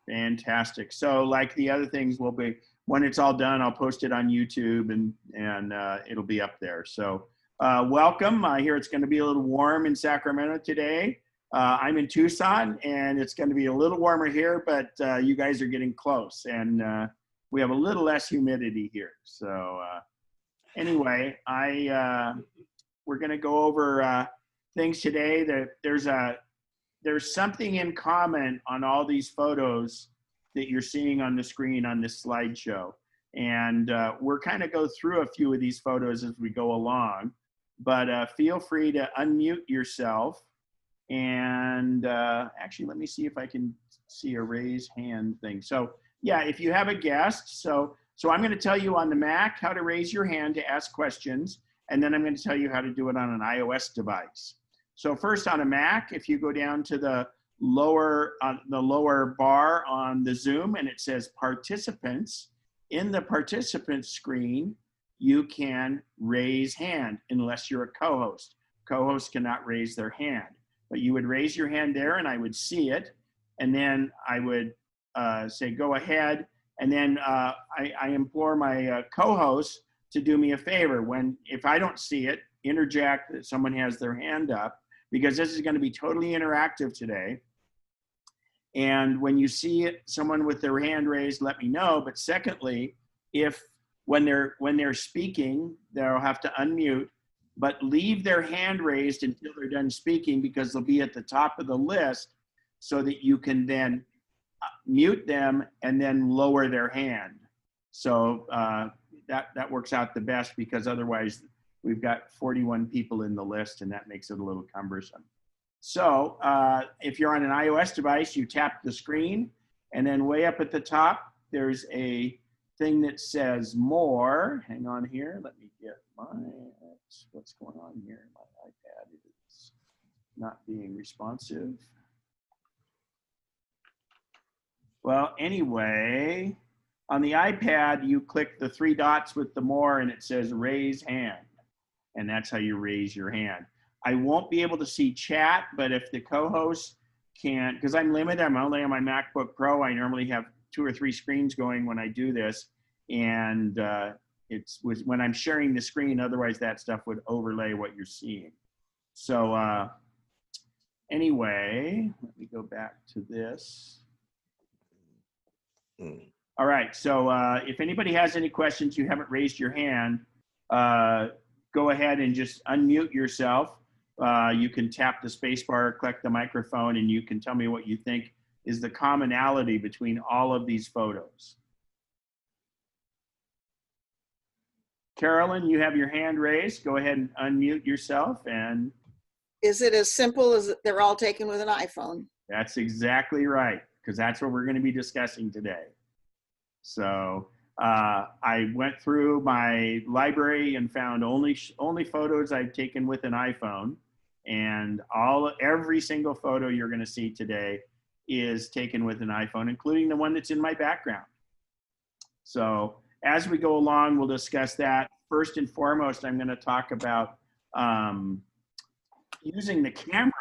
Fantastic. So like the other things will be, when it's all done, I'll post it on YouTube and it'll be up there. So welcome. I hear it's going to be a little warm in Sacramento today. I'm in Tucson and it's going to be a little warmer here, but you guys are getting close and we have a little less humidity here. So anyway, we're going to go over things today. There's something in common on all these photos that you're seeing on the screen on this slideshow. And we're kind of go through a few of these photos as we go along, but feel free to unmute yourself. And actually, let me see if I can see a raise hand thing. So yeah, if you have a guest, so I'm going to tell you on the Mac how to raise your hand to ask questions. And then I'm going to tell you how to do it on an iOS device. So first on a Mac, if you go down to the lower bar on the Zoom and it says participants, in the participants screen, you can raise hand unless you're a co-host. Co-hosts cannot raise their hand, but you would raise your hand there and I would see it. And then I would say, go ahead. And then I implore my co-host to do me a favor. If I don't see it, interject that someone has their hand up, because this is going to be totally interactive today. And when you see someone with their hand raised, let me know. But secondly, when they're speaking, they'll have to unmute, but leave their hand raised until they're done speaking, because they'll be at the top of the list so that you can then mute them and then lower their hand. So that works out the best, because otherwise we've got 41 people in the list and that makes it a little cumbersome. So if you're on an iOS device, you tap the screen and then way up at the top, there's a thing that says more. Hang on here, let me get what's going on here? My iPad is not being responsive. Well, anyway, on the iPad, you click the 3 dots with the more and it says raise hand. And that's how you raise your hand. I won't be able to see chat, but if the co-host can, because I'm limited, I'm only on my MacBook Pro. I normally have 2 or 3 screens going when I do this. And it's when I'm sharing the screen, otherwise that stuff would overlay what you're seeing. So anyway, let me go back to this. All right, so if anybody has any questions, you haven't raised your hand, go ahead and just unmute yourself. You can tap the space bar, click the microphone, and you can tell me what you think is the commonality between all of these photos. Carolyn, you have your hand raised. Go ahead and unmute yourself. And is it as simple as they're all taken with an iPhone? That's exactly right, because that's what we're going to be discussing today. So I went through my library and found only photos I've taken with an iPhone, and every single photo you're going to see today is taken with an iPhone, including the one that's in my background. So as we go along, we'll discuss that. First and foremost, I'm going to talk about using the camera.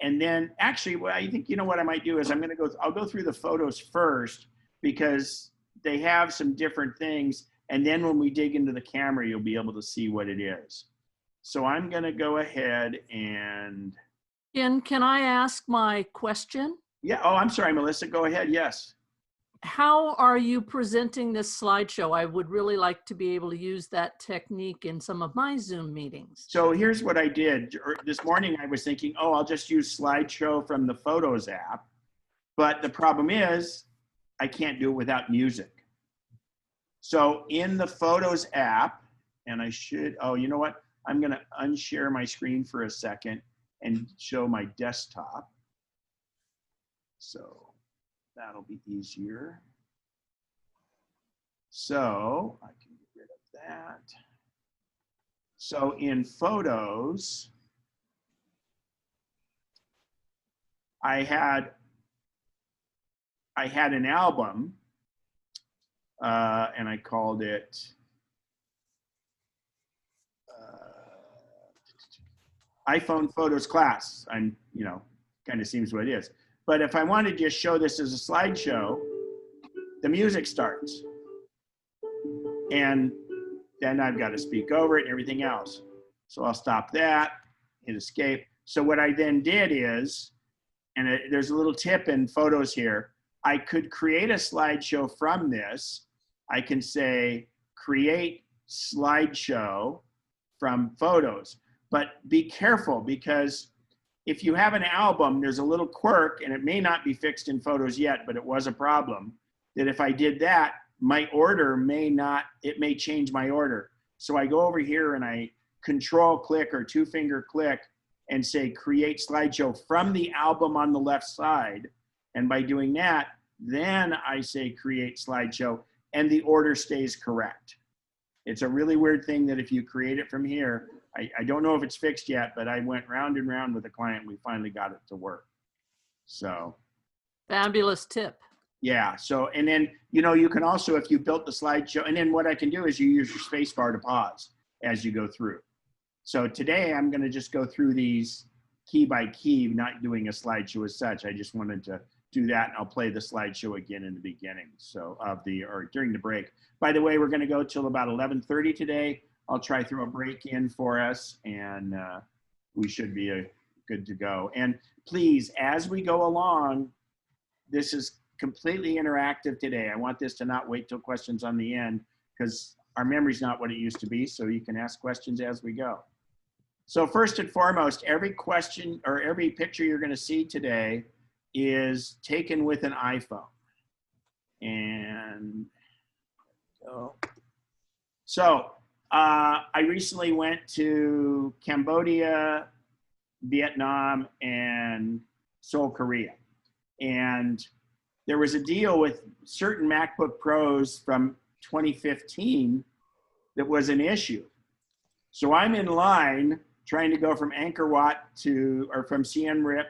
And then actually, what I think, you know what I might do is I'll go through the photos first, because they have some different things. And then when we dig into the camera, you'll be able to see what it is. So I'm going to go ahead and. Can I ask my question? Yeah. Oh, I'm sorry, Melissa. Go ahead. Yes. How are you presenting this slideshow? I would really like to be able to use that technique in some of my Zoom meetings. So here's what I did. This morning I was thinking, oh, I'll just use slideshow from the Photos app. But the problem is I can't do it without music. So in the Photos app, and I should, oh, you know what? I'm going to unshare my screen for a second and show my desktop. So that'll be easier. So I can get rid of that. So in Photos, I had an album, and I called it iPhone Photos Class. I'm, kind of seems what it is. But if I want to just show this as a slideshow, the music starts. And then I've got to speak over it and everything else. So I'll stop that, hit escape. So what I then did is, and there's a little tip in Photos here, I could create a slideshow from this. I can say, create slideshow from Photos. But be careful, because if you have an album, there's a little quirk, and it may not be fixed in Photos yet, but it was a problem, that if I did that, my order may not, it may change my order. So I go over here and I control click or 2-finger click and say create slideshow from the album on the left side. And by doing that, then I say create slideshow, and the order stays correct. It's a really weird thing that if you create it from here, I don't know if it's fixed yet, but I went round and round with the client. We finally got it to work. So. Fabulous tip. Yeah, so, and then, you know, you can also, if you built the slideshow, and then what I can do is you use your space bar to pause as you go through. So today I'm going to just go through these key by key, not doing a slideshow as such. I just wanted to do that, and I'll play the slideshow again in the beginning, so or during the break. By the way, we're going to go till about 11:30 today. I'll try throw a break in for us, and we should be good to go. And please, as we go along, this is completely interactive today. I want this to not wait till questions on the end, because our memory's not what it used to be, so you can ask questions as we go. So first and foremost, every question or every picture you're going to see today is taken with an iPhone. And so I recently went to Cambodia, Vietnam, and Seoul, Korea. And there was a deal with certain MacBook Pros from 2015 that was an issue. So I'm in line trying to go from Angkor Wat or from Siem Reap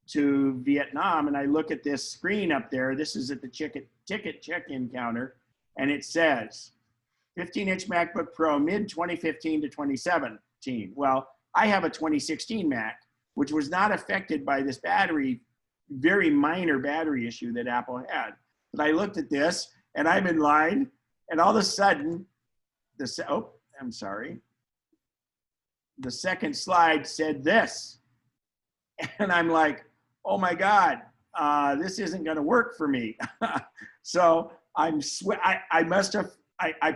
to Vietnam, and I look at this screen up there. This is at the ticket check-in counter, and it says 15-inch MacBook Pro mid-2015 to 2017. Well, I have a 2016 Mac, which was not affected by this very minor battery issue that Apple had. But I looked at this, and I'm in line, and all of a sudden, the second slide said this. And I'm like, oh my God, this isn't gonna work for me. So I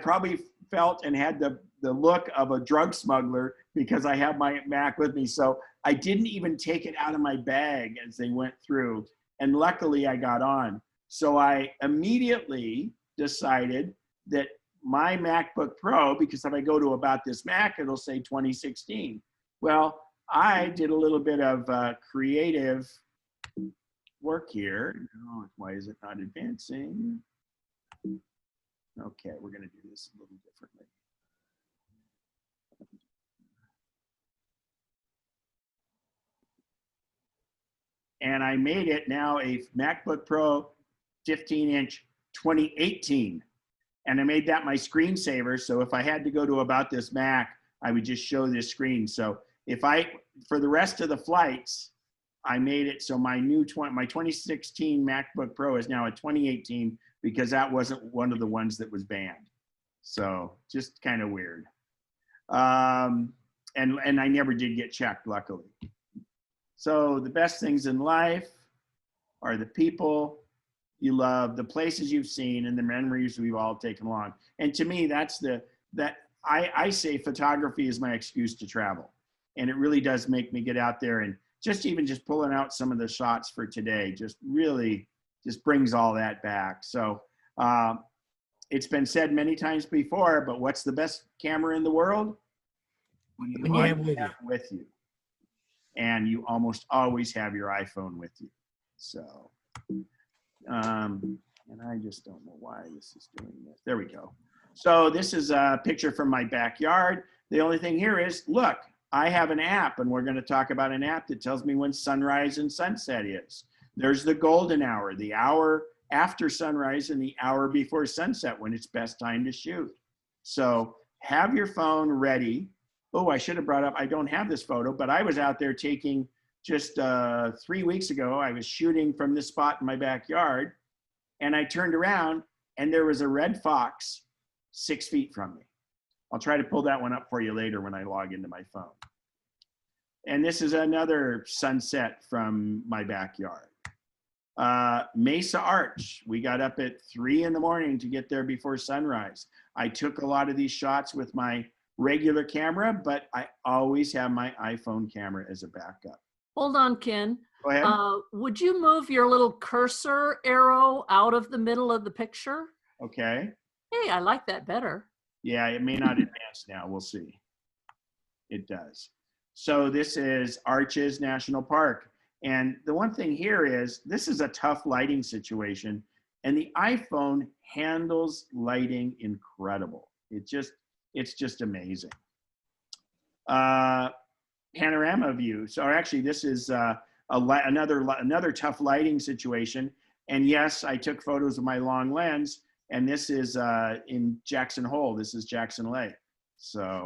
probably felt and had the look of a drug smuggler, because I have my Mac with me. So I didn't even take it out of my bag as they went through. And luckily I got on. So I immediately decided that my MacBook Pro, because if I go to About This Mac, it'll say 2016. Well, I did a little bit of creative work here. Oh, why is it not advancing? Okay, we're gonna do this a little differently. And I made it now a MacBook Pro 15-inch 2018. And I made that my screensaver. So if I had to go to About This Mac, I would just show this screen. So for the rest of the flights, I made it so my 2016 MacBook Pro is now a 2018, because that wasn't one of the ones that was banned. So just kind of weird. And I never did get checked, luckily. So the best things in life are the people you love, the places you've seen, and the memories we've all taken along. And to me, I say photography is my excuse to travel. And it really does make me get out there, and just pulling out some of the shots for today just really just brings all that back. So it's been said many times before, but what's the best camera in the world? When you have it with you. And you almost always have your iPhone with you. So, and I just don't know why this is doing this. There we go. So this is a picture from my backyard. The only thing here is, look, I have an app, and we're going to talk about an app that tells me when sunrise and sunset is. There's the golden hour, the hour after sunrise and the hour before sunset, when it's best time to shoot. So have your phone ready. Oh, I should have brought up, I don't have this photo, but I was out there taking just 3 weeks ago, I was shooting from this spot in my backyard, and I turned around and there was a red fox 6 feet from me. I'll try to pull that one up for you later when I log into my phone. And this is another sunset from my backyard. Mesa Arch, we got up at 3 in the morning to get there before sunrise. I took a lot of these shots with my regular camera, but I always have my iPhone camera as a backup. Hold on, Ken. Go ahead. Would you move your little cursor arrow out of the middle of the picture? Okay. Hey, I like that better. Yeah, it may not advance now. We'll see. It does. So this is Arches National Park. And the one thing here is this is a tough lighting situation, and the iPhone handles lighting incredible. It's just amazing. Panorama view. So actually this is another tough lighting situation. And yes, I took photos with my long lens, and this is in Jackson Hole. This is Jackson Lake. So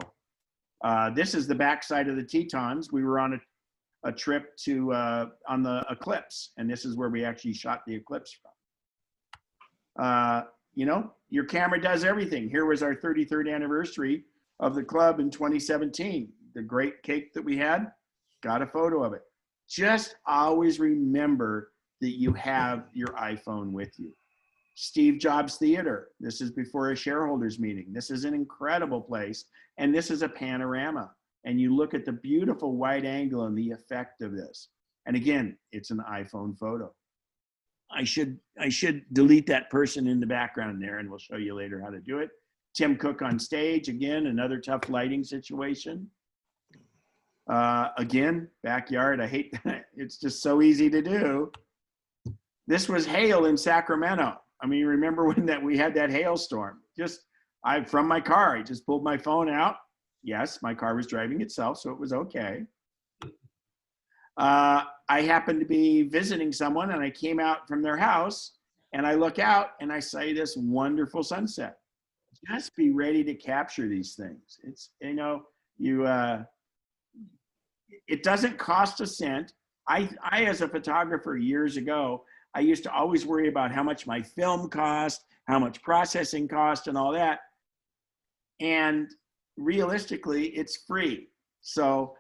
this is the backside of the Tetons. We were on a trip to on the eclipse, and this is where we actually shot the eclipse from. You know, your camera does everything. Here was our 33rd anniversary of the club in 2017. The great cake that we had, got a photo of it. Just always remember that you have your iPhone with you. Steve Jobs Theater. This is before a shareholders meeting. This is an incredible place. And this is a panorama. And you look at the beautiful wide angle and the effect of this. And again, it's an iPhone photo. I should delete that person in the background there, and we'll show you later how to do it. Tim Cook on stage, again, another tough lighting situation. Again, backyard, I hate that. It's just so easy to do. This was hail in Sacramento. I mean, remember when we had that hailstorm? From my car, I just pulled my phone out. Yes, my car was driving itself, so it was okay. I happened to be visiting someone, and I came out from their house, and I look out and I see this wonderful sunset. Just be ready to capture these things. It's, you know, it doesn't cost a cent. I, as a photographer years ago, I used to always worry about how much my film cost, how much processing cost, and all that. And realistically, it's free. So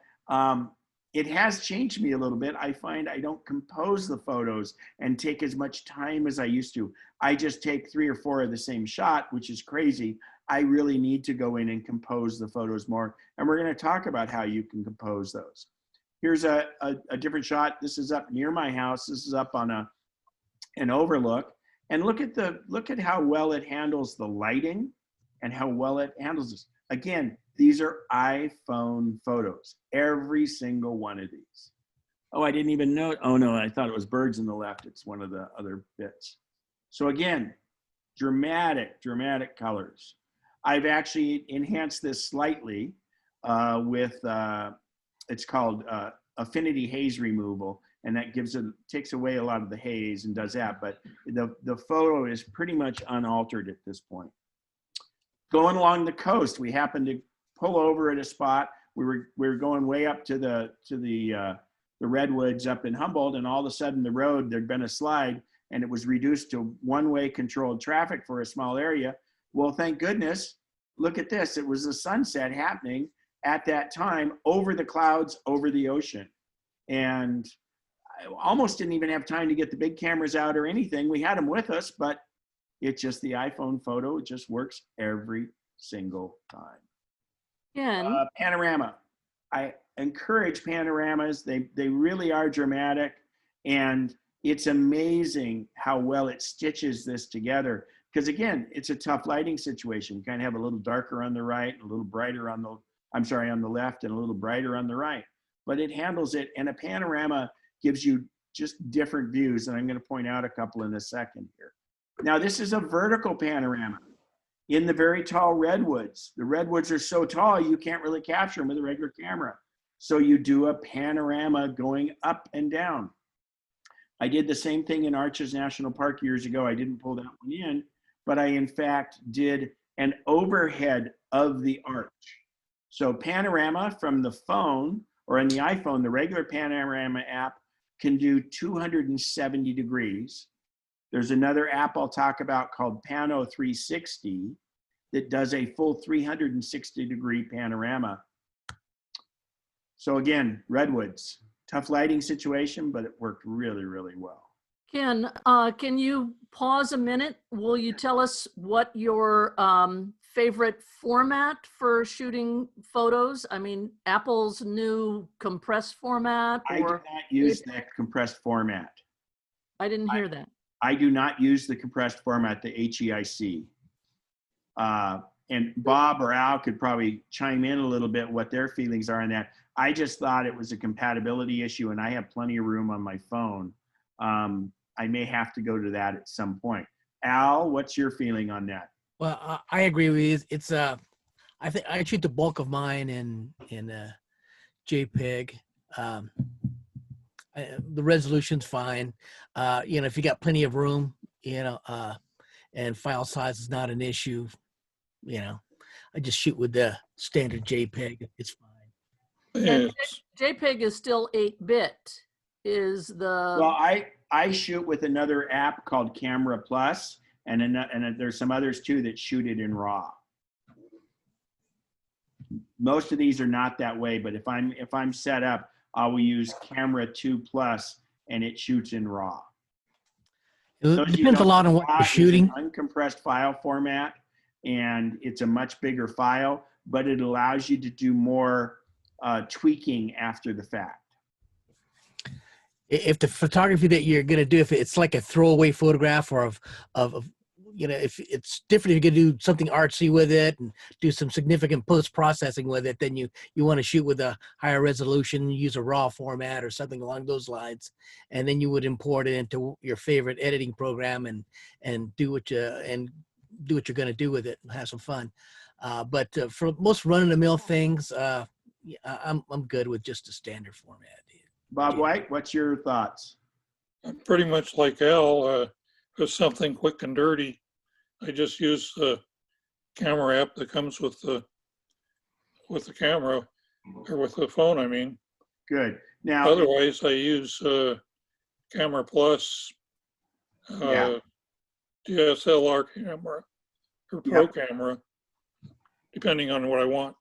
it has changed me a little bit. I find I don't compose the photos and take as much time as I used to. I just take 3 or 4 of the same shot, which is crazy. I really need to go in and compose the photos more. And we're going to talk about how you can compose those. Here's a different shot. This is up near my house. This is up on an overlook. And look at how well it handles the lighting and how well it handles this. Again, these are iPhone photos, every single one of these. Oh, I didn't even know. Oh no, I thought it was birds in the left. It's one of the other bits. So again, dramatic colors. I've actually enhanced this slightly with, it's called affinity haze removal, and that takes away a lot of the haze and does that, but the photo is pretty much unaltered at this point. Going along the coast, we happened to pull over at a spot. We were going way up to the redwoods up in Humboldt, and all of a sudden the road, there'd been a slide, and it was reduced to one-way controlled traffic for a small area. Well, thank goodness, look at this. It was the sunset happening at that time over the clouds, over the ocean. And I almost didn't even have time to get the big cameras out or anything. We had them with us, but it's just the iPhone photo. It just works every single time. Ken, Panorama. I encourage panoramas. They really are dramatic, and it's amazing how well it stitches this together. Because again, it's a tough lighting situation. You kind of have a little darker on the right, a little brighter on the left, and a little brighter on the right. But it handles it, and a panorama gives you just different views, and I'm going to point out a couple in a second here. Now, this is a vertical panorama in the very tall redwoods. The redwoods are so tall, you can't really capture them with a regular camera. So you do a panorama going up and down. I did the same thing in Arches National Park years ago. I didn't pull that one in, but I, in fact, did an overhead of the arch. So panorama from the phone or in the iPhone, the regular panorama app can do 270 degrees. There's another app I'll talk about called Pano 360 that does a full 360-degree panorama. So again, redwoods, tough lighting situation, but it worked really, really well. Ken, can you pause a minute? Will you tell us what your favorite format for shooting photos? I mean, Apple's new compressed format, I do or not use the compressed format. I didn't hear that. I do not use the compressed format, the HEIC. And Bob or Al could probably chime in a little bit what their feelings are on that. I just thought it was a compatibility issue, and I have plenty of room on my phone. I may have to go to that at some point. Al, what's your feeling on that? Well, I agree with you. It's I think I shoot the bulk of mine in JPEG. The resolution's fine. You know, if you got plenty of room, you know, and file size is not an issue, you know, I just shoot with the standard JPEG. It's fine. And JPEG is still 8-bit. Is the Well, I shoot with another app called Camera Plus, and there's some others too that shoot it in RAW. Most of these are not that way, but if I'm set up, I will use Camera 2 Plus, and it shoots in RAW. It depends a lot on what you're shooting. It's an uncompressed file format, and it's a much bigger file, but it allows you to do more tweaking after the fact. If the photography that you're going to do, if it's like a throwaway photograph or of you know, if it's different, if you're going to do something artsy with it and do some significant post-processing with it, then you want to shoot with a higher resolution, use a RAW format or something along those lines. And then you would import it into your favorite editing program and do what you're going to do with it and have some fun. But for most run-of-the-mill things, I'm good with just a standard format. Bob White, what's your thoughts? I'm pretty much like Al. For something quick and dirty, I just use the camera app that comes with the camera, or with the phone, I mean. Good. Now, otherwise, I use Camera Plus, DSLR camera, or Pro camera, depending on what I want.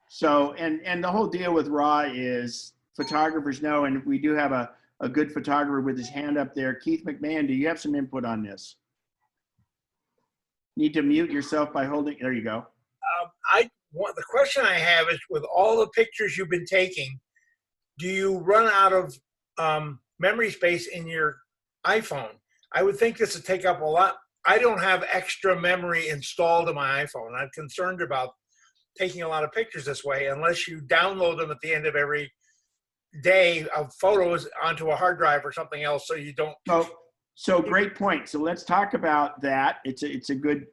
So, and the whole deal with RAW is photographers know, and we do have a good photographer with his hand up there. Keith McMahon, do you have some input on this? Need to mute yourself by holding, there you go. The question I have is, with all the pictures you've been taking, do you run out of memory space in your iPhone? I would think this would take up a lot. I don't have extra memory installed in my iPhone. I'm concerned about taking a lot of pictures this way, unless you download them at the end of every day of photos onto a hard drive or something else, so you don't. So great point. So let's talk about that. It's a good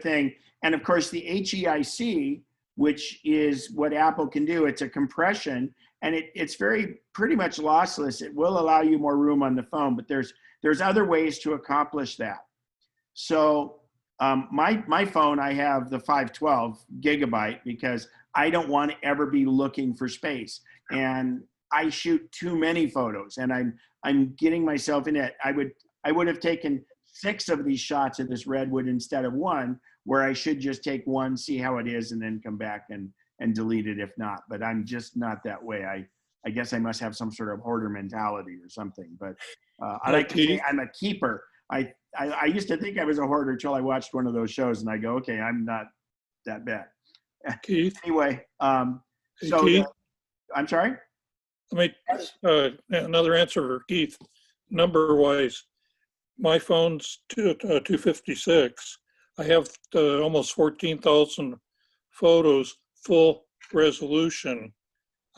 thing. And of course, the HEIC, which is what Apple can do, it's a compression, and it's pretty much lossless. It will allow you more room on the phone, but there's other ways to accomplish that. So my phone, I have the 512 gigabyte because I don't want to ever be looking for space, and I shoot too many photos, and I'm getting myself in it. I would have taken 6 of these shots of this redwood instead of 1, where I should just take 1, see how it is, and then come back and delete it if not. But I'm just not that way. I guess I must have some sort of hoarder mentality or something. But I like to say I'm a keeper. I used to think I was a hoarder till I watched one of those shows, and I go, okay, I'm not that bad. Keith? Anyway, Keith? I'm sorry? Let me, another answer for Keith. Number-wise, my phone's 256. I have almost 14,000 photos, full resolution.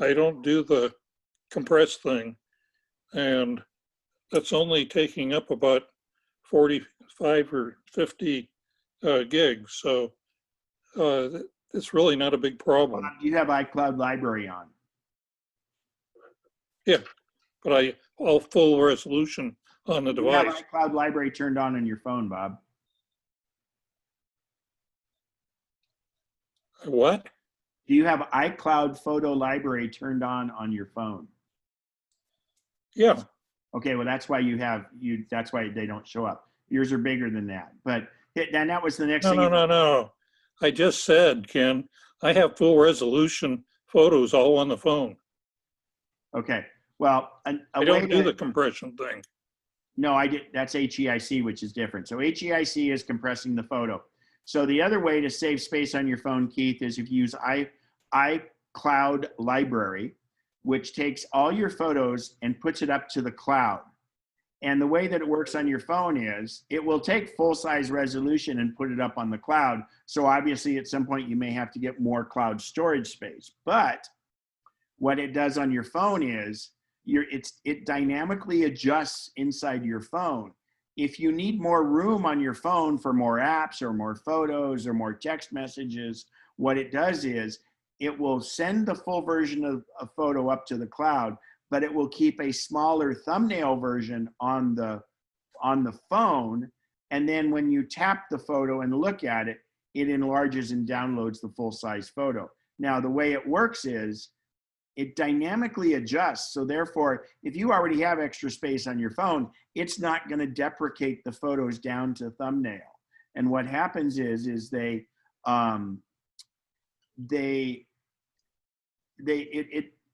I don't do the compressed thing, and that's only taking up about 45 or 50 gigs. So it's really not a big problem. You have iCloud Library on. Yeah, but all full resolution on the device. You have iCloud Library turned on your phone, Bob. What? Do you have iCloud Photo Library turned on your phone? Yeah, Okay, well, that's why that's why they don't show up. Yours are bigger than that. But then that was the next no, thing. no, no, no. I just said, Ken, I have full resolution photos all on the phone. Okay, well, a I way don't do the to, compression thing. no, I did, that's HEIC, which is different. So HEIC is compressing the photo. So the other way to save space on your phone, Keith, is if you use iCloud Library, which takes all your photos and puts it up to the cloud. And the way that it works on your phone is it will take full size resolution and put it up on the cloud. So obviously at some point you may have to get more cloud storage space. But what it does on your phone is it dynamically adjusts inside your phone. If you need more room on your phone for more apps or more photos or more text messages, what it does is it will send the full version of a photo up to the cloud, but it will keep a smaller thumbnail version on the phone. And then when you tap the photo and look at it, it enlarges and downloads the full size photo. Now, the way it works is it dynamically adjusts. So therefore, if you already have extra space on your phone, it's not going to deprecate the photos down to thumbnail. And what happens is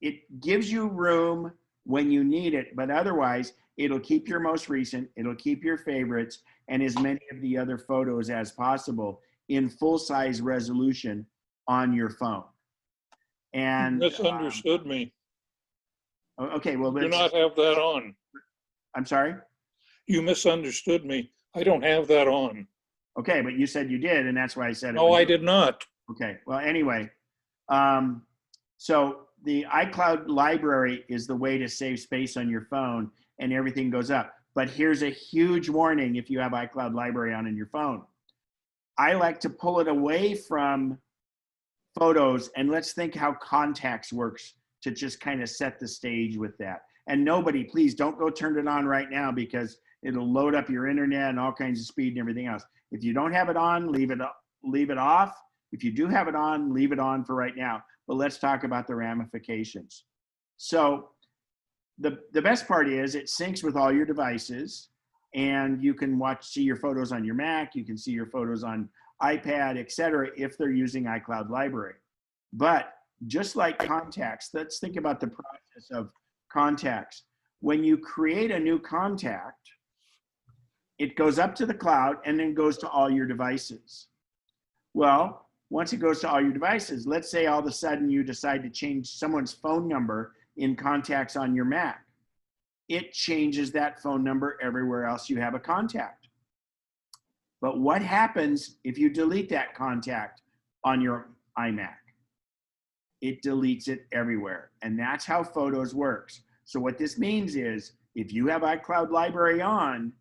it gives you room when you need it, but otherwise it'll keep your most recent, it'll keep your favorites, and as many of the other photos as possible in full size resolution on your phone. And You misunderstood me. okay, well, Do not have that on. I'm sorry. You misunderstood me. I don't have that on. Okay, but you said you did, and that's why I said it. No, I did not. Okay, well, anyway, so the iCloud library is the way to save space on your phone and everything goes up. But here's a huge warning if you have iCloud library on in your phone. I like to pull it away from photos, and let's think how contacts works to just kind of set the stage with that. And nobody, please don't go turn it on right now because it'll load up your internet and all kinds of speed and everything else. If you don't have it on, leave it off. If you do have it on, leave it on for right now. But let's talk about the ramifications. So the best part is it syncs with all your devices, and you can see your photos on your Mac, you can see your photos on iPad, etc., if they're using iCloud Library. But just like contacts, let's think about the process of contacts. When you create a new contact, it goes up to the cloud and then goes to all your devices. Well, once it goes to all your devices, let's say all of a sudden you decide to change someone's phone number in contacts on your Mac. It changes that phone number everywhere else you have a contact. But what happens if you delete that contact on your iMac? It deletes it everywhere. And that's how Photos works. So what this means is if you have iCloud Library on,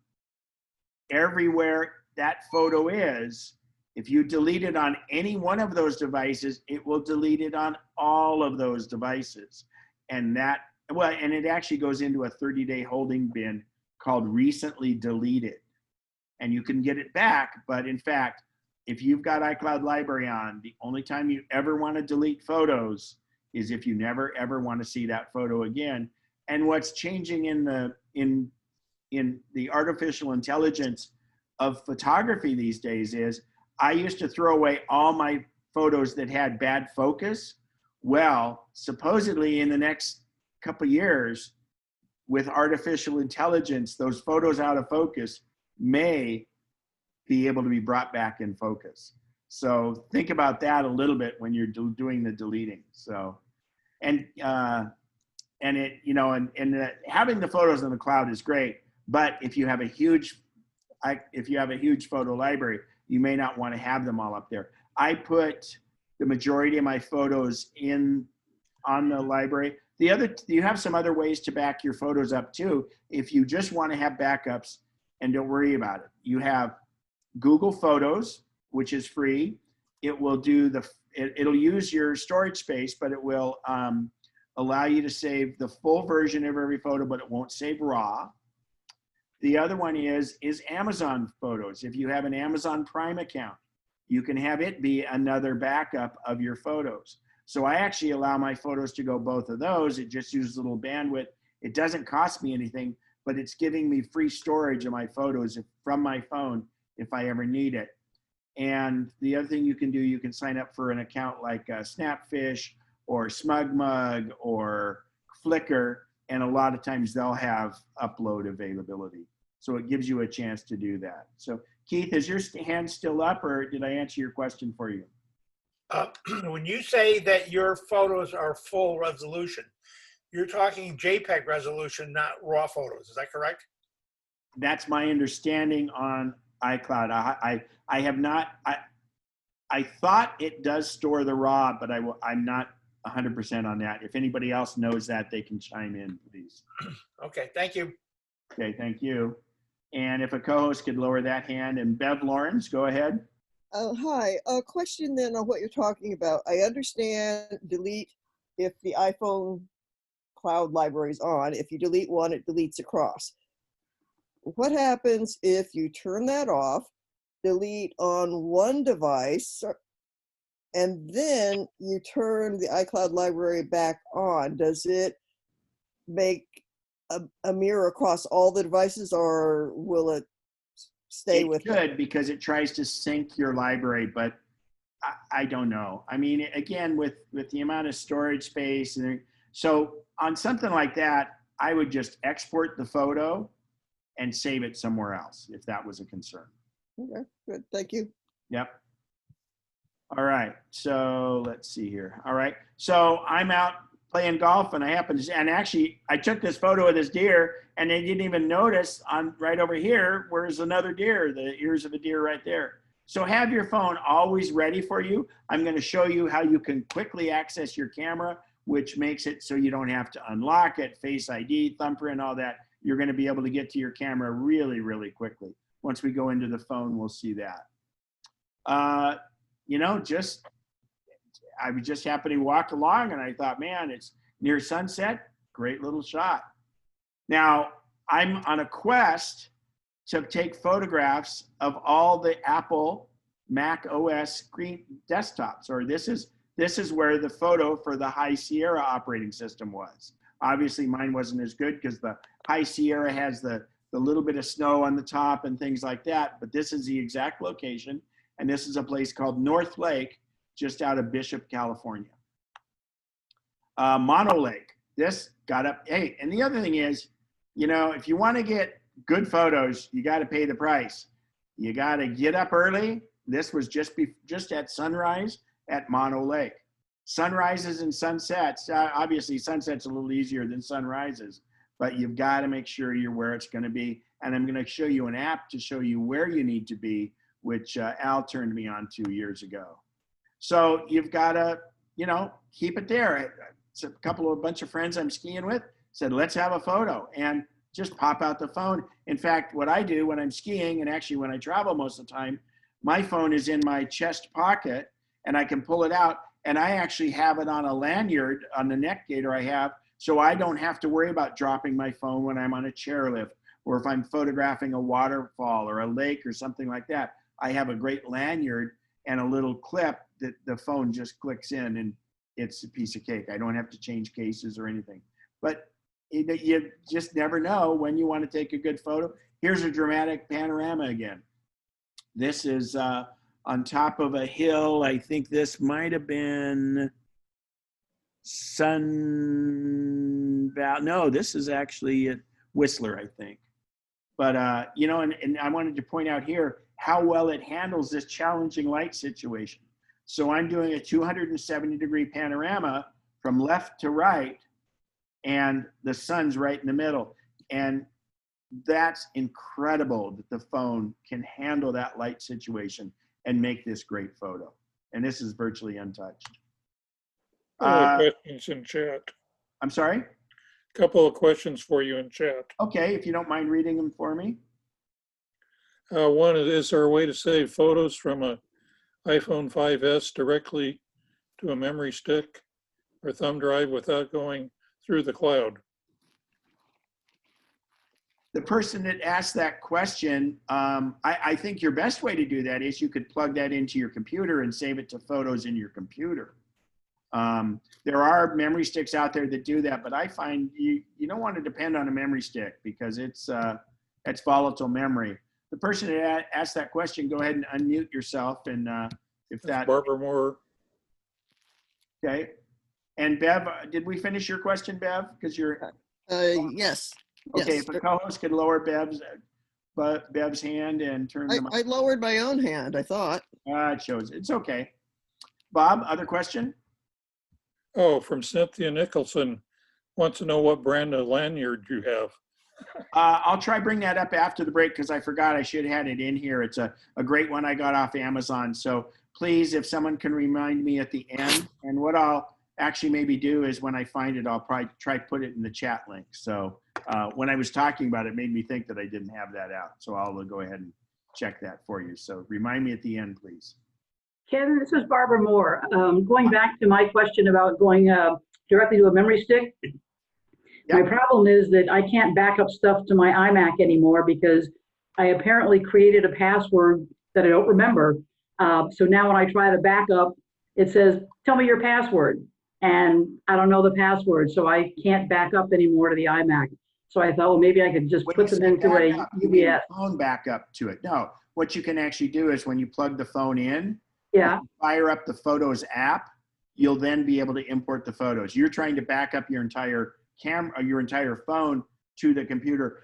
everywhere that photo is, if you delete it on any one of those devices, it will delete it on all of those devices. And and it actually goes into a 30-day holding bin called recently deleted. And you can get it back, but in fact, if you've got iCloud Library on, the only time you ever want to delete photos is if you never ever want to see that photo again. And what's changing in the artificial intelligence of photography these days is I used to throw away all my photos that had bad focus. Well, supposedly in the next couple of years, with artificial intelligence, those photos out of focus may be able to be brought back in focus. So think about that a little bit when you're doing the deleting. So, and it, you know, and having the photos in the cloud is great, but if you have a huge photo library, you may not want to have them all up there. I put the majority of my photos on the library. You have some other ways to back your photos up too. If you just want to have backups and don't worry about it. You have Google Photos, which is free. It will it'll use your storage space, but it will allow you to save the full version of every photo, but it won't save RAW. The other one is Amazon Photos. If you have an Amazon Prime account, you can have it be another backup of your photos. So I actually allow my photos to go both of those. It just uses a little bandwidth. It doesn't cost me anything, but it's giving me free storage of my photos from my phone if I ever need it. And the other thing you can do, you can sign up for an account like Snapfish or SmugMug or Flickr, and a lot of times they'll have upload availability. So it gives you a chance to do that. So Keith, is your hand still up, or did I answer your question for you? When you say that your photos are full resolution, you're talking JPEG resolution, not raw photos. Is that correct? That's my understanding on iCloud. I have not, I thought it does store the raw, but I'm not 100% on that. If anybody else knows that, they can chime in, please. Okay, thank you. Okay, thank you. And if a co-host could lower that hand, and Bev Lawrence, go ahead. Hi, a question then on what you're talking about. I understand delete if the iPhone cloud library is on. If you delete one, it deletes across. What happens if you turn that off, delete on one device, and then you turn the iCloud library back on? Does it make a mirror across all the devices, or will it stay with it? Could, because it tries to sync your library, but I don't know. I mean, again, with the amount of storage space, and so on something like that, I would just export the photo and save it somewhere else if that was a concern. Okay, good. Thank you. Yep. All right. So let's see here. All right. So I'm out playing golf, and I happened to, and actually I took this photo of this deer, and they didn't even notice on right over here, where's another deer, the ears of a deer right there. So have your phone always ready for you. I'm going to show you how you can quickly access your camera, which makes it so you don't have to unlock it, Face ID, thumbprint, all that. You're going to be able to get to your camera really, really quickly. Once we go into the phone, we'll see that. You know, I was just happening to walk along, and I thought, man, it's near sunset. Great little shot. Now, I'm on a quest to take photographs of all the Apple Mac OS screen desktops, or this is where the photo for the High Sierra operating system was. Obviously, mine wasn't as good because the High Sierra has the little bit of snow on the top and things like that, but this is the exact location, and this is a place called North Lake, just out of Bishop, California. Mono Lake, this got up, hey, and the other thing is, you know, if you want to get good photos, you got to pay the price. You got to get up early. This was just at sunrise at Mono Lake. Sunrises and sunsets, obviously sunset's a little easier than sunrises, but you've got to make sure you're where it's going to be. And I'm going to show you an app to show you where you need to be, which Al turned me on to years ago. So you've got to, you know, keep it there. It's a bunch of friends I'm skiing with said, let's have a photo, and just pop out the phone. In fact, what I do when I'm skiing, and actually when I travel most of the time, my phone is in my chest pocket, and I can pull it out, and I actually have it on a lanyard on the neck gaiter I have, so I don't have to worry about dropping my phone when I'm on a chairlift, or if I'm photographing a waterfall or a lake or something like that. I have a great lanyard and a little clip that the phone just clicks in, and it's a piece of cake. I don't have to change cases or anything. But you just never know when you want to take a good photo. Here's a dramatic panorama again. This is on top of a hill. I think this might have been Sun Valley. No, this is actually at Whistler, I think. But, you know, and I wanted to point out here how well it handles this challenging light situation. So I'm doing a 270-degree panorama from left to right, and the sun's right in the middle. And that's incredible that the phone can handle that light situation and make this great photo. And this is virtually untouched. Questions in chat. I'm sorry? A couple of questions for you in chat. Okay, if you don't mind reading them for me. One is there a way to save photos from a iPhone 5S directly to a memory stick or thumb drive without going through the cloud? The person that asked that question, I think your best way to do that is you could plug that into your computer and save it to photos in your computer. There are memory sticks out there that do that, but I find you don't want to depend on a memory stick because it's volatile memory. The person that asked that question, go ahead and unmute yourself, and if that. Barbara Moore. Okay. And Bev, did we finish your question, Bev? Because you're. Yes. Okay, Yes. if a co-host could lower Bev's hand and turn them. I lowered my own hand, I thought. It shows. It's okay. Bob, other question? Oh, from Cynthia Nicholson, wants to know what brand of lanyard you have. I'll try bring that up after the break because I forgot I should have had it in here. It's a great one I got off Amazon. So please, if someone can remind me at the end, and what I'll actually maybe do is when I find it, I'll probably try to put it in the chat link. So when I was talking about it, it made me think that I didn't have that out. So I'll go ahead and check that for you. So remind me at the end, please. Ken, this is Barbara Moore. Going back to my question about going directly to a memory stick. Yeah. My problem is that I can't back up stuff to my iMac anymore because I apparently created a password that I don't remember. So now when I try to back up, it says, tell me your password. And I don't know the password, so I can't back up anymore to the iMac. So I thought, well, maybe I could just When put you them say into a backup, you mean UBS. phone backup to it. No, what you can actually do is when you plug the phone in, Yeah. fire up the Photos app, you'll then be able to import the photos. You're trying to back up your entire camera, your entire phone to the computer.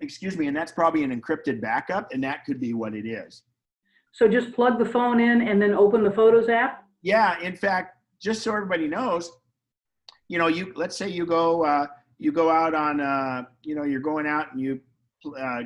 Excuse me, and that's probably an encrypted backup, and that could be what it is. So just plug the phone in and then open the Photos app? Yeah, in fact, just so everybody knows, let's say you go out on, you're going out and you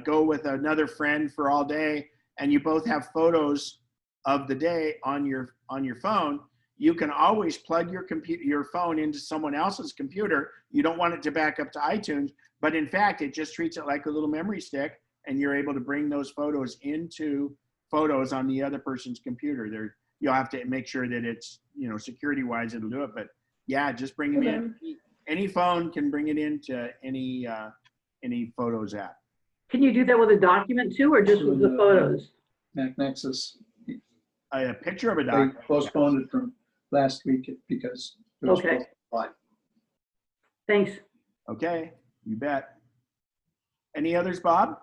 go with another friend for all day, and you both have photos of the day on your phone. You can always plug your phone into someone else's computer. You don't want it to back up to iTunes, but in fact, it just treats it like a little memory stick, and you're able to bring those photos into Photos on the other person's computer. You'll have to make sure that it's, security wise, it'll do it. But yeah, just bring them in. Any phone can bring it into any Photos app. Can you do that with a document too, or just with the photos? MacNexus. A picture of a They document. postponed it from last week because it was Okay. supposed to fly. Thanks. Okay, you bet. Any others, Bob?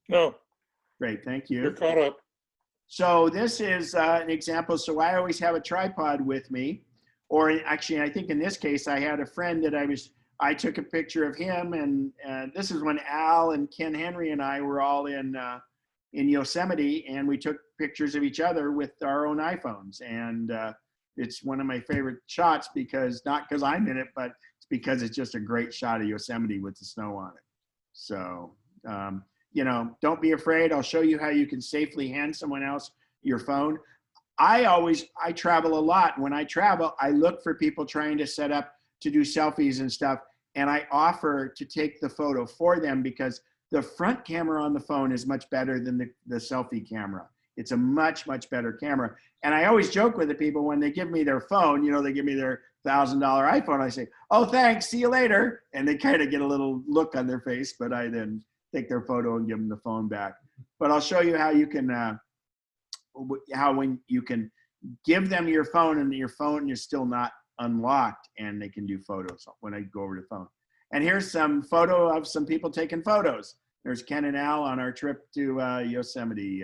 No, Great, thank you're you. caught up. So this is an example. So I always have a tripod with me, or actually, I think in this case, I had a friend that I took a picture of him, and this is when Al and Ken Henry and I were all in Yosemite, and we took pictures of each other with our own iPhones. And it's one of my favorite shots not because I'm in it, but it's because it's just a great shot of Yosemite with the snow on it. So, don't be afraid. I'll show you how you can safely hand someone else your phone. I travel a lot. When I travel, I look for people trying to set up to do selfies and stuff. And I offer to take the photo for them because the front camera on the phone is much better than the selfie camera. It's a much, much better camera. And I always joke with the people when they give me their phone, they give me their $1,000 iPhone. I say, oh, thanks, see you later. And they kind of get a little look on their face, but I then take their photo and give them the phone back. But I'll show you how you can, when you can give them your phone and your phone is still not unlocked and they can do photos when I go over the phone. And here's some photo of some people taking photos. There's Ken and Al on our trip to Yosemite,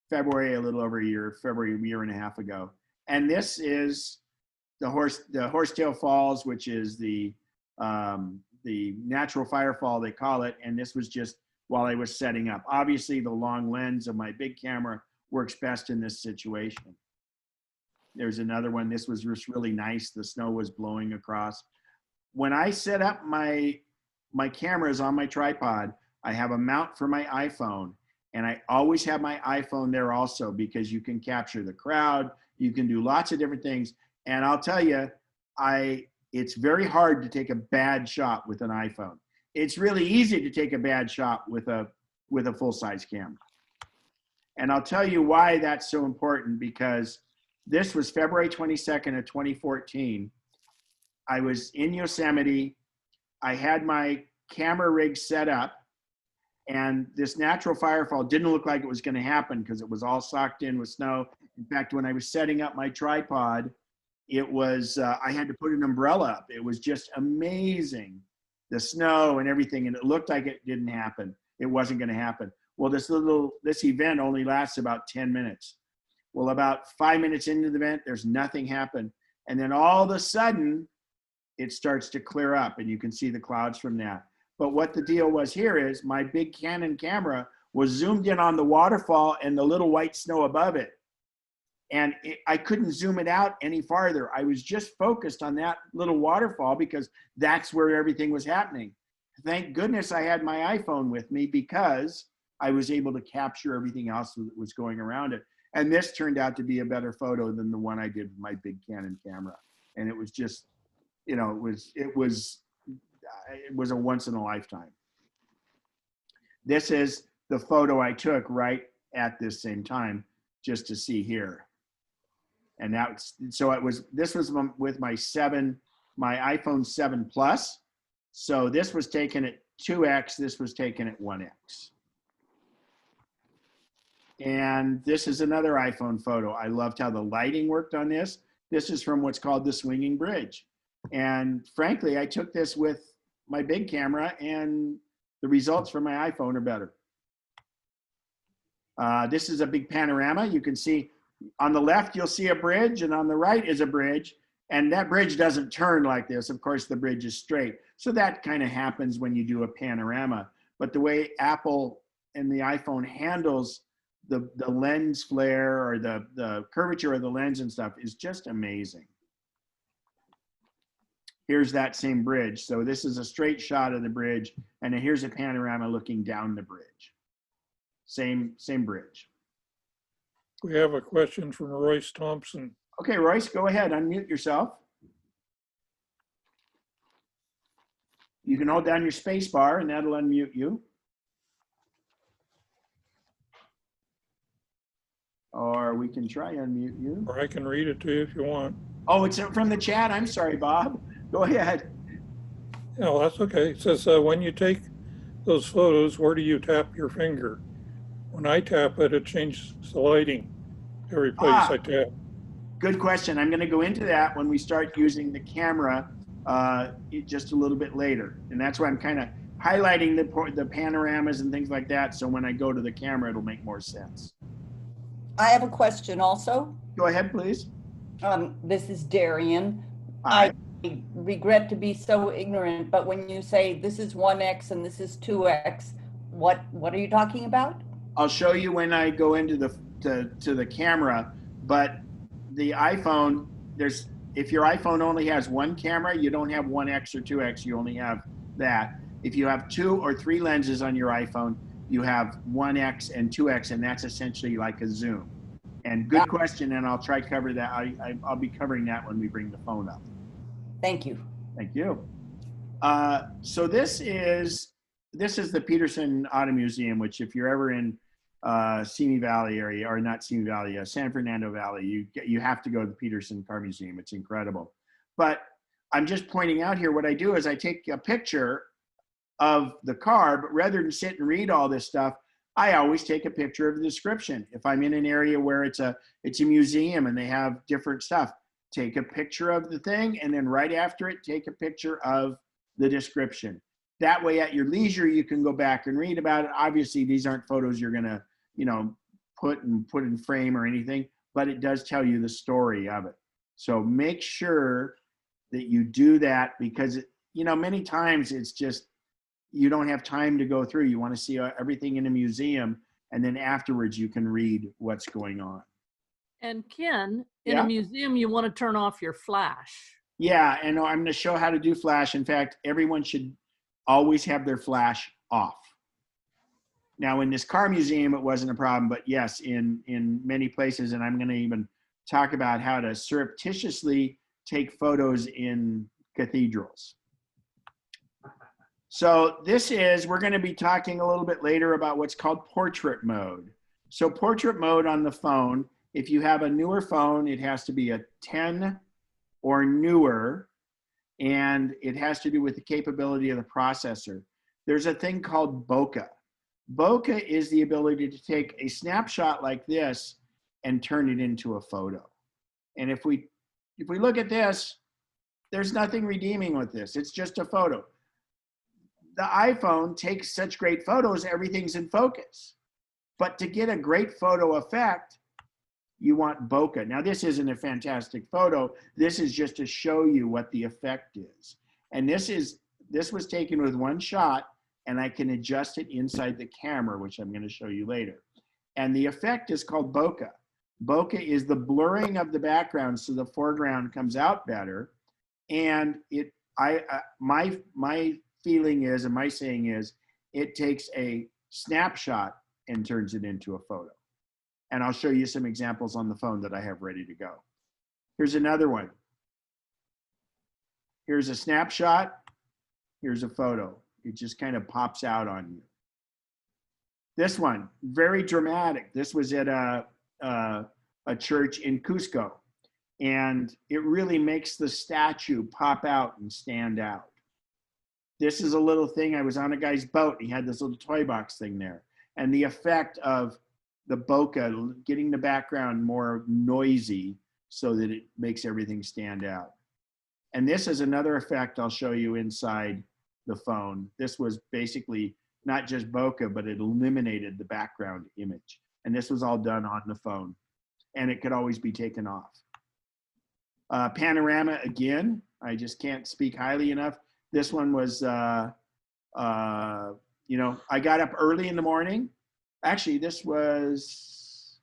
February a year and a half ago. And this is the Horsetail Falls, which is the natural firefall, they call it. And this was just while I was setting up. Obviously, the long lens of my big camera works best in this situation. There's another one. This was just really nice. The snow was blowing across. When I set up my cameras on my tripod, I have a mount for my iPhone, and I always have my iPhone there also because you can capture the crowd. You can do lots of different things. And I'll tell you, it's very hard to take a bad shot with an iPhone. It's really easy to take a bad shot with a full-size camera. And I'll tell you why that's so important, because this was February 22nd of 2014. I was in Yosemite. I had my camera rig set up, And this natural firefall didn't look like it was going to happen because it was all socked in with snow. In fact, when I was setting up my tripod, it was, I had to put an umbrella up. It was just amazing, the snow and everything. And it looked like it didn't happen. It wasn't going to happen. Well, this event only lasts about 10 minutes. Well, about 5 minutes into the event, there's nothing happened. And then all of a sudden, it starts to clear up and you can see the clouds from that. But what the deal was here is my big Canon camera was zoomed in on the waterfall and the little white snow above it. And I couldn't zoom it out any farther. I was just focused on that little waterfall because that's where everything was happening. Thank goodness I had my iPhone with me because I was able to capture everything else that was going around it. And this turned out to be a better photo than the one I did with my big Canon camera. And it was just, you know, it was a once in a lifetime. This is the photo I took right at this same time, just to see here. And so this was with my iPhone 7 Plus. So this was taken at 2x, this was taken at 1x. And this is another iPhone photo. I loved how the lighting worked on this. This is from what's called the Swinging Bridge. And frankly, I took this with my big camera and the results from my iPhone are better. This is a big panorama. You can see on the left, you'll see a bridge, and on the right is a bridge. And that bridge doesn't turn like this. Of course, the bridge is straight. So that kind of happens when you do a panorama. But the way Apple and the iPhone handles the lens flare or the curvature of the lens and stuff is just amazing. Here's that same bridge. So this is a straight shot of the bridge, and then here's a panorama looking down the bridge. Same bridge. We have a question from Royce Thompson. Okay, Royce, go ahead, unmute yourself. You can hold down your space bar and that'll unmute you. Or we can try unmute you. Or I can read it to you if you want. Oh, it's from the chat. I'm sorry, Bob. Go ahead. No, that's okay. It says, when you take those photos, where do you tap your finger? When I tap it, it changes the lighting every place I tap. Good question. I'm going to go into that when we start using the camera just a little bit later. And that's why I'm kind of highlighting the panoramas and things like that. So when I go to the camera, it'll make more sense. I have a question also. Go ahead, please. This is Darian. Hi. I regret to be so ignorant, but when you say this is 1x and this is 2x, what are you talking about? I'll show you when I go into to the camera, but the iPhone, if your iPhone only has one camera, you don't have 1x or 2x, you only have that. If you have 2 or 3 lenses on your iPhone, you have 1x and 2x, and that's essentially like a zoom. And good question, and I'll try to cover that. I'll be covering that when we bring the phone up. Thank you. Thank you. So this is the Peterson Auto Museum, which if you're ever in Simi Valley area, or not Simi Valley, San Fernando Valley, you have to go to the Peterson Car Museum. It's incredible. But I'm just pointing out here, what I do is I take a picture of the car, but rather than sit and read all this stuff, I always take a picture of the description. If I'm in an area where it's a museum and they have different stuff, take a picture of the thing, and then right after it, take a picture of the description. That way, at your leisure, you can go back and read about it. Obviously, these aren't photos you're gonna, put in frame or anything, but it does tell you the story of it. So make sure that you do that, because many times it's just, you don't have time to go through. You want to see everything in a museum, and then afterwards you can read what's going on. And Ken, in a museum, you want to turn off your flash. Yeah, and I'm going to show how to do flash. In fact, everyone should always have their flash off. Now, in this car museum, it wasn't a problem, but yes, in many places, and I'm going to even talk about how to surreptitiously take photos in cathedrals. So we're going to be talking a little bit later about what's called portrait mode. So portrait mode on the phone, if you have a newer phone, it has to be a 10 or newer, and it has to do with the capability of the processor. There's a thing called bokeh. Bokeh is the ability to take a snapshot like this and turn it into a photo. And if we look at this, there's nothing redeeming with this. It's just a photo. The iPhone takes such great photos, everything's in focus. But to get a great photo effect, you want bokeh. Now, this isn't a fantastic photo. This is just to show you what the effect is. And this was taken with one shot, and I can adjust it inside the camera, which I'm going to show you later. And the effect is called bokeh. Bokeh is the blurring of the background so the foreground comes out better. And my feeling is, and my saying is, it takes a snapshot and turns it into a photo. And I'll show you some examples on the phone that I have ready to go. Here's another one. Here's a snapshot. Here's a photo. It just kind of pops out on you. This one, very dramatic. This was at a church in Cusco. And it really makes the statue pop out and stand out. This is a little thing. I was on a guy's boat. He had this little toy box thing there. And the effect of the bokeh, getting the background more noisy so that it makes everything stand out. And this is another effect I'll show you inside the phone. This was basically not just bokeh, but it eliminated the background image. And this was all done on the phone. And it could always be taken off. Panorama, again, I just can't speak highly enough. This one was, you know, I got up early in the morning. Actually, this was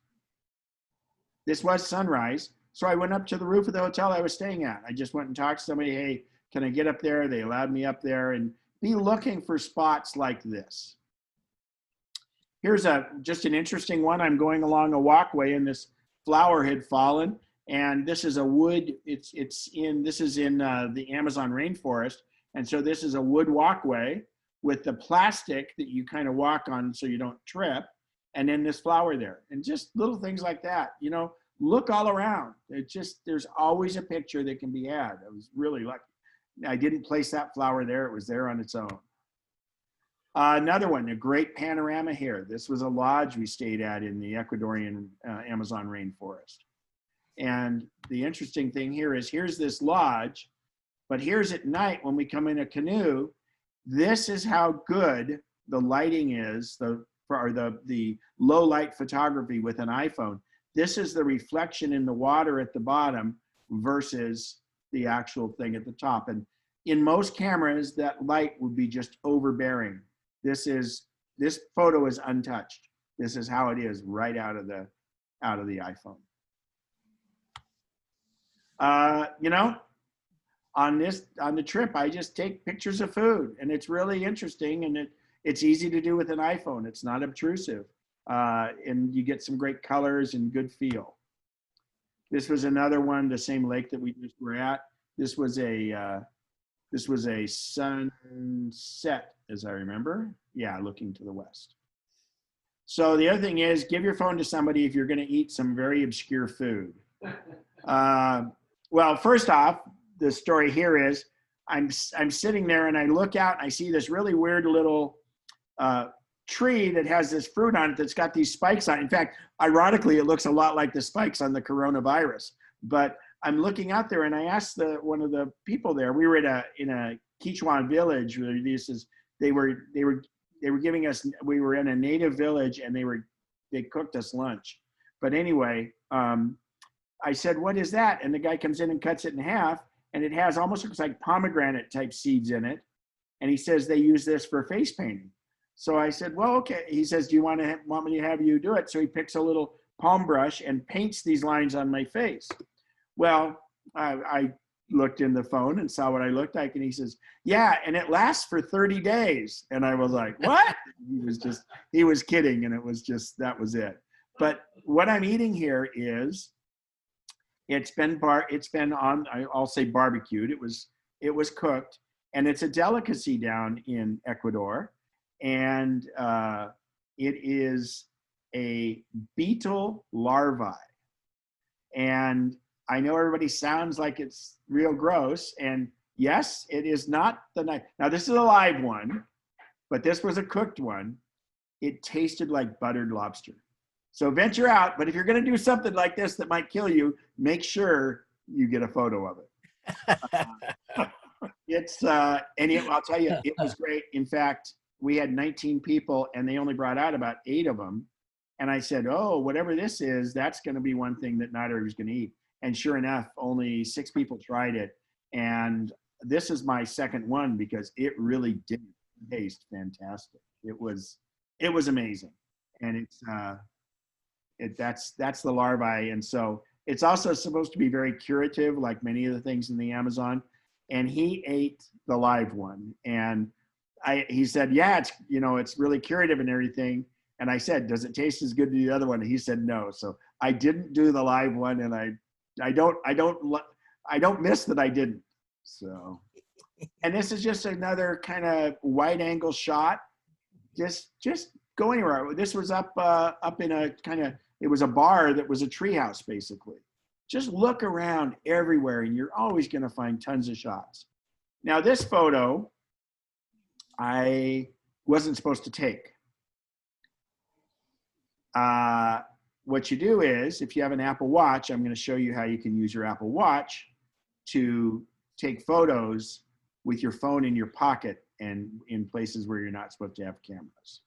sunrise. So I went up to the roof of the hotel I was staying at. I just went and talked to somebody, hey, can I get up there? They allowed me up there, and be looking for spots like this. Here's just an interesting one. I'm going along a walkway and this flower had fallen. And this is a wood, this is in the Amazon rainforest. And so this is a wood walkway with the plastic that you kind of walk on so you don't trip. And then this flower there. And just little things like that, you know, look all around. There's always a picture that can be had. I was really lucky. I didn't place that flower there. It was there on its own. Another one, a great panorama here. This was a lodge we stayed at in the Ecuadorian Amazon rainforest. And the interesting thing here is, here's this lodge, but here's at night when we come in a canoe. This is how good the lighting is, the low light photography with an iPhone. This is the reflection in the water at the bottom versus the actual thing at the top. And in most cameras, that light would be just overbearing. This photo is untouched. This is how it is right out of the iPhone. You know, on the trip, I just take pictures of food, and it's really interesting, and it's easy to do with an iPhone. It's not obtrusive, and you get some great colors and good feel. This was another one, the same lake that we just were at. This was a sunset, as I remember. Yeah, looking to the west. So the other thing is, give your phone to somebody if you're going to eat some very obscure food. Well, first off, the story here is I'm sitting there and I look out and I see this really weird little tree that has this fruit on it that's got these spikes on it. In fact, ironically, it looks a lot like the spikes on the coronavirus. But I'm looking out there and I asked one of the people there. We were in a Quechuan village where they were giving us. We were in a native village and they cooked us lunch. But anyway. I said, what is that? And the guy comes in and cuts it in half, and it has almost looks like pomegranate type seeds in it. And he says they use this for face painting. So I said, well, okay. He says, do you want me to have you do it? So he picks a little palm brush and paints these lines on my face. Well, I looked in the phone and saw what I looked like, and he says, yeah, and it lasts for 30 days. And I was like, what? He was kidding, and that was it. But what I'm eating here is, it's been on, I'll say barbecued. It was cooked, and it's a delicacy down in Ecuador, and it is a beetle larvae. And I know everybody sounds like it's real gross, and yes, it is not the knife. Now this is a live one, but this was a cooked one, it tasted like buttered lobster. So venture out, but if you're going to do something like this that might kill you, make sure you get a photo of it. I'll tell you, it was great. In fact, we had 19 people and they only brought out about 8 of them. And I said, oh, whatever this is, that's going to be one thing that not everybody's going to eat. And sure enough, only 6 people tried it. And this is my second one because it really did taste fantastic. It was amazing. And that's the larvae. And so it's also supposed to be very curative, like many of the things in the Amazon. And he ate the live one. And he said, yeah, it's really curative and everything. And I said, does it taste as good as the other one? And he said, no. So I didn't do the live one, and I don't miss that I didn't. So, and this is just another kind of wide angle shot. Just go anywhere. This was up in a kind of, it was a bar that was a treehouse basically. Just look around everywhere and you're always going to find tons of shots. Now this photo, I wasn't supposed to take. What you do is, if you have an Apple Watch, I'm going to show you how you can use your Apple Watch to take photos with your phone in your pocket and in places where you're not supposed to have cameras.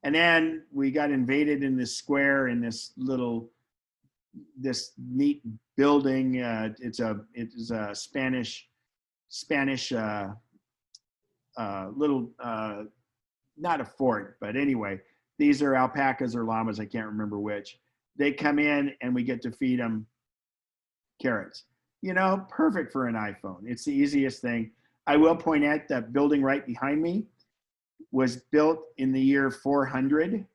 And then we got invaded in this square in this neat building. It is a Spanish little, not a fort, but anyway, these are alpacas or llamas, I can't remember which. They come in and we get to feed them carrots. Perfect for an iPhone. It's the easiest thing. I will point out that building right behind me was built in the year 400,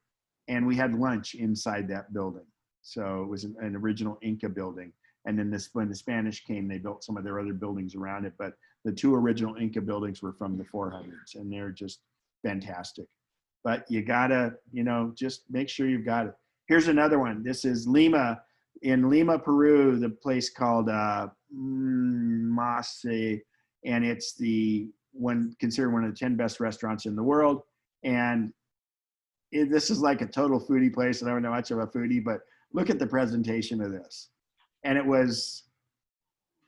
and we had lunch inside that building. So it was an original Inca building. And then when the Spanish came, they built some of their other buildings around it. But the 2 original Inca buildings were from the 400s, and they're just fantastic. But you gotta, just make sure you've got it. Here's another one. This is Lima, in Lima, Peru, the place called Mase, and it's considered one of the 10 best restaurants in the world. And this is like a total foodie place, and I don't know much of a foodie, but look at the presentation of this. And it was,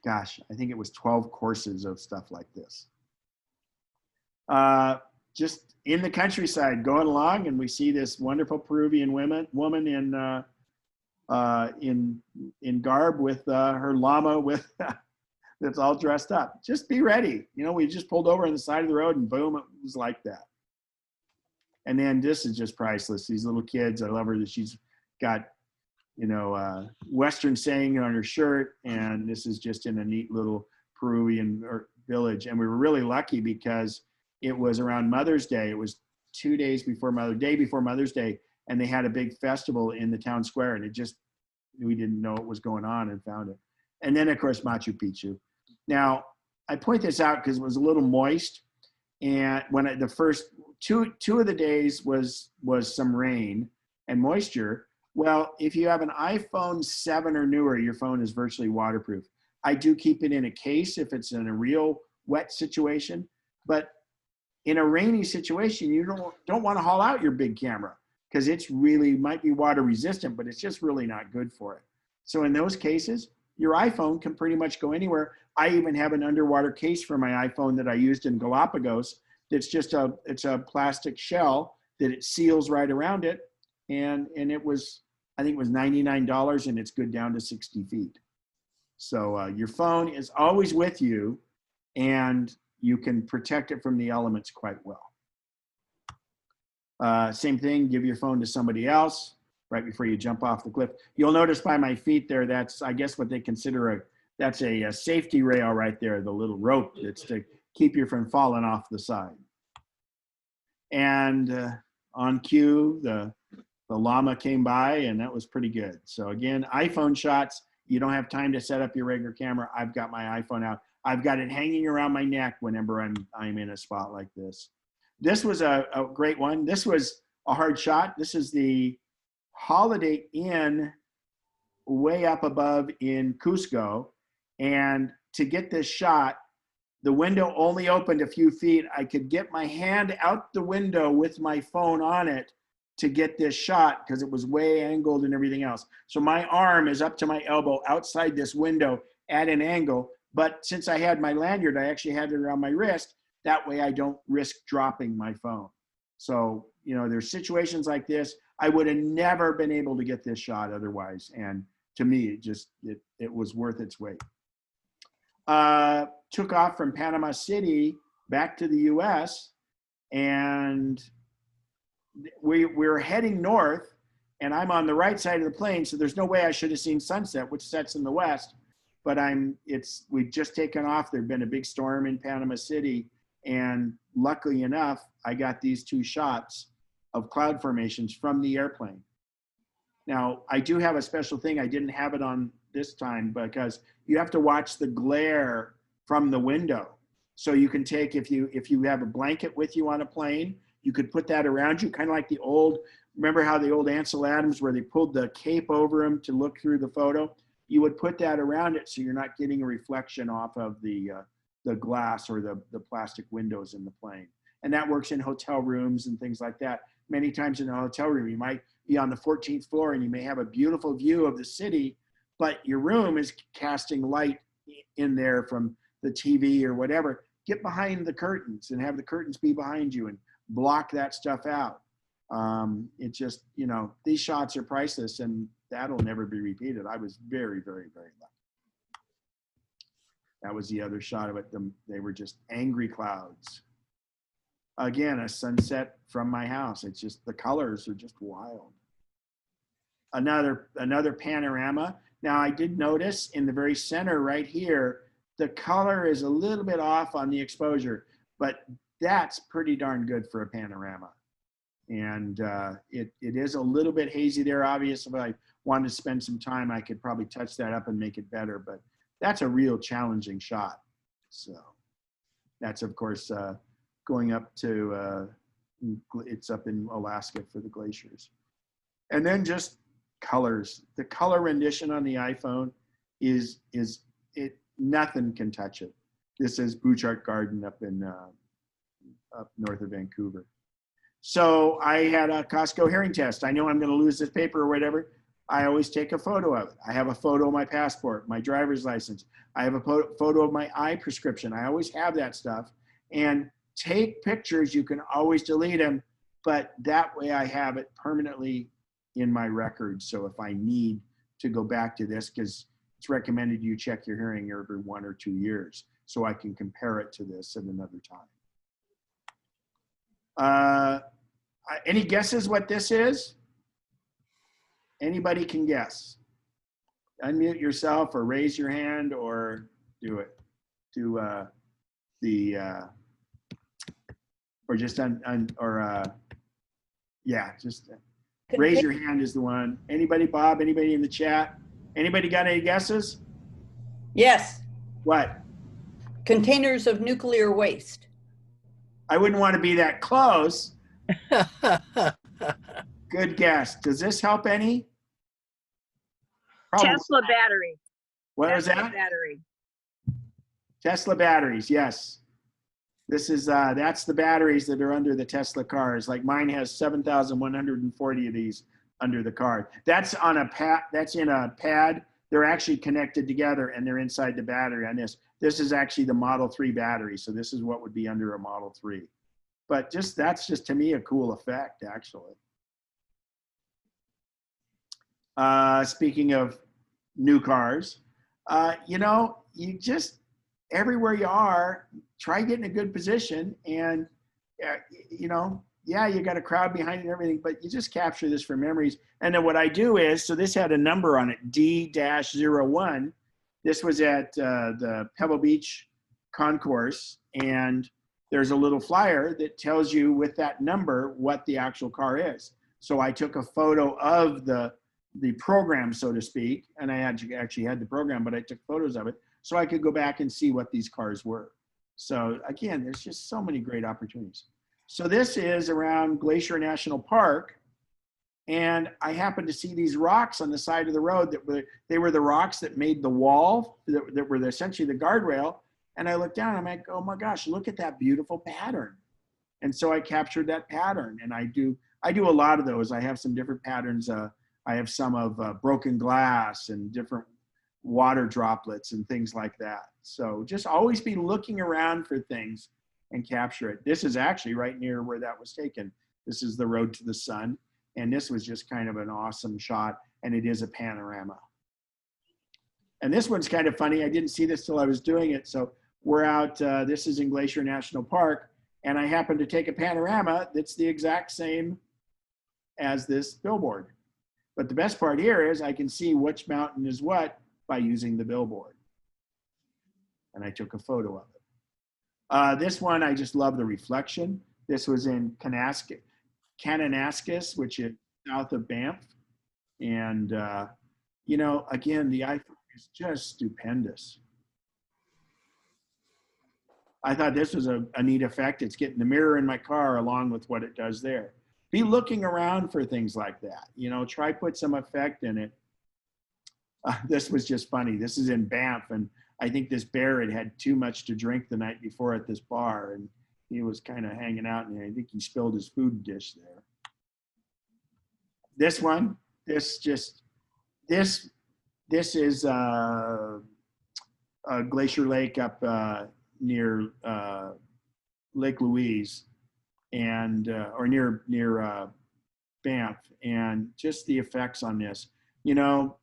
gosh, I think it was 12 courses of stuff like this. Just in the countryside, going along, and we see this wonderful Peruvian woman in garb with her llama that's all dressed up. Just be ready. We just pulled over on the side of the road, and boom, it was like that. And then this is just priceless. These little kids, I love her that she's got, Western saying on her shirt, and this is just in a neat little Peruvian village. And we were really lucky because it was around Mother's Day. It was 2 days before day before Mother's Day, and they had a big festival in the town square, and we didn't know what was going on and found it. And then of course, Machu Picchu. Now, I point this out because it was a little moist, and when the first two of the days was some rain and moisture. Well, if you have an iPhone 7 or newer, your phone is virtually waterproof. I do keep it in a case if it's in a real wet situation, but in a rainy situation, you don't want to haul out your big camera because it's really might be water resistant, but it's just really not good for it. So in those cases, your iPhone can pretty much go anywhere. I even have an underwater case for my iPhone that I used in Galapagos. It's just it's a plastic shell that it seals right around it. And it was, I think it was $99, and it's good down to 60 feet. So your phone is always with you, and you can protect it from the elements quite well. Same thing, give your phone to somebody else right before you jump off the cliff. You'll notice by my feet there, that's, I guess, what they consider that's a safety rail right there, the little rope that's to keep you from falling off the side. And on cue, the llama came by, and that was pretty good. So again, iPhone shots, you don't have time to set up your regular camera. I've got my iPhone out. I've got it hanging around my neck whenever I'm in a spot like this. This was a great one. This was a hard shot. This is the Holiday Inn way up above in Cusco. And to get this shot, the window only opened a few feet. I could get my hand out the window with my phone on it to get this shot because it was way angled and everything else. So my arm is up to my elbow outside this window at an angle. But since I had my lanyard, I actually had it around my wrist. That way I don't risk dropping my phone. So, you know, there's situations like this. I would have never been able to get this shot otherwise. And to me, it was worth its weight. Took off from Panama City back to the US, and we're heading north, and I'm on the right side of the plane, so there's no way I should have seen sunset, which sets in the west. But we'd just taken off. There'd been a big storm in Panama City, and luckily enough, I got these 2 shots of cloud formations from the airplane. Now, I do have a special thing. I didn't have it on this time because you have to watch the glare from the window. So you can take, if you have a blanket with you on a plane, you could put that around you, kind of like the old, remember how the old Ansel Adams where they pulled the cape over him to look through the photo? You would put that around it so you're not getting a reflection off of the glass or the plastic windows in the plane. And that works in hotel rooms and things like that. Many times in a hotel room, you might be on the 14th floor and you may have a beautiful view of the city, but your room is casting light in there from the TV or whatever. Get behind the curtains and have the curtains be behind you and block that stuff out. It just, you know, these shots are priceless and that'll never be repeated. I was very, very, very lucky. That was the other shot of it. They were just angry clouds. Again, a sunset from my house. It's just, the colors are just wild. Another panorama. Now I did notice in the very center right here, the color is a little bit off on the exposure, but that's pretty darn good for a panorama. And it is a little bit hazy there. Obviously, if I wanted to spend some time, I could probably touch that up and make it better, but that's a real challenging shot. So that's, of course, going up to, it's up in Alaska for the glaciers. And then just colors. The color rendition on the iPhone is nothing can touch it. This is Bouchard Garden up north of Vancouver. So I had a Costco hearing test. I know I'm going to lose this paper or whatever. I always take a photo of it. I have a photo of my passport, my driver's license. I have a photo of my eye prescription. I always have that stuff. And take pictures. You can always delete them, but that way I have it permanently in my records. So if I need to go back to this, because it's recommended you check your hearing every 1 or 2 years, so I can compare it to this at another time. Any guesses what this is? Anybody can guess. Unmute yourself or raise your hand or do it. Or just raise your hand is the one. Anybody, Bob? Anybody in the chat? Anybody got any guesses? Yes, What? containers of nuclear waste. I wouldn't want to be that close. Good guess. Does this help any? Probably. Tesla battery. What was Tesla that? battery. Tesla batteries, yes. This is, that's the batteries that are under the Tesla cars. Like mine has 7,140 of these under the car. That's on a pad, that's in a pad. They're actually connected together and they're inside the battery on this. This is actually the Model 3 battery. So this is what would be under a Model 3. But that's just to me a cool effect, actually. Speaking of new cars, you know, you just, everywhere you are, try getting a good position and, you know, yeah, you got a crowd behind it and everything, but you just capture this for memories. And then what I do is, so this had a number on it, D-01. This was at the Pebble Beach concourse, and there's a little flyer that tells you with that number what the actual car is. So I took a photo of the program, so to speak, and I actually had the program, but I took photos of it so I could go back and see what these cars were. So again, there's just so many great opportunities. So this is around Glacier National Park, and I happened to see these rocks on the side of the road they were the rocks that made the wall, that were essentially the guardrail. And I looked down, I'm like, oh my gosh, look at that beautiful pattern. And so I captured that pattern, and I do a lot of those. I have some different patterns. I have some of broken glass and different water droplets and things like that. So just always be looking around for things and capture it. This is actually right near where that was taken. This is the road to the sun. And this was just kind of an awesome shot. And it is a panorama. And this one's kind of funny. I didn't see this till I was doing it. So we're out, this is in Glacier National Park. And I happened to take a panorama that's the exact same as this billboard. But the best part here is I can see which mountain is what by using the billboard. And I took a photo of it. This one, I just love the reflection. This was in Kananaskis, which is south of Banff. And, you know, again, the iPhone is just stupendous. I thought this was a neat effect. It's getting the mirror in my car along with what it does there. Be looking around for things like that. You know, try put some effect in it. This was just funny. This is in Banff, and I think this bear had too much to drink the night before at this bar, and he was kind of hanging out, and I think he spilled his food dish there. This one, this is Glacier Lake up near Lake Louise, and or near Banff, and just the effects on this. You know,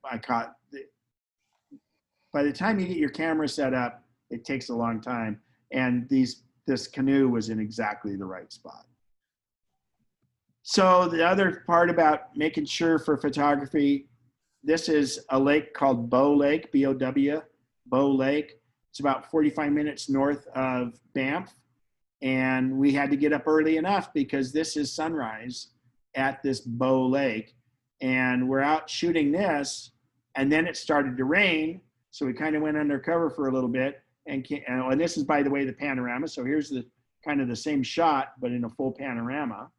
by the time you get your camera set up, it takes a long time, and this canoe was in exactly the right spot. So the other part about making sure for photography, this is a lake called Bow Lake, B-O-W, Bow Lake. It's about 45 minutes north of Banff. And we had to get up early enough because this is sunrise at this Bow Lake. And we're out shooting this, and then it started to rain. So we kind of went undercover for a little bit. And this is, by the way, the panorama. So here's the kind of the same shot, but in a full panorama.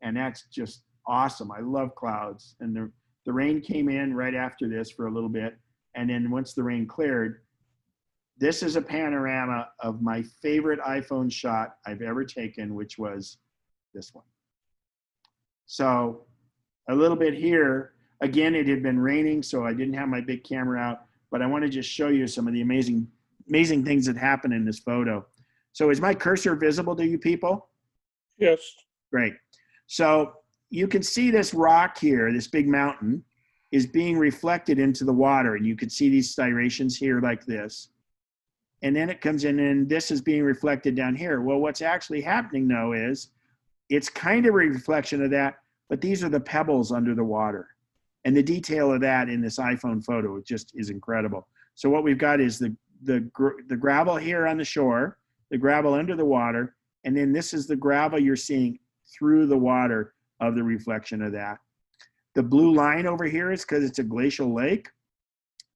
And that's just awesome. I love clouds. And the rain came in right after this for a little bit. And then once the rain cleared, this is a panorama of my favorite iPhone shot I've ever taken, which was this one. So a little bit here, again, it had been raining, so I didn't have my big camera out, but I want to just show you some of the amazing things that happen in this photo. So is my cursor visible to you people? Yes. Great. So you can see this rock here, this big mountain, is being reflected into the water, and you can see these striations here like this. And then it comes in, and this is being reflected down here. Well, what's actually happening, though, is it's kind of a reflection of that, but these are the pebbles under the water. And the detail of that in this iPhone photo, it just is incredible. So what we've got is the gravel here on the shore, the gravel under the water, and then this is the gravel you're seeing through the water of the reflection of that. The blue line over here is because it's a glacial lake.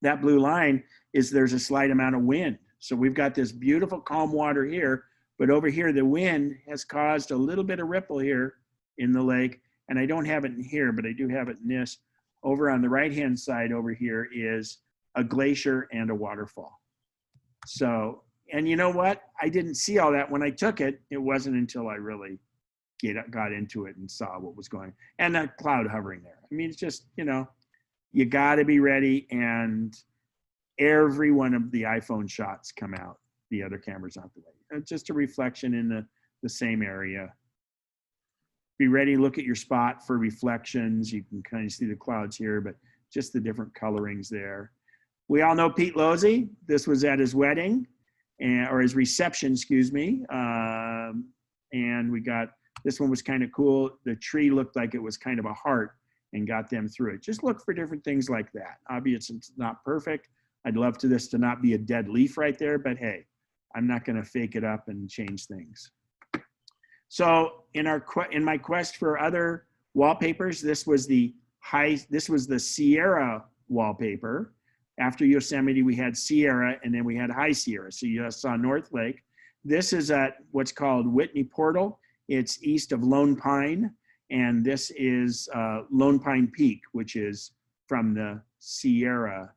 That blue line is there's a slight amount of wind. So we've got this beautiful calm water here, but over here the wind has caused a little bit of ripple here in the lake. And I don't have it in here, but I do have it in this. Over on the right-hand side over here is a glacier and a waterfall. So, and you know what? I didn't see all that when I took it. It wasn't until I really got into it and saw what was going on. And that cloud hovering there. I mean, it's just, you know, you got to be ready, and every one of the iPhone shots come out. The other camera's out the way. It's just a reflection in the same area. Be ready, look at your spot for reflections. You can kind of see the clouds here, but just the different colorings there. We all know Pete Losey. This was at his wedding, or his reception, excuse me. And we got, this one was kind of cool. The tree looked like it was kind of a heart and got them through it. Just look for different things like that. Obviously, it's not perfect. I'd love to this to not be a dead leaf right there, but hey, I'm not going to fake it up and change things. So in my quest for other wallpapers, this was the Sierra wallpaper. After Yosemite, we had Sierra, and then we had High Sierra. So you saw North Lake. This is at what's called Whitney Portal. It's east of Lone Pine, and this is Lone Pine Peak, which is from the Sierra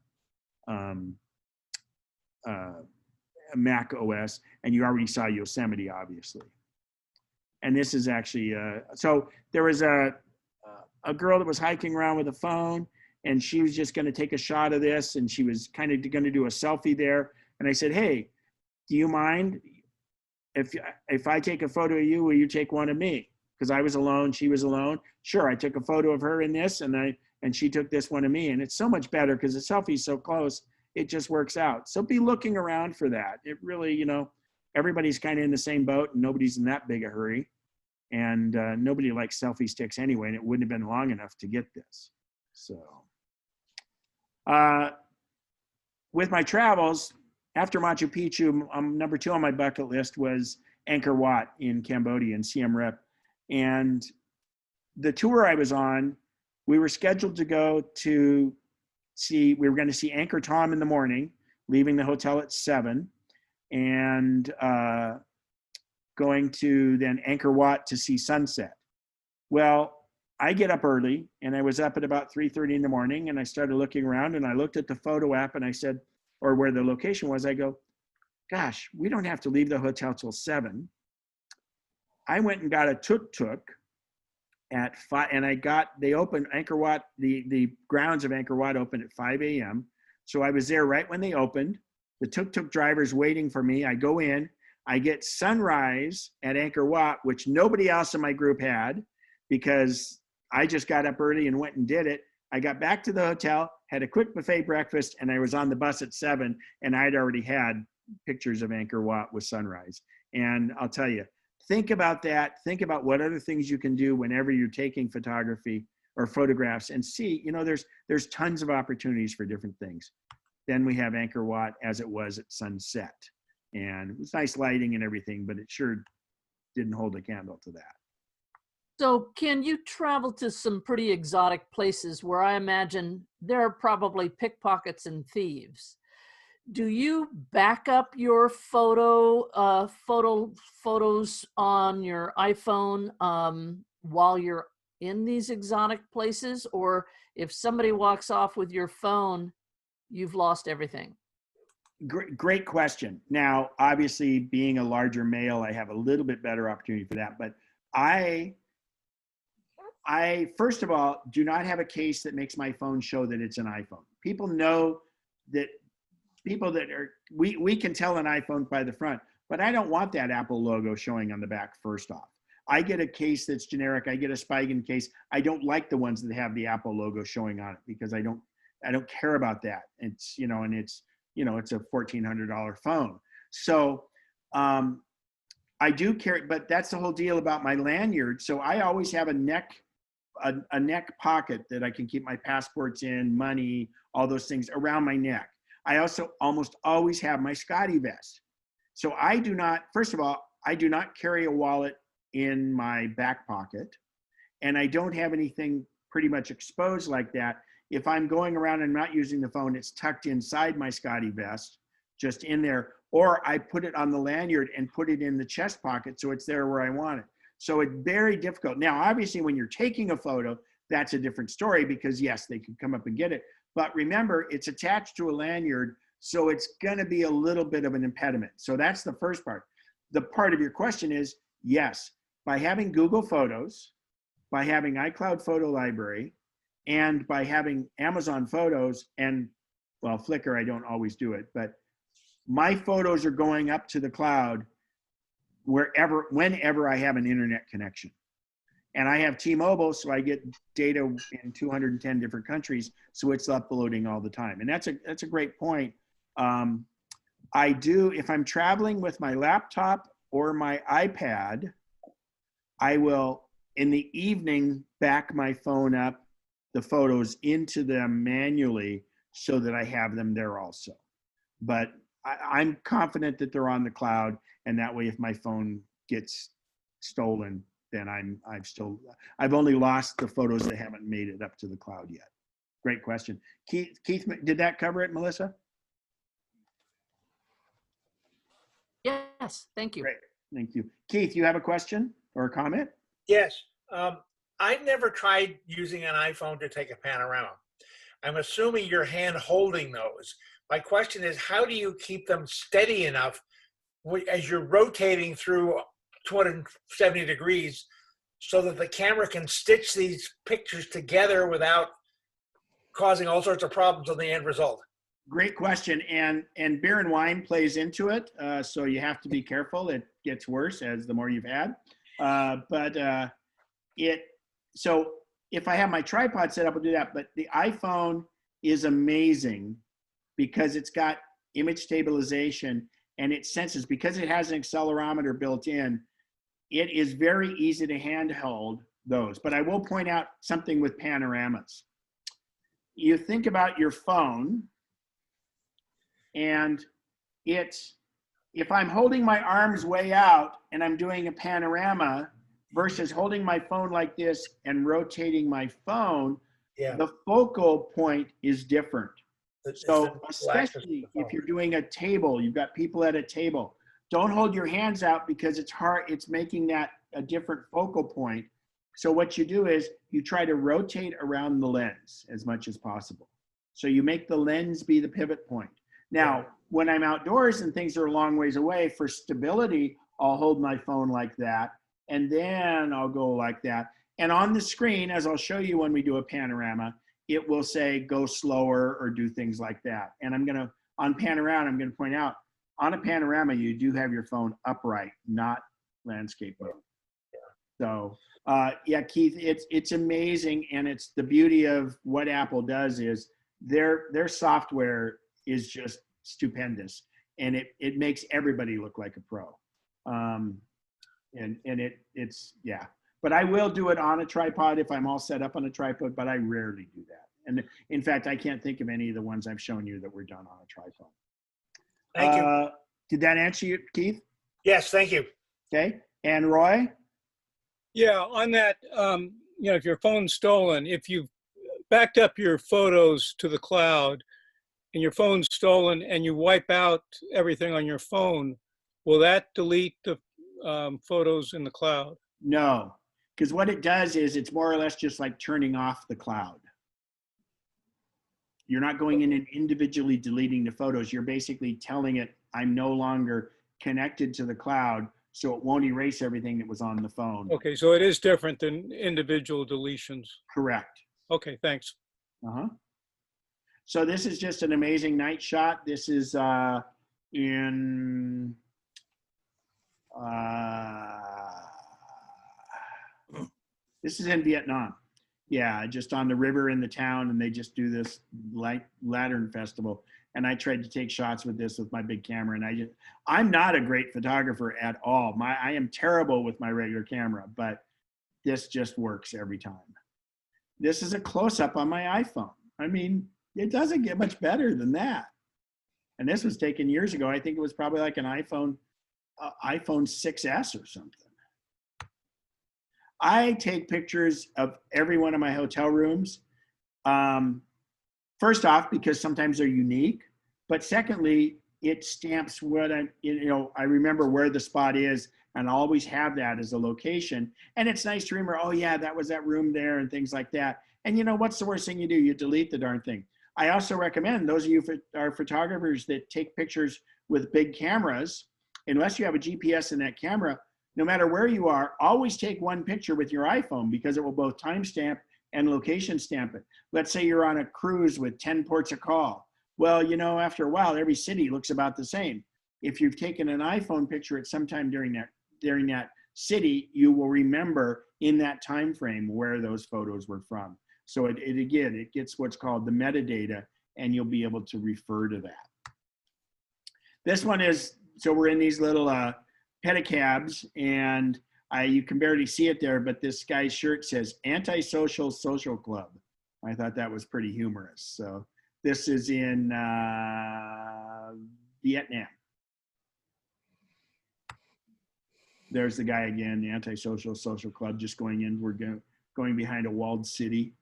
Mac OS, and you already saw Yosemite, obviously. And this is actually, so there was a girl that was hiking around with a phone, and she was just going to take a shot of this, and she was kind of going to do a selfie there. And I said, hey, do you mind if I take a photo of you, will you take one of me? Because I was alone, she was alone. Sure, I took a photo of her in this, and she took this one of me. And it's so much better because the selfie's so close, it just works out. So be looking around for that. It really, you know, everybody's kind of in the same boat, and nobody's in that big a hurry. And nobody likes selfie sticks anyway, and it wouldn't have been long enough to get this. So with my travels, after Machu Picchu, number 2 on my bucket list was Angkor Wat in Cambodia and Siem Reap. And the tour I was on, we were scheduled to go to we were going to see Angkor Thom in the morning, leaving the hotel at 7, and going to then Angkor Wat to see sunset. Well, I get up early, and I was up at about 3:30 in the morning, and I started looking around, and I looked at the photo app, and I said, or where the location was, I go, gosh, we don't have to leave the hotel till 7. I went and got a tuk-tuk at 5, and they opened Angkor Wat, the grounds of Angkor Wat opened at 5 a.m. So I was there right when they opened. The tuk-tuk driver's waiting for me. I go in, I get sunrise at Angkor Wat, which nobody else in my group had, because I just got up early and went and did it. I got back to the hotel, had a quick buffet breakfast, and I was on the bus at 7, and I'd already had pictures of Angkor Wat with sunrise. And I'll tell you, think about that. Think about what other things you can do whenever you're taking photography or photographs, and see, you know, there's tons of opportunities for different things. Then we have Angkor Wat as it was at sunset. And it was nice lighting and everything, but it sure didn't hold a candle to that. So can you travel to some pretty exotic places where I imagine there are probably pickpockets and thieves? Do you back up your photos on your iPhone while you're in these exotic places? Or if somebody walks off with your phone, you've lost everything? Great question. Now, obviously, being a larger male, I have a little bit better opportunity for that. But I first of all, do not have a case that makes my phone show that it's an iPhone. People know that we can tell an iPhone by the front, but I don't want that Apple logo showing on the back first off. I get a case that's generic. I get a Spigen case. I don't like the ones that have the Apple logo showing on it because I don't care about that. It's, you know, and it's, you know, it's a $1,400 phone. So I do carry, but that's the whole deal about my lanyard. So I always have a neck pocket that I can keep my passports in, money, all those things around my neck. I also almost always have my Scotty vest. So I do not, first of all, I do not carry a wallet in my back pocket, and I don't have anything pretty much exposed like that. If I'm going around and not using the phone, it's tucked inside my Scotty vest, just in there, or I put it on the lanyard and put it in the chest pocket so it's there where I want it. So it's very difficult. Now, obviously, when you're taking a photo, that's a different story because yes, they can come up and get it. But remember, it's attached to a lanyard, so it's gonna be a little bit of an impediment. So that's the first part. The part of your question is, yes, by having Google Photos, by having iCloud Photo Library, and by having Amazon Photos, and well, Flickr, I don't always do it, but my photos are going up to the cloud whenever I have an internet connection. And I have T-Mobile, so I get data in 210 different countries, so it's uploading all the time. And that's a great point. I do, if I'm traveling with my laptop or my iPad, I will, in the evening, back my phone up, the photos into them manually so that I have them there also. But I'm confident that they're on the cloud, and that way if my phone gets stolen, then I've only lost the photos that haven't made it up to the cloud yet. Great question. Keith, did that cover it, Melissa? Yes, thank you. Great, thank you. Keith, you have a question or a comment? Yes. I've never tried using an iPhone to take a panorama. I'm assuming you're hand holding those, My question is, how do you keep them steady enough as you're rotating through 270 degrees so that the camera can stitch these pictures together without causing all sorts of problems on the end result? Great question. And beer and wine plays into it. So you have to be careful. It gets worse as the more you've had. So if I have my tripod set up, I'll do that. But the iPhone is amazing because it's got image stabilization and it senses, because it has an accelerometer built in, it is very easy to handhold those. But I will point out something with panoramas. You think about your phone, and if I'm holding my arms way out and I'm doing a panorama versus holding my phone like this and rotating my phone, the focal point is different. So especially if you're doing a table, you've got people at a table, don't hold your hands out because it's hard. It's making that a different focal point. So what you do is you try to rotate around the lens as much as possible. So you make the lens be the pivot point. Now, when I'm outdoors and things are a long ways away, for stability, I'll hold my phone like that, and then I'll go like that. And on the screen, as I'll show you when we do a panorama, it will say go slower or do things like that. And on panorama, I'm gonna point out, on a panorama, you do have your phone upright, not landscape mode. So yeah, Keith, it's amazing. And it's the beauty of what Apple does is their software is just stupendous. And it makes everybody look like a pro. It's yeah. But I will do it on a tripod if I'm all set up on a tripod, but I rarely do that. And in fact, I can't think of any of the ones I've shown you that were done on a tripod. Thank you. Did that answer you, Keith? Yes, thank you. Okay. And Roy? Yeah, on that, if your phone's stolen, if you've backed up your photos to the cloud and your phone's stolen and you wipe out everything on your phone, will that delete the photos in the cloud? No, because what it does is it's more or less just like turning off the cloud. You're not going in and individually deleting the photos. You're basically telling it, I'm no longer connected to the cloud, so it won't erase everything that was on the phone. Okay, so it is different than individual deletions. Correct. Okay, thanks. So this is just an amazing night shot. This is in Vietnam. Yeah, just on the river in the town, and they just do this lantern festival. And I tried to take shots with this with my big camera, and I'm not a great photographer at all. I am terrible with my regular camera, but this just works every time. This is a close-up on my iPhone. I mean, it doesn't get much better than that. And this was taken years ago. I think it was probably like an iPhone 6S or something. I take pictures of every one of my hotel rooms. First off, because sometimes they're unique, but secondly, it stamps what I remember where the spot is, and I always have that as a location. And it's nice to remember, oh yeah, that was that room there and things like that. And what's the worst thing you do? You delete the darn thing. I also recommend those of you who are photographers that take pictures with big cameras, unless you have a GPS in that camera, no matter where you are, always take one picture with your iPhone because it will both timestamp and location stamp it. Let's say you're on a cruise with 10 ports of call. Well, after a while, every city looks about the same. If you've taken an iPhone picture at some time during that city, you will remember in that time frame where those photos were from. So it gets what's called the metadata, and you'll be able to refer to that. This one is, so we're in these little pedicabs, and you can barely see it there, but this guy's shirt says Antisocial Social Club. I thought that was pretty humorous. So this is in Vietnam. There's the guy again, the Antisocial Social Club, just going in. We're going behind a walled city.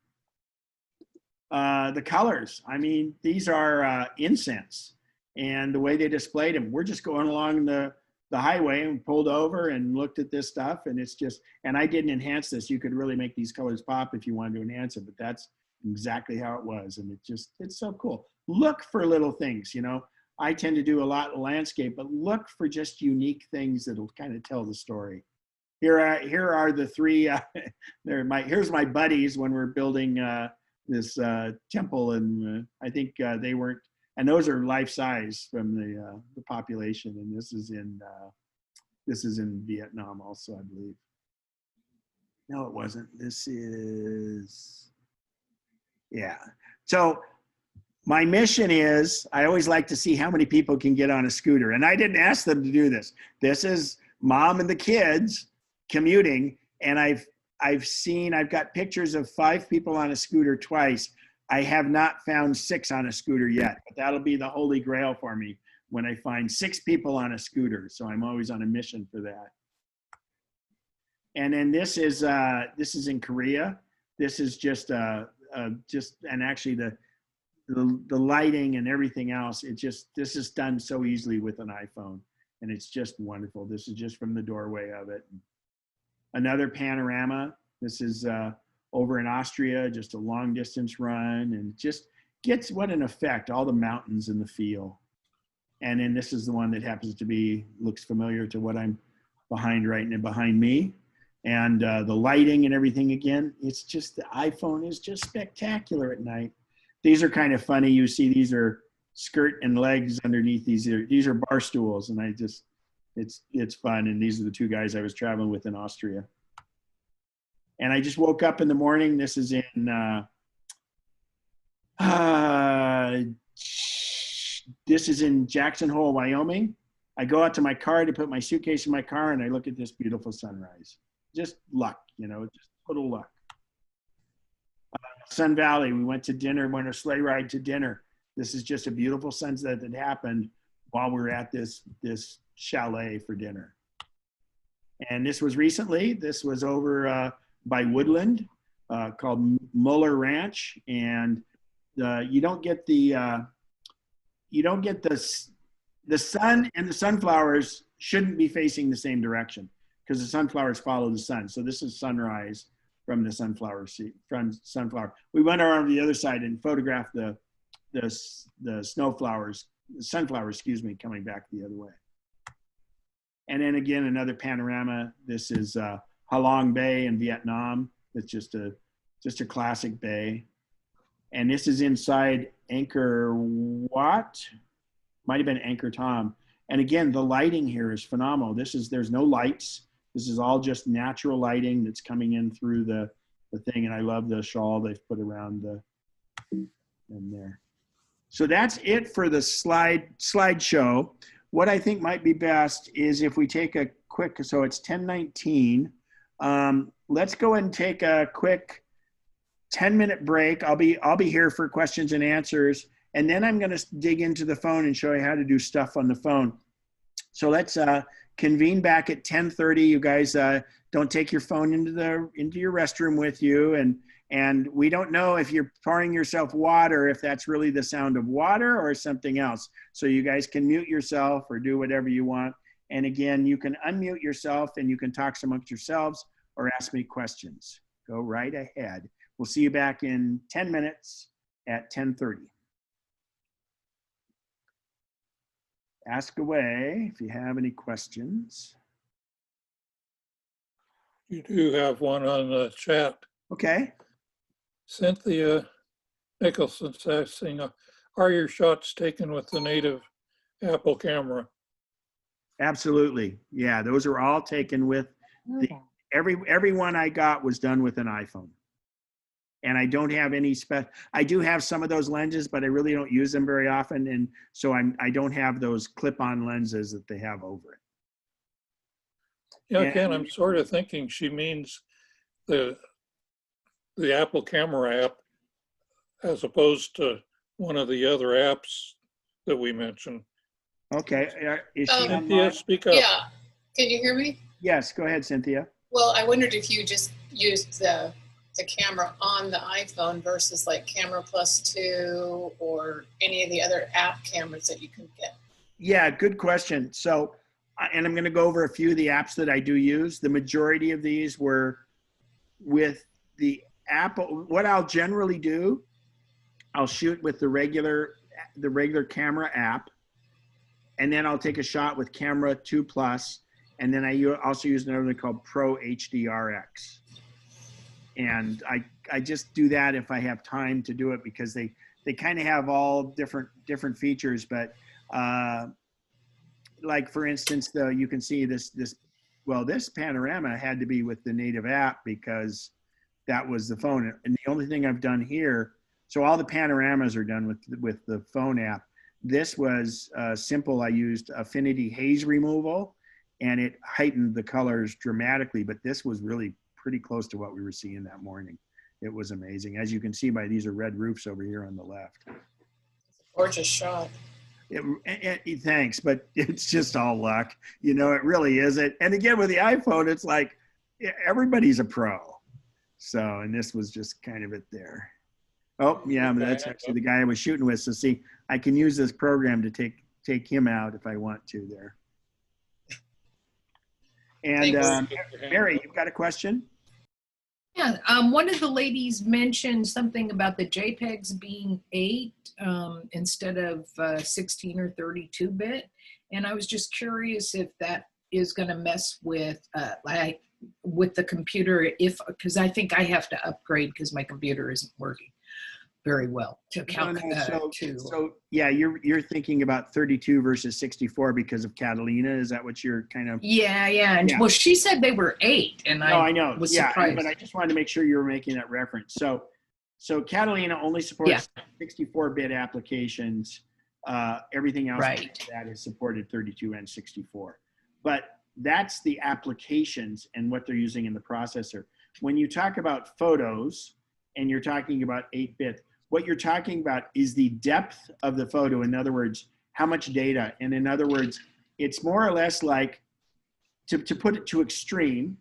The colors, I mean, these are incense, and the way they displayed them, we're just going along the highway and pulled over and looked at this stuff, and it's just, and I didn't enhance this. You could really make these colors pop if you wanted to enhance it, but that's exactly how it was. And it's so cool. look for little things, you know. I tend to do a lot of landscape, but look for just unique things that'll kind of tell the story. Here are the three, here's my buddies when we're building this temple, and I think they weren't, and those are life size from the population, and this is in Vietnam also, I believe. No, it wasn't. This is, yeah. So my mission is, I always like to see how many people can get on a scooter, and I didn't ask them to do this. This is mom and the kids commuting, and I've got pictures of 5 people on a scooter twice. I have not found 6 on a scooter yet, but that'll be the holy grail for me when I find 6 people on a scooter. So I'm always on a mission for that. And then this is in Korea. This is just and actually the lighting and everything else. This is done so easily with an iPhone, and it's just wonderful. This is just from the doorway of it. Another panorama. This is over in Austria, just a long distance run, and just gets what an effect, all the mountains in the feel. And then this is the one that happens to looks familiar to what I'm behind behind me. And the lighting and everything, again, it's just, the iPhone is just spectacular at night. These are kind of funny. You see, these are skirt and legs underneath. These are bar stools, and it's fun. And these are the 2 guys I was traveling with in Austria. And I just woke up in the morning. This is in Jackson Hole, Wyoming. I go out to my car to put my suitcase in my car, and I look at this beautiful sunrise. Just luck, you know, just total luck. Sun Valley, we went to dinner, went a sleigh ride to dinner. This is just a beautiful sunset that happened while we were at this chalet for dinner. And this was recently. This was over by Woodland, called Muller Ranch, and you don't get the sun, and the sunflowers shouldn't be facing the same direction because the sunflowers follow the sun. So this is sunrise from the sunflower. We went around the other side and photographed the sunflowers, coming back the other way. And then again, another panorama. This is Halong Bay in Vietnam. It's just a classic bay. And this is inside Angkor Wat, might have been Angkor Thom. And again, the lighting here is phenomenal. There's no lights. This is all just natural lighting that's coming in through the thing. And I love the shawl they've put around in there. So that's it for the slideshow. What I think might be best is if we take a quick, so it's 10:19. Let's go and take a quick 10-minute break. I'll be here for questions and answers. And then I'm going to dig into the phone and show you how to do stuff on the phone. So let's convene back at 10:30. You guys don't take your phone into your restroom with you. And we don't know if you're pouring yourself water, if that's really the sound of water or something else. So you guys can mute yourself or do whatever you want. And again, you can unmute yourself and you can talk amongst yourselves or ask me questions. Go right ahead. We'll see you back in 10 minutes at 10:30. Ask away if you have any questions. You do have one on the chat. Okay. Cynthia Nicholson's asking, are your shots taken with the native Apple camera? Absolutely. Yeah, those are all taken with every one I got was done with an iPhone. And I don't have any I do have some of those lenses, but I really don't use them very often. And so I don't have those clip-on lenses that they have over it. Yeah, again, I'm sort of thinking she means the Apple camera app as opposed to one of the other apps that we mentioned. Okay. Is she Cynthia, speak up. Yeah. Can you hear me? Yes, go ahead, Cynthia. Well, I wondered if you just used the camera on the iPhone versus like Camera Plus 2 or any of the other app cameras that you can get. Yeah, good question. So, and I'm going to go over a few of the apps that I do use. The majority of these were with the Apple. What I'll generally do, I'll shoot with the regular the regular camera app, and then I'll take a shot with Camera 2 Plus, and then I also use another one called Pro HDRX. And I just do that if I have time to do it, because they kind of have all different features. But like for instance, though, you can see this panorama had to be with the native app because that was the phone. And the only thing I've done here, so all the panoramas are done with the phone app. This was simple. I used Affinity Haze Removal, and it heightened the colors dramatically. But this was really pretty close to what we were seeing that morning. It was amazing. As you can see by these are red roofs over here on the left. Gorgeous shot. Thanks, but it's just all luck. You know, it really isn't. And again, with the iPhone, it's like everybody's a pro. So, and this was just kind of it there. Oh, yeah, but that's actually the guy I was shooting with. So see, I can use this program to take him out if I want to there. And Mary, you've got a question? Yeah, one of the ladies mentioned something about the JPEGs being 8 instead of 16 or 32-bit. And I was just curious if that is going to mess with the computer, because I think I have to upgrade because my computer isn't working very well to So yeah, you're thinking about 32 versus 64 because of Catalina. Is that what you're kind of? Yeah. And well, she said they were 8, and I know. Was yeah, surprised. But I just wanted to make sure you were making that reference. So Catalina only supports 64-bit applications. Everything else that is supported 32 and 64. But that's the applications and what they're using in the processor. When you talk about photos and you're talking about 8-bit, what you're talking about is the depth of the photo. In other words, how much data. And in other words, it's more or less like, to put it to extreme,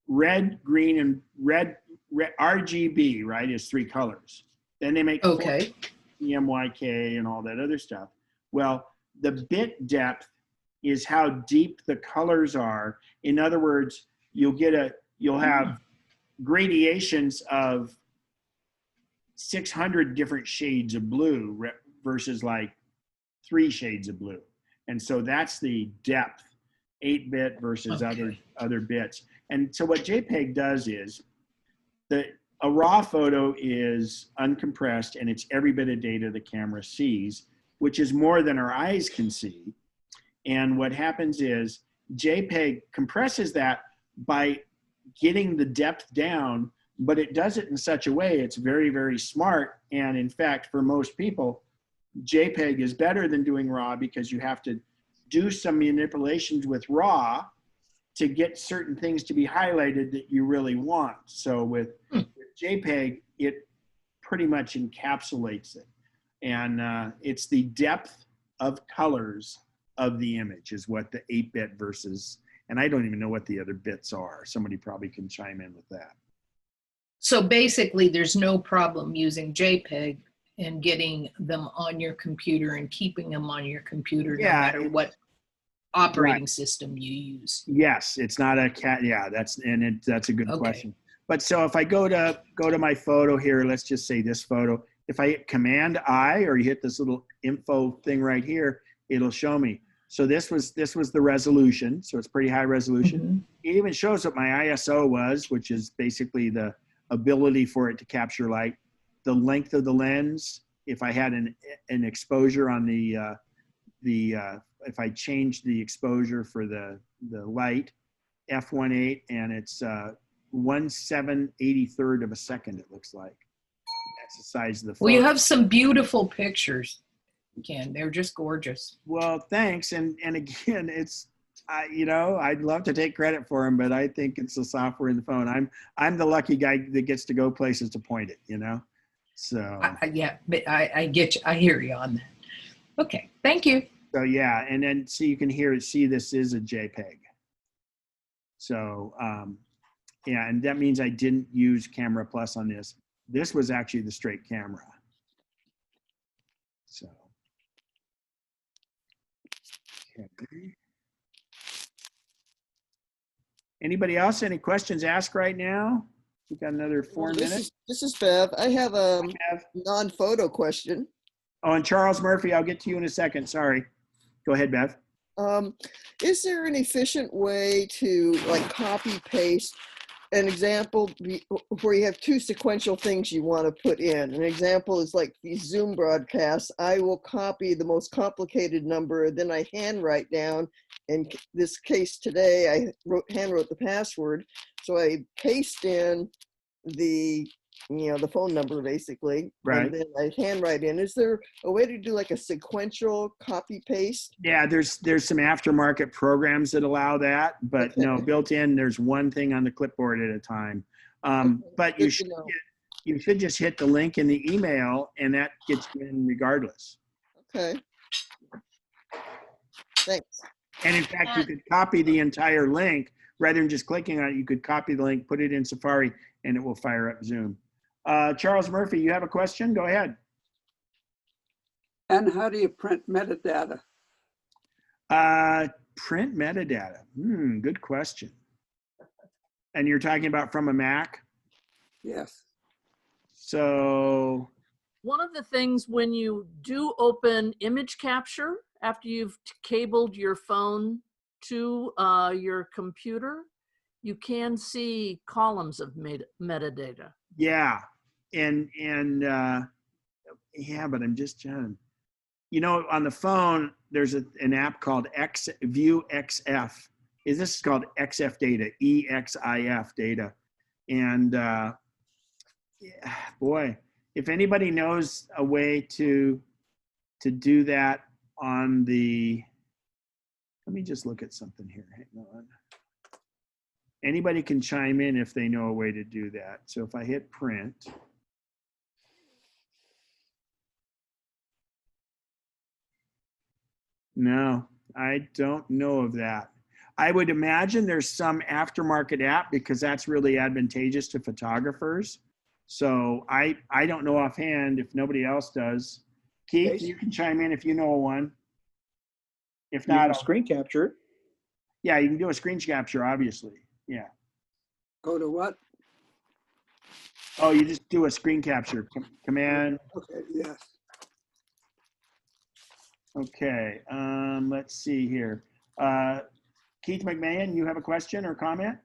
red, green, and red RGB, right, is 3 colors. Then they make EMYK and all that other stuff. Well, the bit depth is how deep the colors are. In other words, you'll have gradations of 600 different shades of blue versus like 3 shades of blue. And so that's the depth, 8-bit versus other bits. And so what JPEG does is a raw photo is uncompressed and it's every bit of data the camera sees, which is more than our eyes can see. And what happens is JPEG compresses that by getting the depth down, but it does it in such a way it's very, very smart. And in fact, for most people, JPEG is better than doing RAW because you have to do some manipulations with RAW to get certain things to be highlighted that you really want. So with JPEG, it pretty much encapsulates it. And it's the depth of colors of the image is what the 8-bit versus, and I don't even know what the other bits are. Somebody probably can chime in with that. So basically, there's no problem using JPEG and getting them on your computer and keeping them on your computer no matter what operating system you use. Yes, it's not a cat. Yeah, that's a good question. But so if I go to my photo here, let's just say this photo. If I hit Command I or you hit this little info thing right here, it'll show me. So this was the resolution. So it's pretty high resolution. It even shows what my ISO was, which is basically the ability for it to capture light. The length of the lens, if I had an exposure on if I changed the exposure for the light, f1.8, and it's 1/783rd of a second, it looks like. That's the size of the photo. Well, you have some beautiful pictures, Ken. They're just gorgeous. Well, thanks. And again, it's, I'd love to take credit for them, but I think it's the software in the phone. I'm the lucky guy that gets to go places to point it, So yeah, but I get you. I hear you on that. Okay, thank you. So yeah, and then see, you can see this is a JPEG. So yeah, and that means I didn't use Camera Plus on this. This was actually the straight camera. So. Okay. Anybody else? Any questions asked right now? We've got another 4 minutes. This is Bev. I have a non-photo question. Oh, and Charles Murphy, I'll get to you in a second. Sorry. Go ahead, Bev. Is there an efficient way to like copy paste an example where you have two sequential things you want to put in? An example is like these Zoom broadcasts. I will copy the most complicated number, then I handwrite down. In this case today, I handwrote the password. So I paste in the phone number basically, Right. and then I handwrite in. Is there a way to do like a sequential copy paste? Yeah, there's some aftermarket programs that allow that, but Okay. no, built in, there's one thing on the clipboard at a time. But Good to know. you should just hit the link in the email and that gets you in regardless. Okay. Thanks. And in fact, you could copy the entire link rather than just clicking on it. You could copy the link, put it in Safari, and it will fire up Zoom. Charles Murphy, you have a question? Go ahead. And how do you print metadata? Print metadata. Good question. And you're talking about from a Mac? Yes. So One of the things when you do open image capture after you've cabled your phone to your computer, you can see columns of metadata. yeah, and yeah, but I'm just trying. On the phone, there's an app called View XF. This is called XF data, EXIF data, and boy, if anybody knows a way to do that on the, let me just look at something here. Hang on. Anybody can chime in if they know a way to do that. So if I hit print. No, I don't know of that. I would imagine there's some aftermarket app because that's really advantageous to photographers. So I don't know offhand if nobody else does. Keith, Okay. you can chime in if you know one. If You not, can screen capture it. yeah, you can do a screen capture, obviously. Yeah. Go to what? Oh, you just do a screen capture command. Okay, yes. Okay, let's see here. Keith McMahon, you have a question or comment?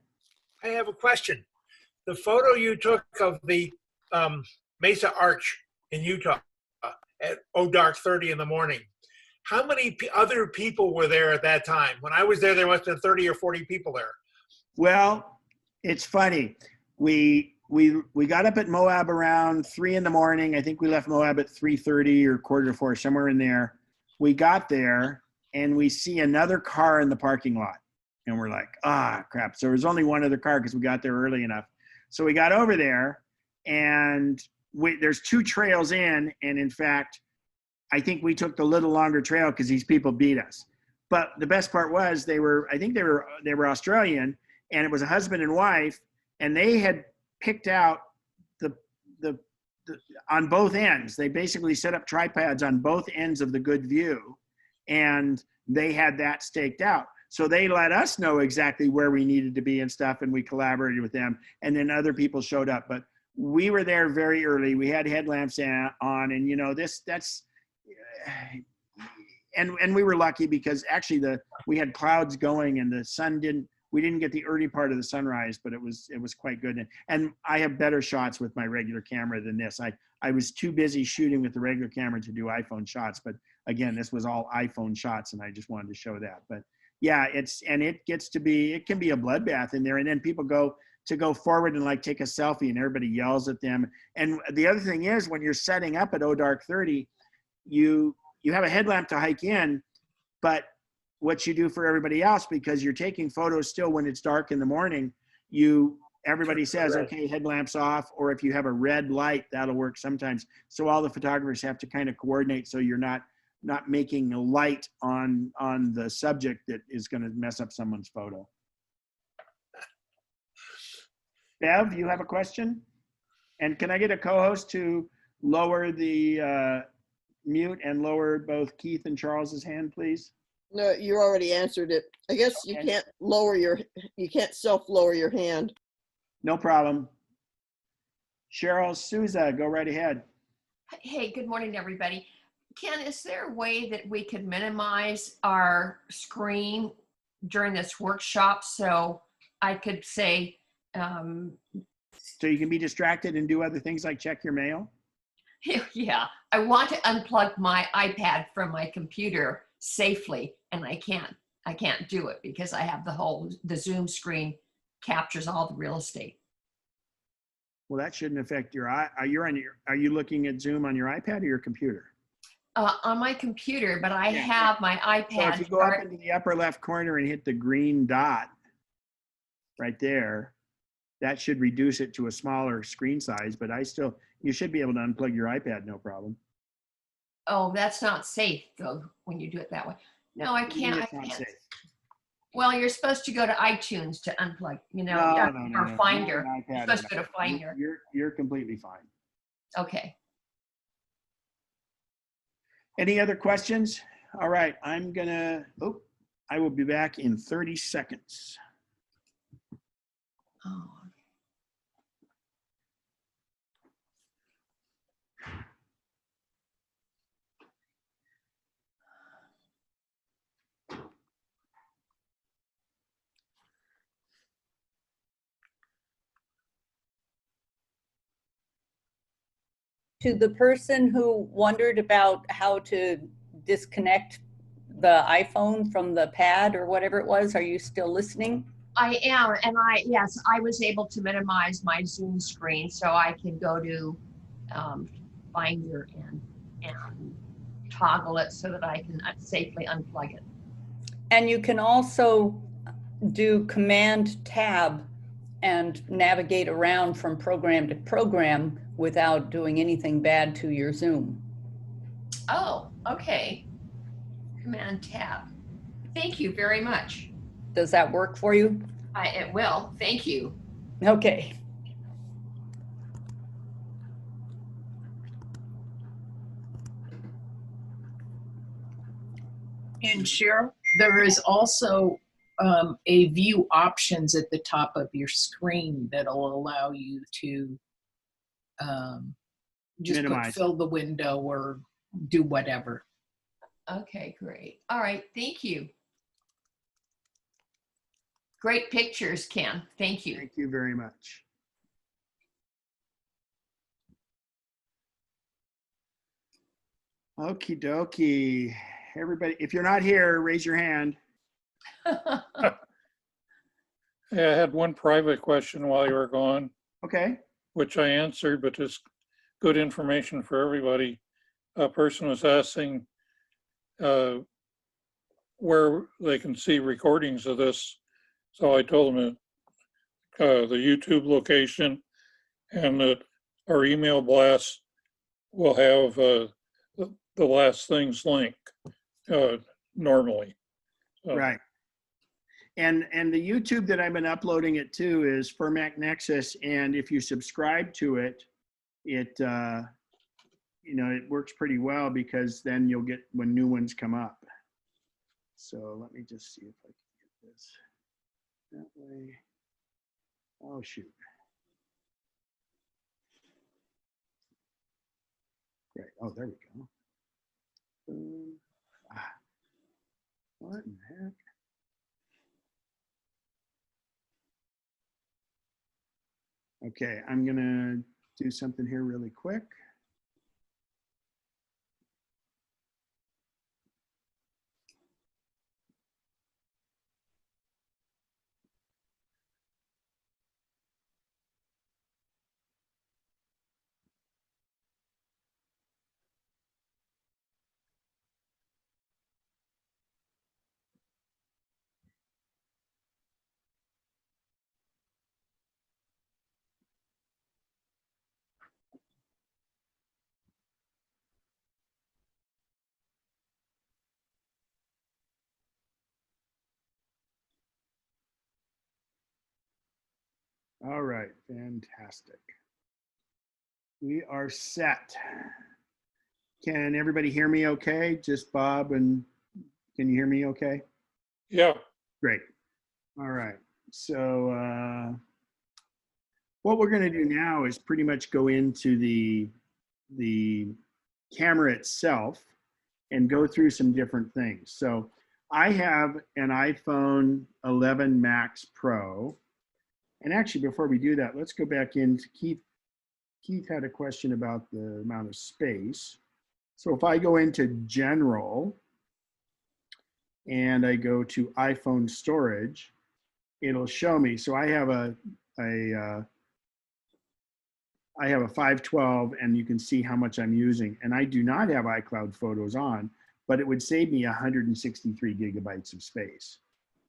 I have a question. The photo you took of the Mesa Arch in Utah at dark 30 in the morning, how many other people were there at that time? When I was there, there must have been 30 or 40 people there. Well, it's funny. We got up at Moab around 3 in the morning. I think we left Moab at 3:30 or 3:45, somewhere in there. We got there and we see another car in the parking lot. And we're like, crap. So there's only one other car because we got there early enough. So we got over there and there's 2 trails in. And in fact, I think we took the little longer trail because these people beat us. But the best part was they were Australian, and it was a husband and wife, and they had picked out the on both ends. They basically set up tripods on both ends of the good view, and they had that staked out. So they let us know exactly where we needed to be and stuff, and we collaborated with them, and then other people showed up. But we were there very early. We had headlamps on, and and we were lucky because actually we had clouds going and the sun we didn't get the early part of the sunrise, but it was quite good. And I have better shots with my regular camera than this. I was too busy shooting with the regular camera to do iPhone shots, but again, this was all iPhone shots and I just wanted to show that. But yeah, it can be a bloodbath in there, and then people go forward and like take a selfie and everybody yells at them. And the other thing is when you're setting up at dark 30, you have a headlamp to hike in, but what you do for everybody else, because you're taking photos still when it's dark in the morning, everybody says, okay, headlamps off, or if you have a red light, that'll work sometimes. So all the photographers have to kind of coordinate so you're not making a light on the subject that is going to mess up someone's photo. Bev, you have a question? And can I get a co-host to lower the mute and lower both Keith and Charles's hand, please? No, you already answered it. I guess you can't self-lower your hand. No problem. Cheryl Souza, go right ahead. Hey, good morning, everybody. Ken, is there a way that we could minimize our screen during this workshop so I could say, So you can be distracted and do other things like check your mail? yeah, I want to unplug my iPad from my computer safely, and I can't do it because I have the Zoom screen captures all the real estate. Well, that shouldn't affect your are you looking at Zoom on your iPad or your computer? On my computer, but I Yeah. have my So if iPad. you go up into the upper left corner and hit the green dot right there, that should reduce it to a smaller screen size, but you should be able to unplug your iPad, no problem. Oh, that's not safe though, when you do it that way. No, I What do you mean can't. it's not safe? Well, you're supposed to go to iTunes to unplug, or Finder. You're supposed to go to Finder. You're completely fine. Okay. Any other questions? All right, I will be back in 30 seconds. Oh. To the person who wondered about how to disconnect the iPhone from the pad or whatever it was, are you still listening? I am, and yes, I was able to minimize my Zoom screen so I can go to Finder and toggle it so that I can safely unplug it. And you can also do Command Tab and navigate around from program to program without doing anything bad to your Zoom. Oh, okay. Command Tab. Thank you very much. Does that work for you? It will. Thank you. Okay. And Cheryl, there is also a view options at the top of your screen that'll allow you to just fill the window or do whatever. Okay, great. All right, thank you. Great pictures, Ken. Thank you. Thank you very much. Okie dokie. Everybody, if you're not here, raise your hand. Yeah, I had one private question while you were gone. Okay. Which I answered, but it's good information for everybody. A person was asking where they can see recordings of this. So I told them the YouTube location and that our email blast will have the last things link normally. So. Right. And the YouTube that I've been uploading it to is for MacNexus, and if you subscribe to it, it works pretty well because then you'll get when new ones come up. So let me just see if I can get this that way. Oh shoot. Great. Oh, there we go. What in the heck? Okay, I'm gonna do something here really quick. All right, fantastic. We are set. Can everybody hear me okay? Just Bob, and can you hear me okay? Yeah. Great. All right. So what we're going to do now is pretty much go into the camera itself. and go through some different things. So I have an iPhone 11 Max Pro. And actually, before we do that, let's go back into Keith. Keith had a question about the amount of space. So if I go into General and I go to iPhone storage, it'll show me. So I have a 512, and you can see how much I'm using. And I do not have iCloud Photos on, but it would save me 163 gigabytes of space.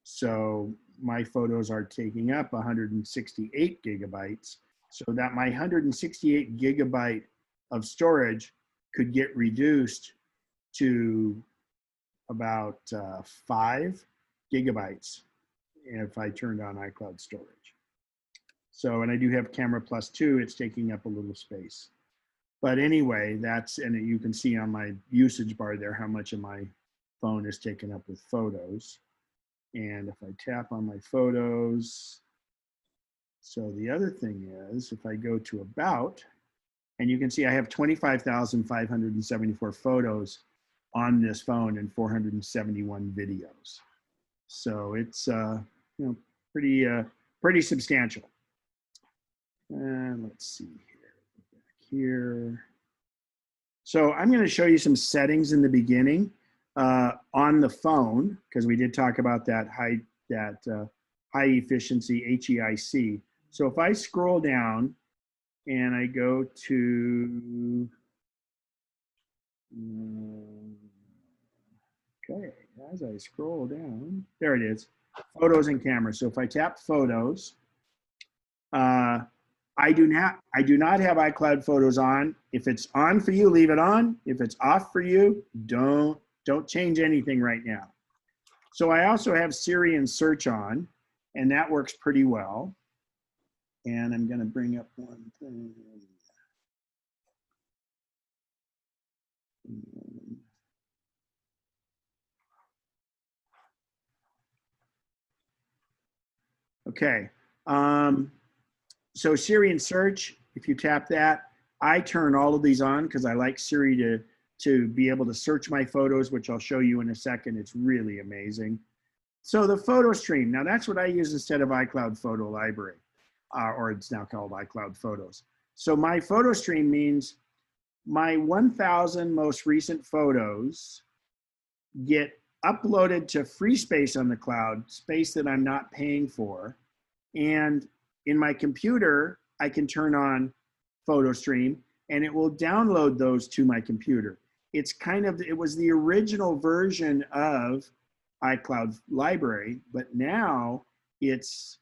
So my photos are taking up 168 gigabytes, so that my 168 gigabyte of storage could get reduced to about 5 gigabytes if I turned on iCloud storage. So, and I do have Camera Plus 2, it's taking up a little space. But anyway, that's, and you can see on my usage bar there how much of my phone is taken up with photos. And if I tap on my photos, so the other thing is, if I go to About, and you can see I have 25,574 photos on this phone and 471 videos. So it's pretty substantial. And let's see here, back here. So I'm going to show you some settings in the beginning on the phone, because we did talk about that high efficiency HEIC. So if I scroll down and I go to, okay, as I scroll down, there it is, photos and camera. So if I tap photos, I do not have iCloud Photos on. If it's on for you, leave it on. If it's off for you, don't change anything right now. So I also have Siri and search on, and that works pretty well. And I'm going to bring up one thing. Okay. So Siri and search, if you tap that, I turn all of these on because I like Siri to be able to search my photos, which I'll show you in a second. It's really amazing. So the photo stream, now that's what I use instead of iCloud Photo Library, or it's now called iCloud Photos. So my photo stream means my 1,000 most recent photos get uploaded to free space on the cloud, space that I'm not paying for. And in my computer, I can turn on Photo Stream and it will download those to my computer. It's kind of, it was the original version of iCloud Library, but now it's,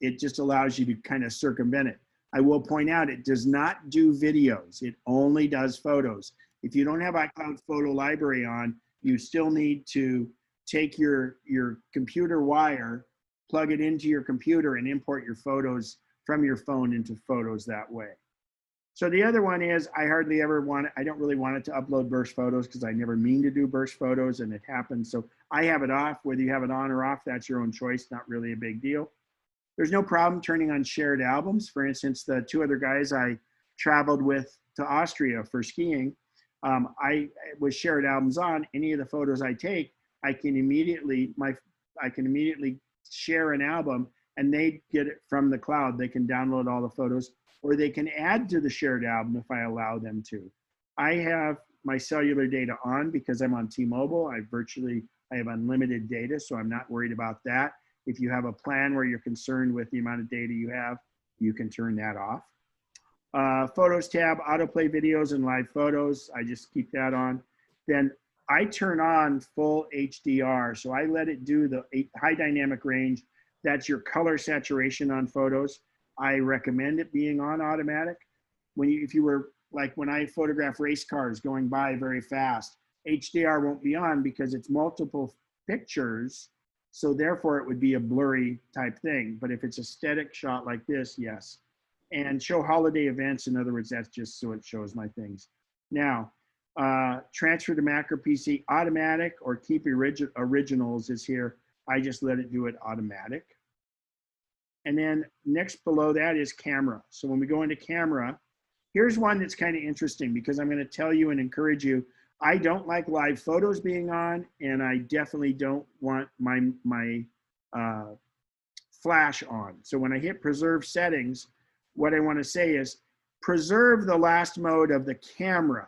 it just allows you to kind of circumvent it. I will point out, it does not do videos. It only does photos. If you don't have iCloud Photo Library on, you still need to take your computer wire, plug it into your computer, and import your photos from your phone into Photos that way. So the other one is, I hardly ever I don't really want it to upload burst photos because I never mean to do burst photos and it happens. So I have it off. Whether you have it on or off, that's your own choice, not really a big deal. There's no problem turning on shared albums. For instance, the 2 other guys I traveled with to Austria for skiing, with shared albums on, any of the photos I take, I can immediately share an album and they get it from the cloud. They can download all the photos, or they can add to the shared album if I allow them to. I have my cellular data on because I'm on T-Mobile. I have unlimited data, so I'm not worried about that. If you have a plan where you're concerned with the amount of data you have, you can turn that off. Photos tab, autoplay videos and live photos. I just keep that on. Then I turn on full HDR. So I let it do the high dynamic range. That's your color saturation on photos. I recommend it being on automatic. If you were like when I photograph race cars going by very fast, HDR won't be on because it's multiple pictures. So therefore it would be a blurry type thing. But if it's a static shot like this, yes. And show holiday events. In other words, that's just so it shows my things. Now, transfer to Mac or PC automatic, or keep originals is here. I just let it do it automatic. And then next below that is camera. So when we go into camera, here's one that's kind of interesting because I'm going to tell you and encourage you, I don't like live photos being on, and I definitely don't want my flash on. So when I hit preserve settings, what I want to say is preserve the last mode of the camera.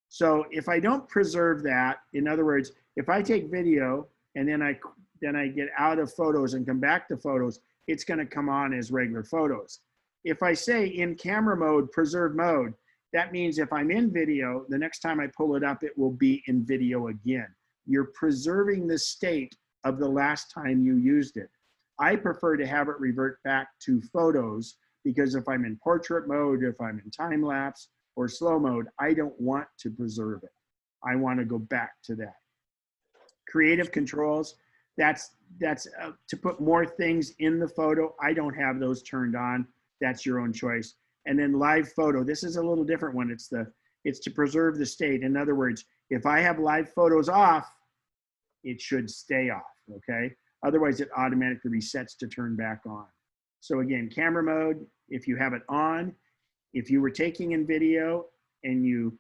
So if I don't preserve that, in other words, if I take video and then I get out of photos and come back to photos, it's going to come on as regular photos. If I say in camera mode, preserve mode, that means if I'm in video, the next time I pull it up, it will be in video again. You're preserving the state of the last time you used it. I prefer to have it revert back to photos because if I'm in portrait mode, if I'm in time lapse or slow mode, I don't want to preserve it. I want to go back to that. Creative controls, that's to put more things in the photo. I don't have those turned on. That's your own choice. And then live photo, this is a little different one. It's to preserve the state. In other words, if I have live photos off, it should stay off, okay? Otherwise, it automatically resets to turn back on. So again, camera mode, if you have it on, if you were taking in video and you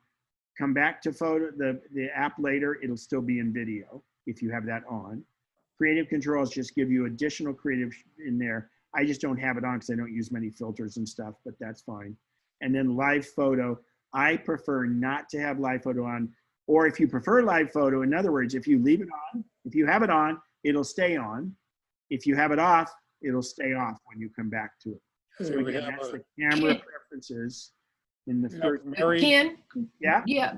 come back to the app later, it'll still be in video if you have that on. Creative controls just give you additional creative in there. I just don't have it on because I don't use many filters and stuff, but that's fine. And then live photo, I prefer not to have live photo on, or if you prefer live photo, in other words, if you leave it on, if you have it on, it'll stay on. If you have it off, it'll stay off when you come back to it. So again, that's the camera preferences in the first. Ken? Yeah? Yeah,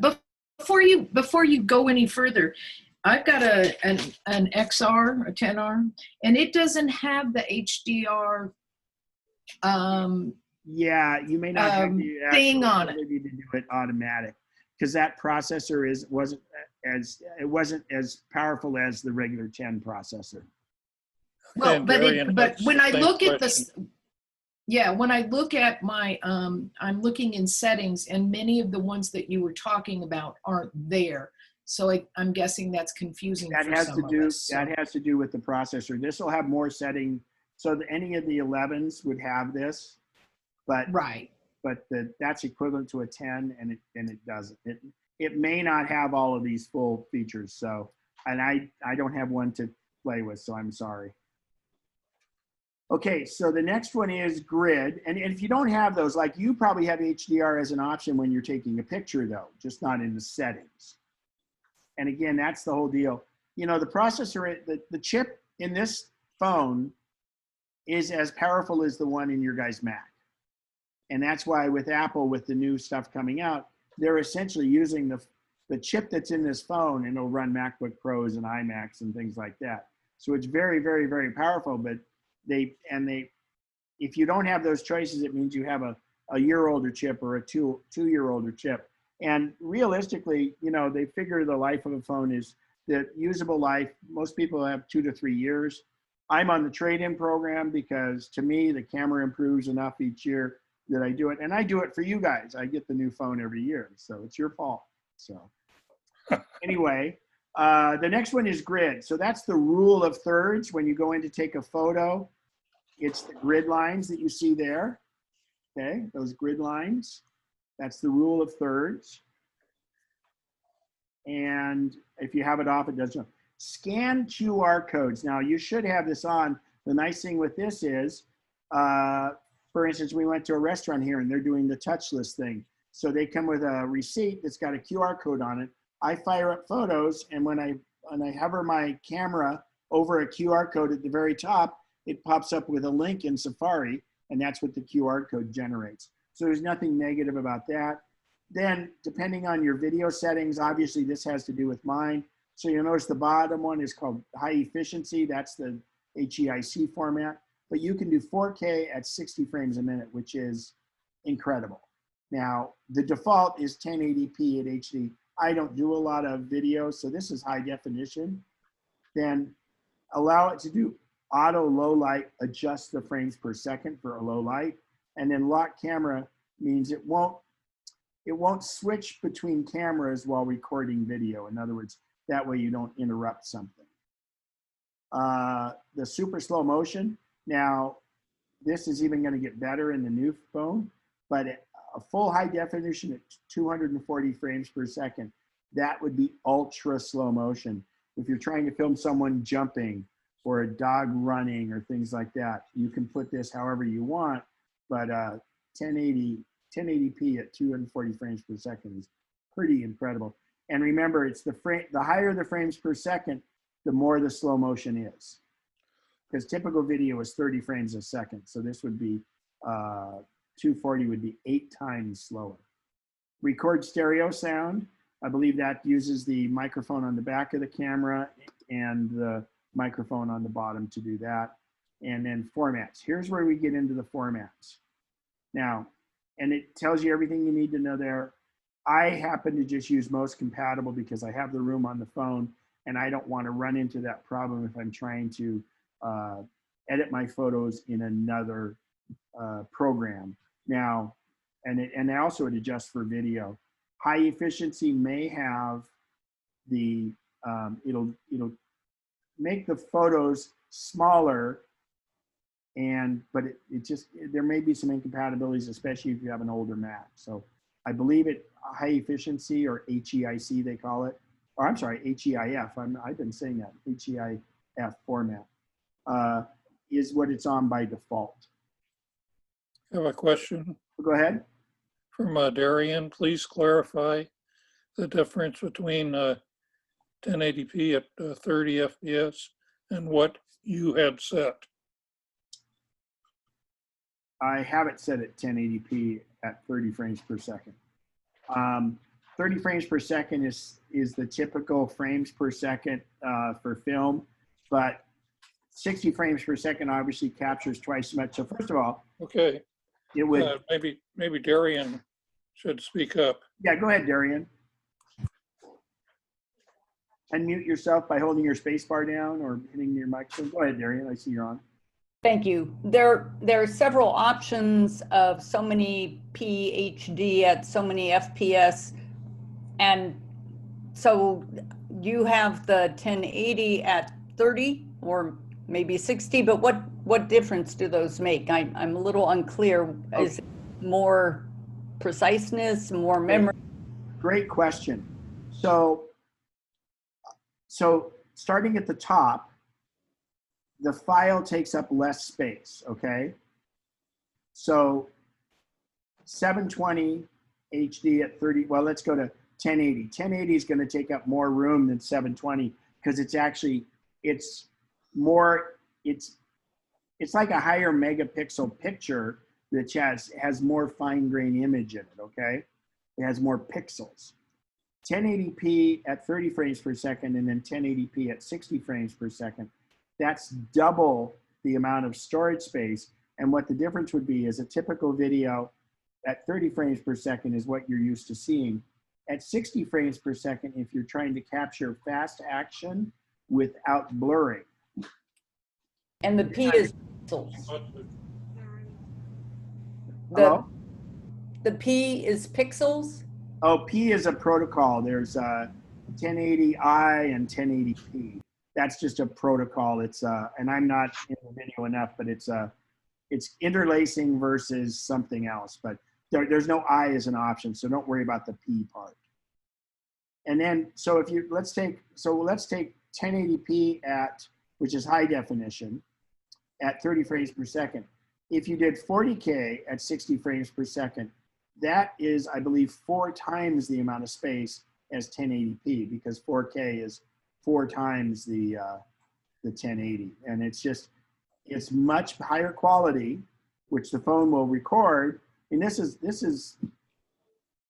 before you go any further, I've got an XR, a 10R, and it doesn't have the HDR yeah, you may not have the thing on it. ability to do it automatic because that processor wasn't as powerful as the regular 10 processor. Well, but when I look at this, yeah, when I look at my, I'm looking in settings, and many of the ones that you were talking about aren't there. So I'm guessing that's confusing for some of us. That has to do with the processor. This will have more setting. So any of the 11s would have this, but right. But that's equivalent to a 10, and it doesn't. It may not have all of these full features. So, and I don't have one to play with, so I'm sorry. Okay, so the next one is grid. And if you don't have those, like you probably have HDR as an option when you're taking a picture though, just not in the settings. And again, that's the whole deal. You know, the processor, the chip in this phone is as powerful as the one in your guys' Mac. And that's why with Apple, with the new stuff coming out, they're essentially using the chip that's in this phone, and it'll run MacBook Pros and iMacs and things like that. So it's very, very, very powerful, but if you don't have those choices, it means you have a year older chip or a two-year older chip. And realistically, you know, they figure the life of a phone is the usable life. Most people have 2 to 3 years. I'm on the trade-in program because to me, the camera improves enough each year that I do it. And I do it for you guys. I get the new phone every year. So it's your fault. So anyway, the next one is grid. So that's the rule of thirds. When you go in to take a photo, it's the grid lines that you see there. Okay, those grid lines. That's the rule of thirds. And if you have it off, it doesn't. Scan QR codes. Now, you should have this on. The nice thing with this is, for instance, we went to a restaurant here and they're doing the touchless thing. So they come with a receipt that's got a QR code on it. I fire up photos, and when I hover my camera over a QR code at the very top, it pops up with a link in Safari, and that's what the QR code generates. So there's nothing negative about that. Then, depending on your video settings, obviously this has to do with mine. So you'll notice the bottom one is called high efficiency. That's the HEIC format. But you can do 4K at 60 frames a minute, which is incredible. Now, the default is 1080p at HD. I don't do a lot of video, so this is high definition. Then allow it to do auto low light, adjust the frames per second for a low light. And then lock camera means it won't switch between cameras while recording video. In other words, that way you don't interrupt something. The super slow motion. Now, this is even going to get better in the new phone, but a full high definition at 240 frames per second. that would be ultra slow motion. If you're trying to film someone jumping or a dog running or things like that, you can put this however you want, but 1080p at 240 frames per second is pretty incredible. And remember, it's the higher the frames per second, the more the slow motion is. Because typical video is 30 frames a second. So this would be, 240 would be 8 times slower. Record stereo sound. I believe that uses the microphone on the back of the camera and the microphone on the bottom to do that. And then formats. Here's where we get into the formats. Now, and it tells you everything you need to know there. I happen to just use most compatible because I have the room on the phone and I don't want to run into that problem if I'm trying to edit my photos in another program. Now, and also it adjusts for video. High efficiency may have the, it'll make the photos smaller, but it just, there may be some incompatibilities, especially if you have an older Mac. So I believe it high efficiency, or HEIC they call it, or I'm sorry, HEIF. I've been saying that, HEIF format is what it's on by default. I have a question. Go ahead. From Darian, please clarify the difference between 1080p at 30 FPS and what you had set. I have it set at 1080p at 30 frames per second. 30 frames per second is the typical frames per second for film, but 60 frames per second obviously captures twice as much. So first of all, okay, it would maybe Darian should speak up. Yeah, go ahead, Darian. Unmute yourself by holding your space bar down or hitting your microphone. Go ahead, Darian. I see you're on. Thank you. There are several options of so many PHD at so many FPS. And so you have the 1080 at 30 or maybe 60, but what difference do those make? I'm a little unclear. Okay. Is it more preciseness, more memory? Great question. So starting at the top, the file takes up less space, okay? So 720 HD at 30, well, let's go to 1080. 1080 is gonna take up more room than 720 because it's like a higher megapixel picture that has more fine grain image in it, okay? It has more pixels. 1080p at 30 frames per second and then 1080p at 60 frames per second. That's double the amount of storage space. And what the difference would be is a typical video at 30 frames per second is what you're used to seeing. At 60 frames per second, if you're trying to capture fast action without blurring. And the P is pixels. Hello? The P is pixels? Oh, P is a protocol. There's 1080i and 1080p. That's just a protocol. It's and I'm not in the video enough, but it's interlacing versus something else. But there's no I as an option, so don't worry about the P part. And then, so if you let's take 1080p at, which is high definition, at 30 frames per second. If you did 40K at 60 frames per second, that is, I believe, 4 times the amount of space as 1080p, because 4K is 4 times the 1080, and it's much higher quality, which the phone will record. And this is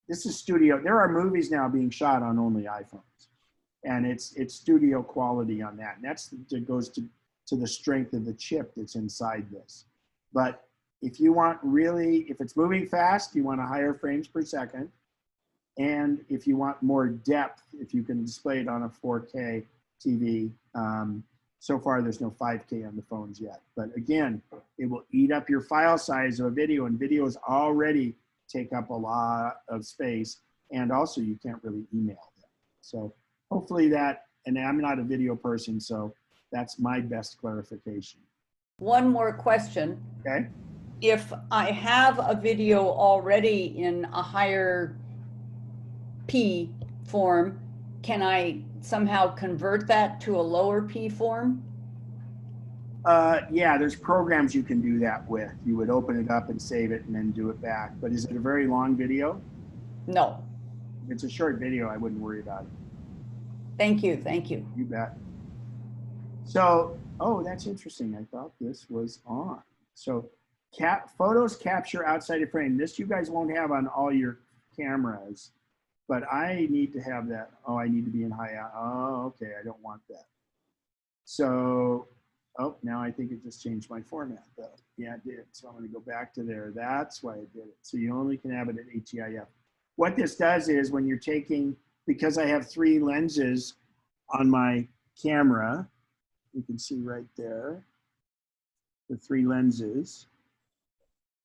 studio. There are movies now being shot on only iPhones, and it's studio quality on that. And that goes to the strength of the chip that's inside this. But if you want if it's moving fast, you want a higher frames per second. And if you want more depth, if you can display it on a 4K TV, so far there's no 5K on the phones yet. But again, it will eat up your file size of a video, and videos already take up a lot of space. And also you can't really email them. So hopefully that, and I'm not a video person, so that's my best clarification. One more question. Okay. If I have a video already in a higher P form can I somehow convert that to a lower P form? Yeah, there's programs you can do that with. You would open it up and save it and then do it back. But is it a very long video? No. If it's a short video, I wouldn't worry about it. Thank you. Thank you. You bet. So, oh, that's interesting. I thought this was on. So photos capture outside of frame. This you guys won't have on all your cameras, but I need to have that. Oh, I need to be in high. Oh, okay. I don't want that. So, oh, now I think it just changed my format though. Yeah, it did. So I'm going to go back to there. That's why it did it. So you only can have it at HEIF. What this does is when you're taking, because I have 3 lenses on my camera, you can see right there, the 3 lenses.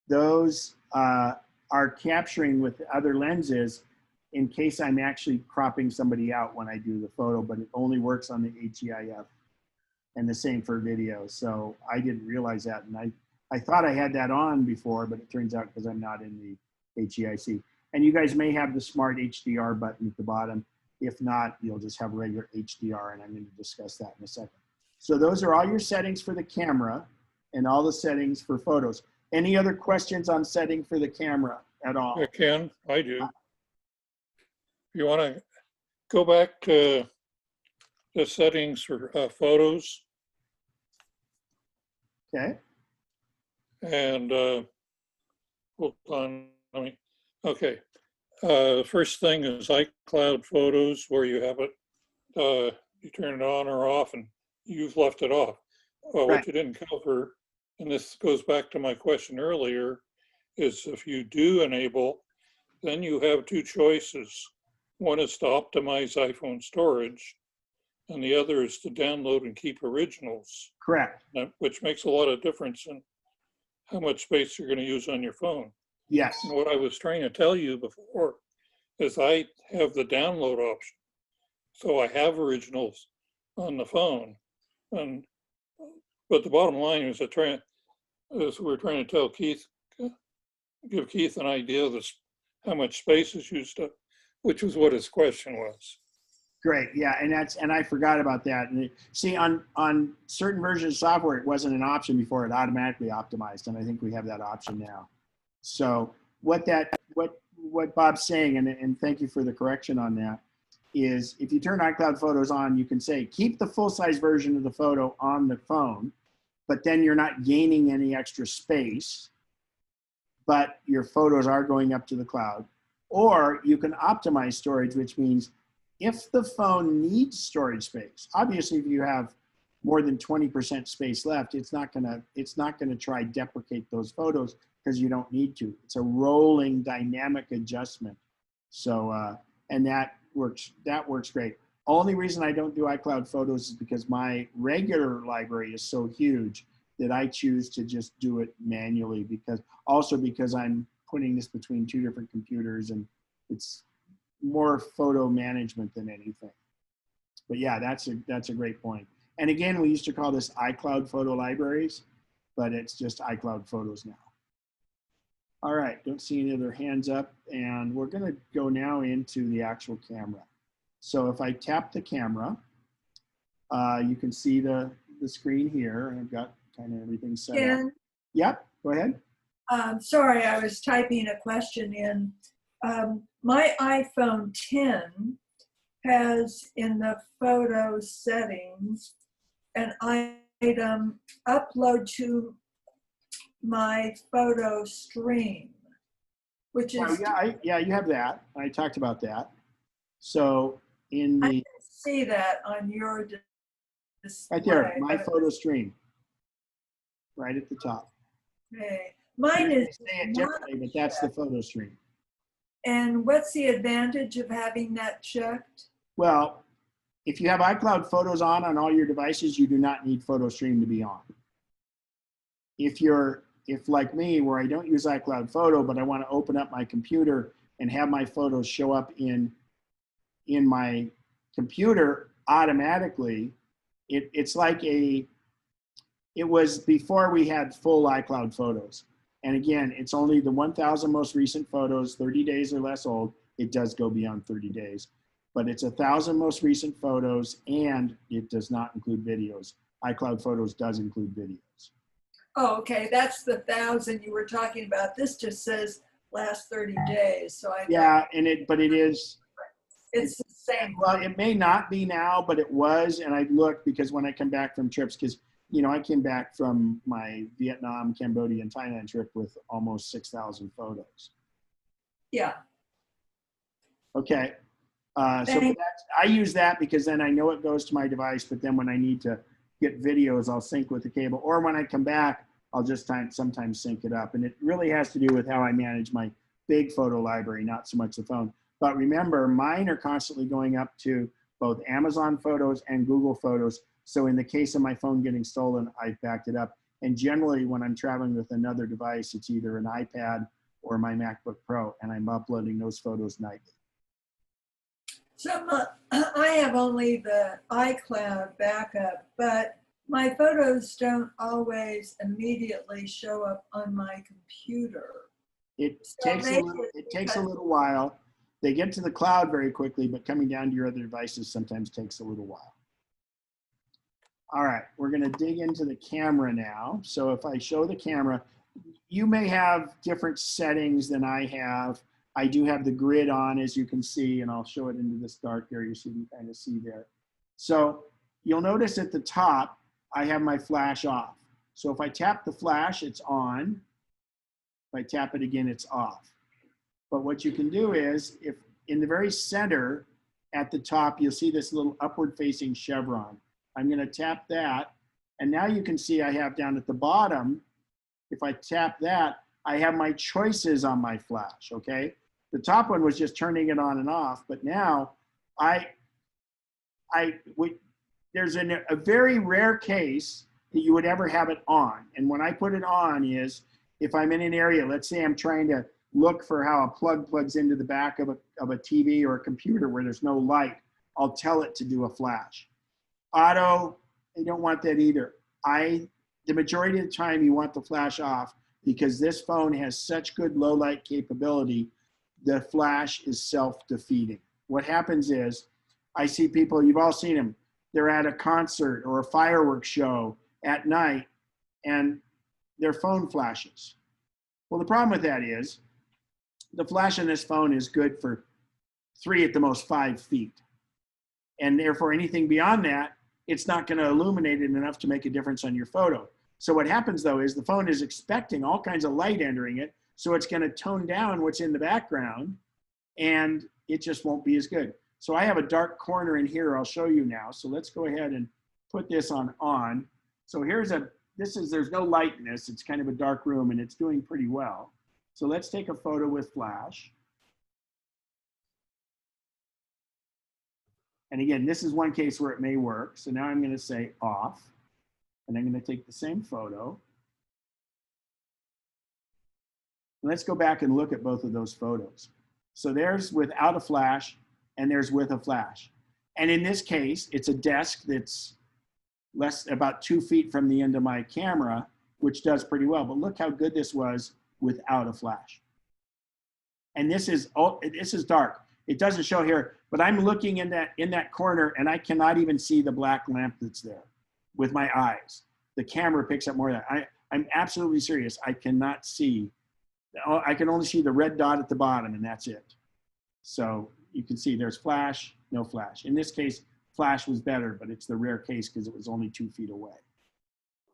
Those are capturing with other lenses in case I'm actually cropping somebody out when I do the photo, but it only works on the HEIF. And the same for video. So I didn't realize that. And I thought I had that on before, but it turns out because I'm not in the HEIC. And you guys may have the smart HDR button at the bottom. If not, you'll just have regular HDR, and I'm going to discuss that in a second. So those are all your settings for the camera and all the settings for photos. Any other questions on setting for the camera at all? Ken, I do. You want to go back to the settings for photos? Okay. And hold on, okay. The first thing is iCloud Photos, where you have it, you turn it on or off, and you've left it off. Right. What you didn't cover, and this goes back to my question earlier, is if you do enable, then you have 2 choices. One is to optimize iPhone storage, and the other is to download and keep originals. Correct. Which makes a lot of difference in how much space you're going to use on your phone. Yes. And what I was trying to tell you before is I have the download option. So I have originals on the phone. But the bottom line is we're trying to tell Keith, give Keith an idea of how much space is used up, which was what his question was. Great, yeah, and I forgot about that. And see, on certain versions of software, it wasn't an option before; it automatically optimized, and I think we have that option now. So what Bob's saying, and thank you for the correction on that, is if you turn iCloud Photos on, you can say keep the full-size version of the photo on the phone, but then you're not gaining any extra space, but your photos are going up to the cloud. Or you can optimize storage, which means if the phone needs storage space, obviously if you have more than 20% space left, it's not gonna try deprecate those photos because you don't need to. It's a rolling dynamic adjustment. So and that works great. Only reason I don't do iCloud Photos is because my regular library is so huge that I choose to just do it manually, because I'm putting this between 2 different computers, and it's more photo management than anything. But yeah, that's a great point. And again, we used to call this iCloud Photo Libraries, but it's just iCloud Photos now. All right, don't see any other hands up, and we're gonna go now into the actual camera. So if I tap the camera, you can see the screen here, and I've got kind of everything set up. Ken? Yep, go ahead. Sorry, I was typing a question in. My iPhone 10 has in the photo settings an item upload to my photo stream, which is. Well, yeah, you have that. I talked about that. So in the. I can see that on your display. Right there, my photo stream. Right at the top. Okay. Mine is. Say it differently, but that's the photo stream. And what's the advantage of having that checked? Well, if you have iCloud Photos on all your devices, you do not need Photo Stream to be on. If like me, where I don't use iCloud Photo, but I want to open up my computer and have my photos show up in my computer automatically, it's like it was before we had full iCloud Photos. And again, it's only the 1,000 most recent photos, 30 days or less old. It does go beyond 30 days. but it's 1,000 most recent photos and it does not include videos. iCloud Photos does include videos. Oh, okay, that's the 1,000 you were talking about. This just says last 30 days, so I. Yeah, but it is. It's the same. Well, it may not be now, but it was, and I looked because when I come back from trips, because I came back from my Vietnam, Cambodia, and Thailand trip with almost 6,000 photos. Yeah. Okay. I use that because then I know it goes to my device, but then when I need to get videos, I'll sync with the cable, or when I come back, I'll just sometimes sync it up. And it really has to do with how I manage my big photo library, not so much the phone. But remember, mine are constantly going up to both Amazon Photos and Google Photos. So in the case of my phone getting stolen, I've backed it up. And generally when I'm traveling with another device, it's either an iPad or my MacBook Pro, and I'm uploading those photos nightly. So I have only the iCloud backup, but my photos don't always immediately show up on my computer. It takes a little while. They get to the cloud very quickly, but coming down to your other devices sometimes takes a little while. All right, we're gonna dig into the camera now. So if I show the camera, you may have different settings than I have. I do have the grid on, as you can see, and I'll show it into this dark area so you can kind of see there. So you'll notice at the top, I have my flash off. So if I tap the flash, it's on. If I tap it again, it's off. But what you can do is, if in the very center at the top, you'll see this little upward facing chevron. I'm gonna tap that, and now you can see I have down at the bottom, if I tap that, I have my choices on my flash, okay? The top one was just turning it on and off, but now there's a very rare case that you would ever have it on. And when I put it on is, if I'm in an area, let's say I'm trying to look for how a plug plugs into the back of a TV or a computer where there's no light, I'll tell it to do a flash. Auto, I don't want that either. The majority of the time you want the flash off because this phone has such good low light capability, the flash is self-defeating. What happens is, I see people, you've all seen them, they're at a concert or a fireworks show at night and their phone flashes. Well, the problem with that is, the flash on this phone is good for 3 at the most 5 feet. And therefore anything beyond that, it's not gonna illuminate it enough to make a difference on your photo. So what happens though is the phone is expecting all kinds of light entering it, so it's gonna tone down what's in the background and it just won't be as good. So I have a dark corner in here I'll show you now. So let's go ahead and put this on. So there's no light in this, it's kind of a dark room and it's doing pretty well. So let's take a photo with flash. And again, this is one case where it may work. So now I'm gonna say off, and I'm gonna take the same photo. Let's go back and look at both of those photos. So there's without a flash, and there's with a flash. And in this case, it's a desk that's about 2 feet from the end of my camera, which does pretty well. But look how good this was without a flash. And this is dark. It doesn't show here, but I'm looking in that corner and I cannot even see the black lamp that's there with my eyes. The camera picks up more of that. I'm absolutely serious. I cannot see. I can only see the red dot at the bottom and that's it. So you can see there's flash, no flash. In this case, flash was better, but it's the rare case because it was only 2 feet away.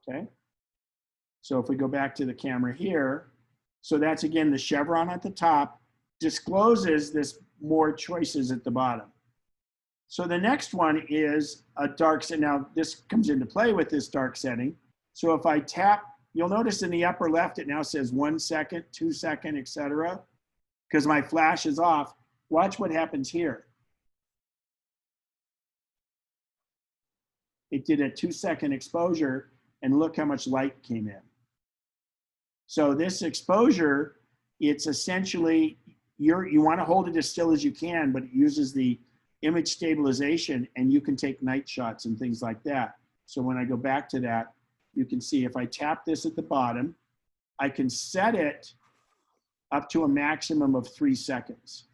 Okay. So if we go back to the camera here, so that's again the chevron at the top discloses this more choices at the bottom. So the next one is a dark setting. Now this comes into play with this dark setting. So if I tap, you'll notice in the upper left, it now says 1 second, 2 second, etc. Because my flash is off. Watch what happens here. It did a 2 second exposure and look how much light came in. So this exposure, it's essentially, you want to hold it as still as you can, but it uses the image stabilization and you can take night shots and things like that. So when I go back to that, you can see if I tap this at the bottom, I can set it up to a maximum of 3 seconds.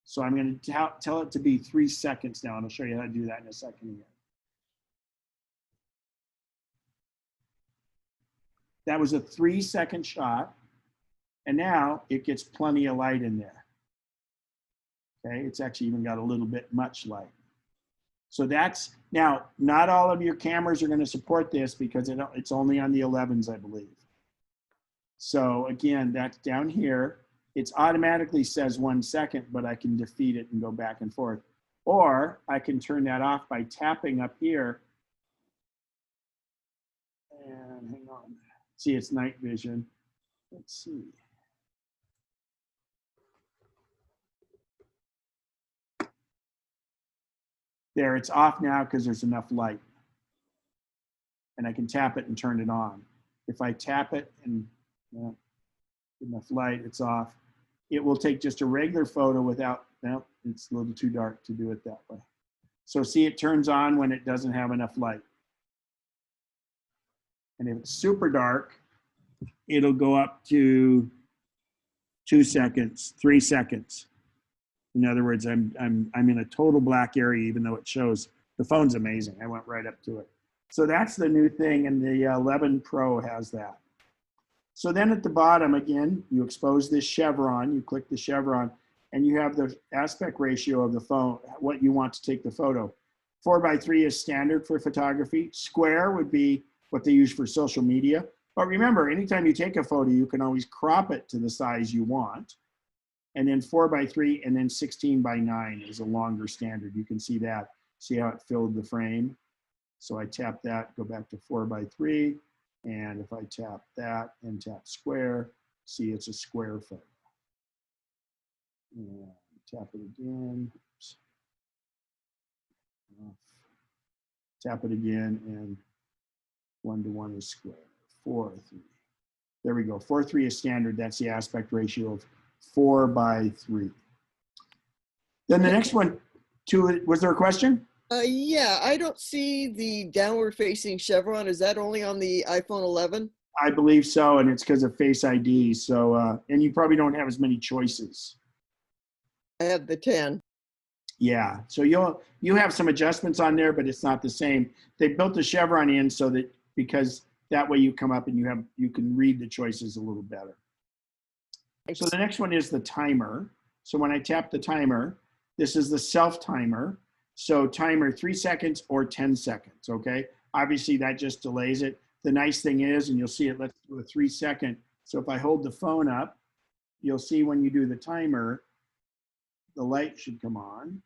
So I'm going to tell it to be 3 seconds now, and I'll show you how to do that in a second here. That was a 3-second shot, and now it gets plenty of light in there. Okay, it's actually even got a little bit much light. So that's, now, not all of your cameras are going to support this because it's only on the 11s, I believe. So again, that's down here. It automatically says 1 second, but I can defeat it and go back and forth. Or I can turn that off by tapping up here. And hang on. See, it's night vision. Let's see. There, it's off now because there's enough light. And I can tap it and turn it on. If I tap it and enough light, it's off. It will take just a regular photo without, well, it's a little too dark to do it that way. So see, it turns on when it doesn't have enough light. And if it's super dark, it'll go up to 2 seconds, 3 seconds. In other words, I'm in a total black area, even though it shows. The phone's amazing. I went right up to it. So that's the new thing, and the 11 Pro has that. So then at the bottom, again, you expose this chevron, you click the chevron, and you have the aspect ratio of the phone, what you want to take the photo. 4:3 is standard for photography. Square would be what they use for social media. But remember, anytime you take a photo, you can always crop it to the size you want. And then 4:3 and then 16:9 is a longer standard. You can see that. See how it filled the frame? So I tap that, go back to 4:3. And if I tap that and tap square, see it's a square photo. And tap it again. Oops. Tap it again, and 1:1 is square. 4:3. There we go. 4:3 is standard. That's the aspect ratio of 4:3. Then the next one, was there a question? Yeah, I don't see the downward facing chevron. Is that only on the iPhone 11? I believe so, and it's because of Face ID. So, and you probably don't have as many choices. I have the 10. Yeah, so you have some adjustments on there, but it's not the same. They built the chevron in so that, because that way you come up and you can read the choices a little better. So the next one is the timer. So when I tap the timer, this is the self timer. So timer 3 seconds or 10 seconds, okay? Obviously that just delays it. The nice thing is, and you'll see it, let's do a 3 second. So if I hold the phone up, you'll see when you do the timer, the light should come on.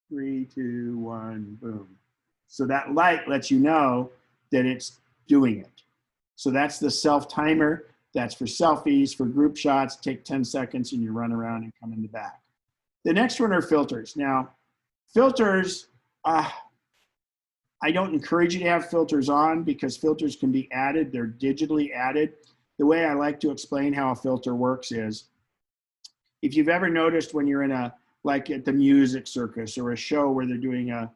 3, 2, 1, boom. So that light lets you know that it's doing it. So that's the self timer. That's for selfies, for group shots. Take 10 seconds and you run around and come in the back. The next one are filters. Now, filters, I don't encourage you to have filters on because filters can be added. They're digitally added. The way I like to explain how a filter works is, if you've ever noticed when you're in like at the music circus or a show where they're doing a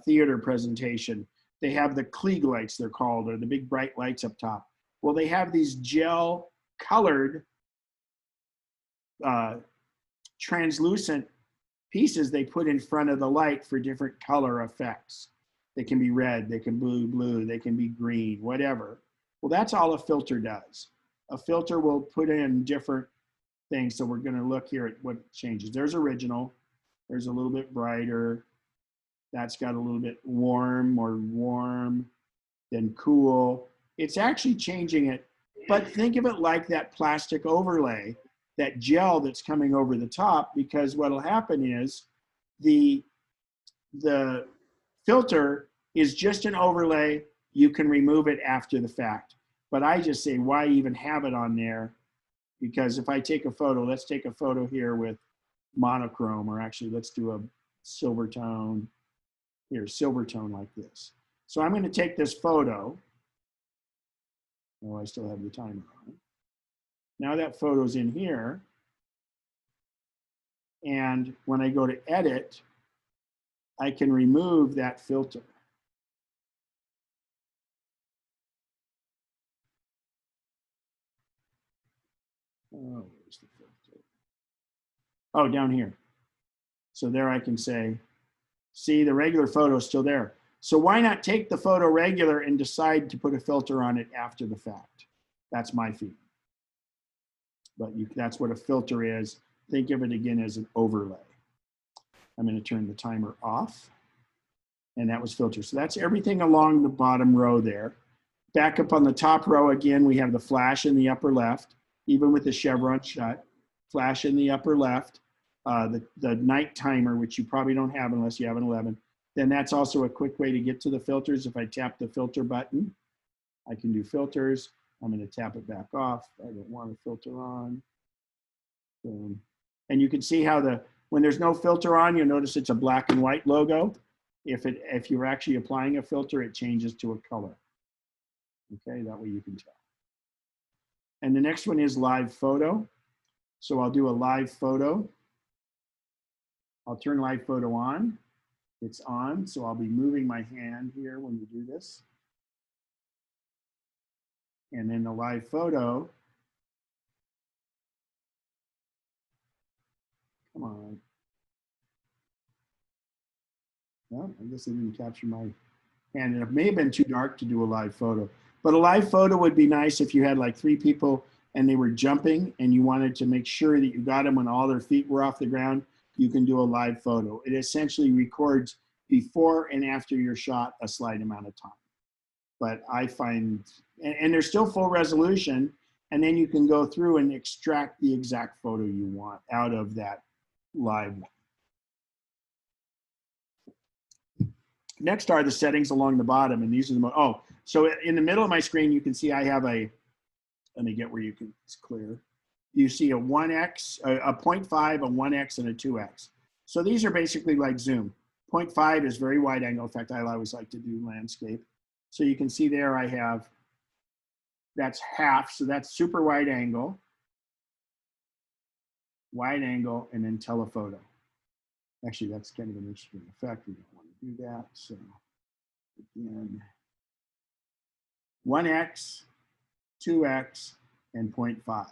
theater presentation, they have the Klieg lights, they're called, or the big bright lights up top. Well, they have these gel colored translucent pieces they put in front of the light for different color effects. They can be red, they can be blue, they can be green, whatever. Well, that's all a filter does. A filter will put in different things. So we're going to look here at what changes. There's original. There's a little bit brighter. That's got a little bit warm, more warm, then cool. It's actually changing it. But think of it like that plastic overlay, that gel that's coming over the top, because what'll happen is the filter is just an overlay. You can remove it after the fact. But I just say, why even have it on there? Because if I take a photo, let's take a photo here with monochrome, or actually let's do a silver tone. Here, silver tone like this. So I'm going to take this photo. Oh, I still have the timer on. Now that photo's in here. And when I go to edit, I can remove that filter. Oh, where's the filter? Oh, down here. So there I can say, see, the regular photo is still there. So why not take the photo regular and decide to put a filter on it after the fact? That's my feeling. But that's what a filter is. Think of it again as an overlay. I'm going to turn the timer off. And that was filter. So that's everything along the bottom row there. Back up on the top row again, we have the flash in the upper left, even with the chevron shut. Flash in the upper left. The night timer, which you probably don't have unless you have an 11. Then that's also a quick way to get to the filters. If I tap the filter button, I can do filters. I'm going to tap it back off. I don't want a filter on. Boom. And you can see how when there's no filter on, you'll notice it's a black and white logo. If you're actually applying a filter, it changes to a color. Okay, that way you can tell. And the next one is live photo. So I'll do a live photo. I'll turn live photo on. It's on, so I'll be moving my hand here when you do this. And then the live photo. Come on. Well, I guess it didn't capture my hand. It may have been too dark to do a live photo. But a live photo would be nice if you had like 3 people and they were jumping and you wanted to make sure that you got them when all their feet were off the ground. You can do a live photo. It essentially records before and after your shot a slight amount of time. But I find, and they're still full resolution, and then you can go through and extract the exact photo you want out of that live one. Next are the settings along the bottom, and these are the so in the middle of my screen, you can see I have let me get where you can, it's clear. You see a 1x, a 0.5, a 1x, and a 2x. So these are basically like zoom. 0.5 is very wide angle. In fact, I always like to do landscape. So you can see there I have, that's half, so that's super wide angle, and then telephoto. Actually, that's kind of an interesting effect. We don't want to do that. So again, 1x, 2x, and 0.5.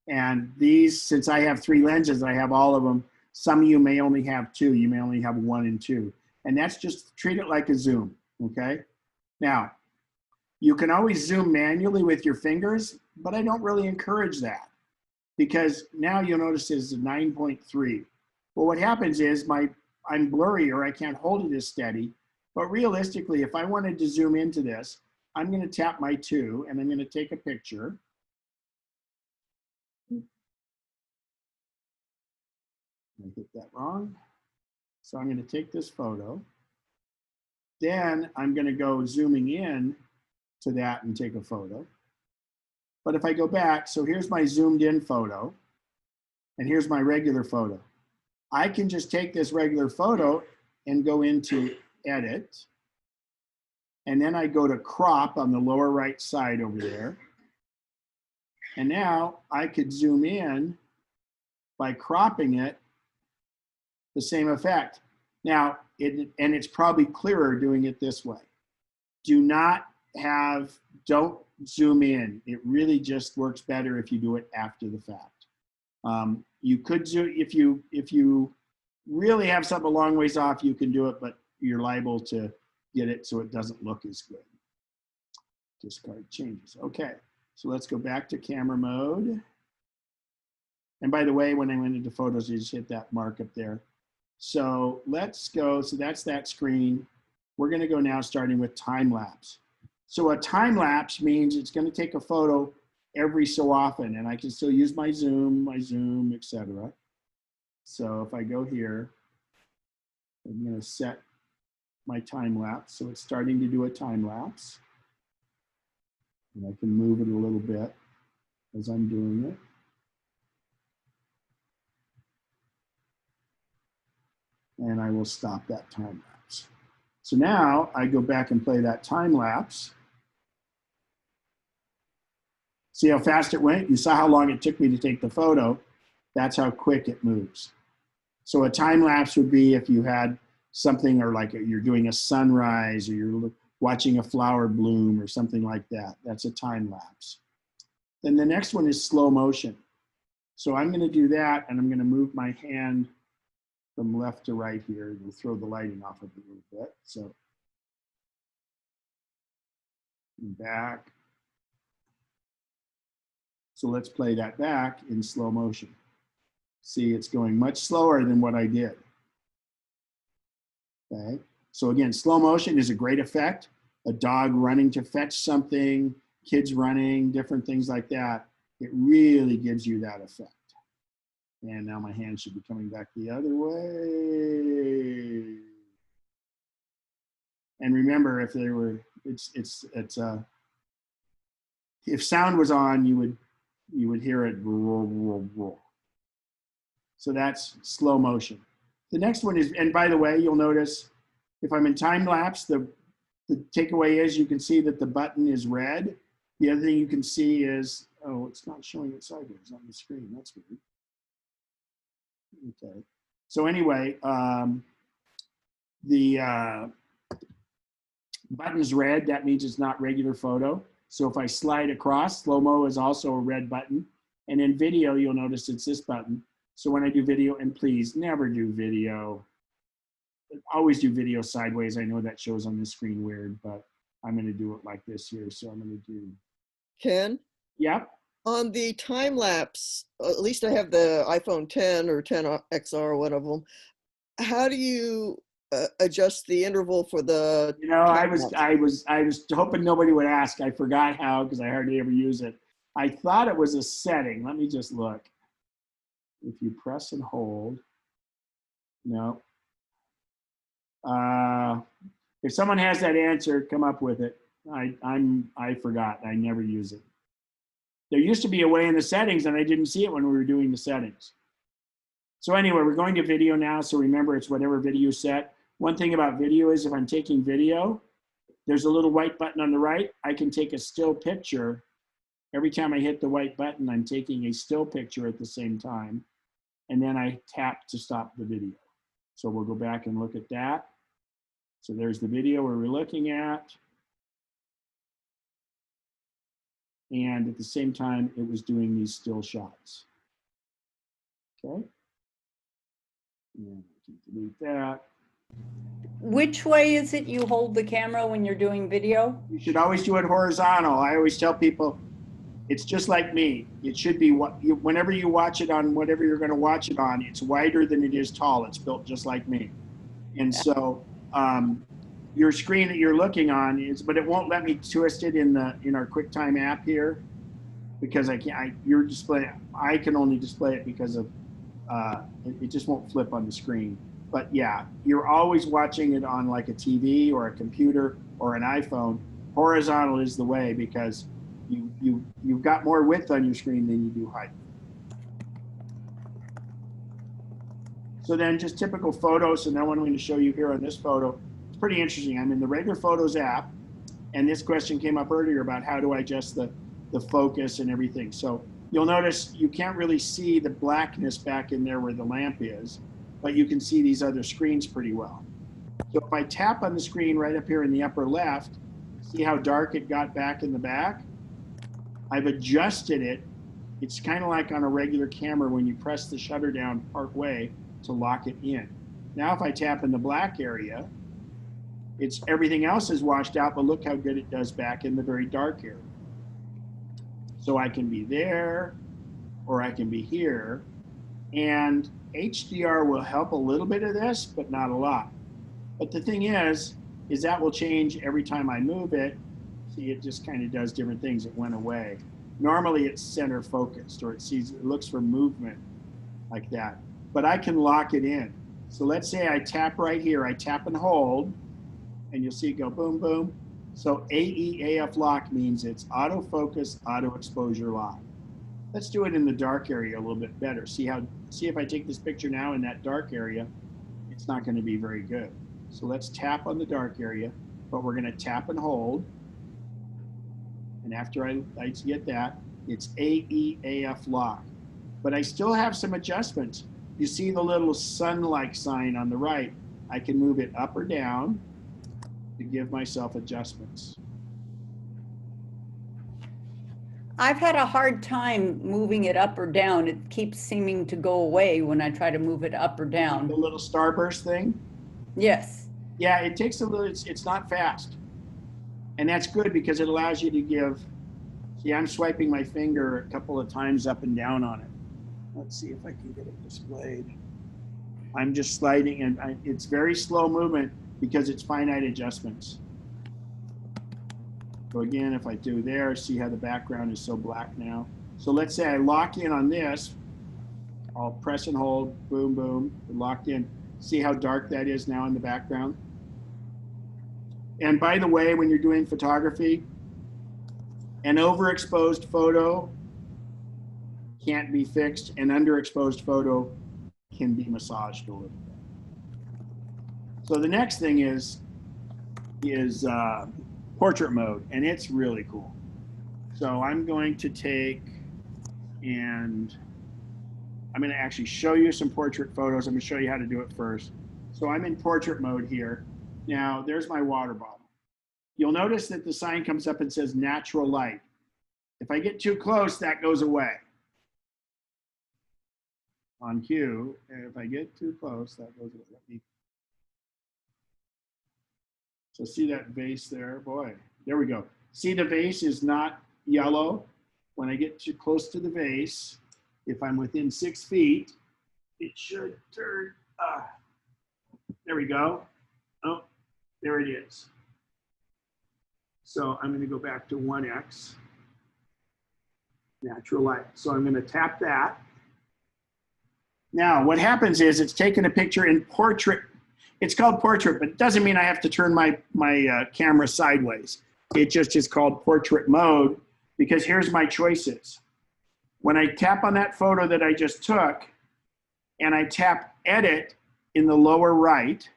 And these, since I have 3 lenses, I have all of them. Some of you may only have 2. You may only have 1 and 2. And that's just, treat it like a zoom, okay? Now, you can always zoom manually with your fingers, but I don't really encourage that because now you'll notice it's a 9.3. Well, what happens is I'm blurry or I can't hold it as steady, but realistically, if I wanted to zoom into this, I'm going to tap my 2 and I'm going to take a picture. I hit that wrong. So I'm going to take this photo. Then I'm going to go zooming in to that and take a photo. But if I go back, so here's my zoomed in photo and here's my regular photo. I can just take this regular photo and go into edit. And then I go to crop on the lower right side over there. And now I could zoom in by cropping it, the same effect. Now, it's probably clearer doing it this way. Don't zoom in. It really just works better if you do it after the fact. You could zoom, if you really have something a long ways off, you can do it, but you're liable to get it so it doesn't look as good. Discard changes. Okay, so let's go back to camera mode. And by the way, when I went into photos, you just hit that mark up there. So let's go, so that's that screen. We're gonna go now starting with time lapse. So a time lapse means it's gonna take a photo every so often, and I can still use my zoom, etc. So if I go here, I'm gonna set my time lapse. So it's starting to do a time lapse. And I can move it a little bit as I'm doing it. And I will stop that time lapse. So now I go back and play that time lapse. See how fast it went? You saw how long it took me to take the photo. That's how quick it moves. So a time lapse would be if you had something, or like you're doing a sunrise, or you're watching a flower bloom or something like that. That's a time lapse. Then the next one is slow motion. So I'm going to do that, and I'm going to move my hand from left to right here. We'll throw the lighting off of it a little bit. So back. So let's play that back in slow motion. See, it's going much slower than what I did. Okay. So again, slow motion is a great effect. A dog running to fetch something, kids running, different things like that. It really gives you that effect. And now my hand should be coming back the other way. And remember, if there were, if sound was on, you would hear it. So that's slow motion. The next one is, and by the way, you'll notice if I'm in time lapse, the takeaway is you can see that the button is red. The other thing you can see is, oh, it's not showing it sideways on the screen. That's weird. Okay. So anyway, the button's red. That means it's not regular photo. So if I slide across, slow-mo is also a red button. And in video, you'll notice it's this button. So when I do video, and please never do video. Always do video sideways. I know that shows on the screen weird, but I'm going to do it like this here. So I'm going to do. Ken? Yep. On the time lapse, at least I have the iPhone 10 or 10 XR, one of them. How do you adjust the interval for the? You know, I was hoping nobody would ask. I forgot how because I hardly ever use it. I thought it was a setting. Let me just look. If you press and hold, no. If someone has that answer, come up with it. I forgot. I never use it. There used to be a way in the settings, and I didn't see it when we were doing the settings. So anyway, we're going to video now. So remember, it's whatever video set. One thing about video is if I'm taking video, there's a little white button on the right. I can take a still picture. Every time I hit the white button, I'm taking a still picture at the same time. And then I tap to stop the video. So we'll go back and look at that. So there's the video where we're looking at. And at the same time, it was doing these still shots. Okay. And I can delete that. Which way is it you hold the camera when you're doing video? You should always do it horizontal. I always tell people, it's just like me. It should be whenever you watch it on whatever you're going to watch it on, it's wider than it is tall. It's built just like me. And so your screen that you're looking on is, but it won't let me twist it in our QuickTime app here because I can't. Your display, I can only display it because of it just won't flip on the screen. But yeah, you're always watching it on like a TV or a computer or an iPhone. Horizontal is the way because you've got more width on your screen than you do height. So then just typical photos. So now what I'm going to show you here on this photo, it's pretty interesting. I'm in the regular Photos app, and this question came up earlier about how do I adjust the focus and everything. So you'll notice you can't really see the blackness back in there where the lamp is, but you can see these other screens pretty well. So if I tap on the screen right up here in the upper left, see how dark it got back in the back? I've adjusted it. It's kind of like on a regular camera when you press the shutter down part way to lock it in. Now if I tap in the black area, it's everything else is washed out, but look how good it does back in the very dark area. So I can be there or I can be here. And HDR will help a little bit of this, but not a lot. But the thing is that will change every time I move it. See, it just kind of does different things. It went away. Normally it's center focused or it looks for movement like that. But I can lock it in. So let's say I tap right here, I tap and hold, and you'll see it go boom, boom. So AEAF lock means it's autofocus, auto exposure lock. Let's do it in the dark area a little bit better. See if I take this picture now in that dark area, it's not going to be very good. So let's tap on the dark area, but we're going to tap and hold. And after I get that, it's AEAF lock. But I still have some adjustments. You see the little sun-like sign on the right. I can move it up or down to give myself adjustments. I've had a hard time moving it up or down. It keeps seeming to go away when I try to move it up or The down. little starburst thing. Yes. Yeah, it takes a little, it's not fast. And that's good because it allows you to give, see, I'm swiping my finger a couple of times up and down on it. Let's see if I can get it displayed. I'm just sliding and it's very slow movement because it's finite adjustments. So again, if I do there, see how the background is so black now. So let's say I lock in on this. I'll press and hold, boom, boom, locked in. See how dark that is now in the background? And by the way, when you're doing photography, an overexposed photo can't be fixed. An underexposed photo can be massaged a little bit. So the next thing is portrait mode, and it's really cool. So I'm going to take and I'm going to actually show you some portrait photos. I'm going to show you how to do it first. So I'm in portrait mode here. Now there's my water bottle. You'll notice that the sign comes up and says natural light. If I get too close, that goes away. On cue, if I get too close, that goes away. So see that vase there? Boy, there we go. See, the vase is not yellow. When I get too close to the vase, if I'm within 6 feet, it should turn, there we go. Oh, there it is. So I'm going to go back to 1x, natural light. So I'm going to tap that. Now, what happens is it's taking a picture in portrait. It's called portrait, but it doesn't mean I have to turn my camera sideways. It just is called portrait mode because here's my choices. When I tap on that photo that I just took and I tap edit in the lower right,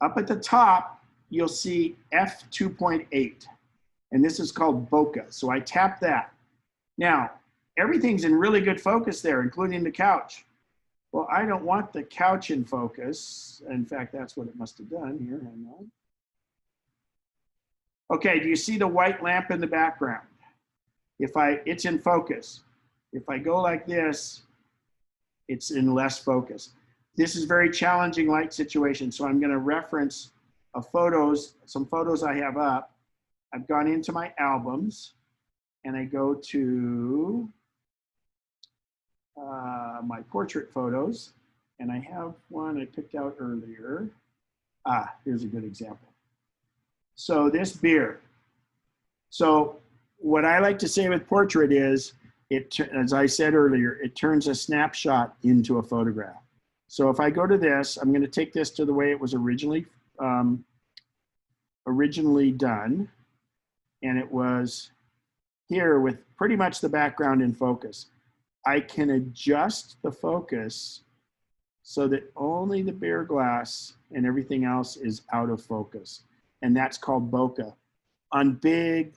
up at the top, you'll see f2.8, and this is called bokeh. So I tap that. Now, everything's in really good focus there, including the couch. Well, I don't want the couch in focus. In fact, that's what it must have done here. Hang on. Okay, do you see the white lamp in the background? It's in focus. If I go like this, it's in less focus. This is very challenging light situation, so I'm going to reference some photos I have up. I've gone into my albums, and I go to my portrait photos, and I have one I picked out earlier. Here's a good example. So this beer. So what I like to say with portrait is, as I said earlier, it turns a snapshot into a photograph. So if I go to this, I'm going to take this to the way it was originally done, and it was here with pretty much the background in focus. I can adjust the focus so that only the beer glass and everything else is out of focus. And that's called bokeh. On big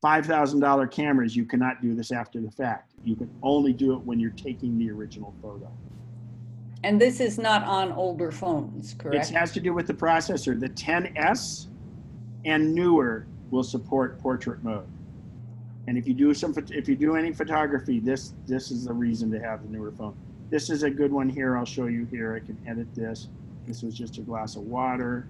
$5,000 cameras, you cannot do this after the fact. You can only do it when you're taking the original photo. And this is not on older phones, correct? It has to do with the processor. The 10S and newer will support portrait mode. And if you do any photography, this is the reason to have the newer phone. This is a good one here. I'll show you here. I can edit this. This was just a glass of water.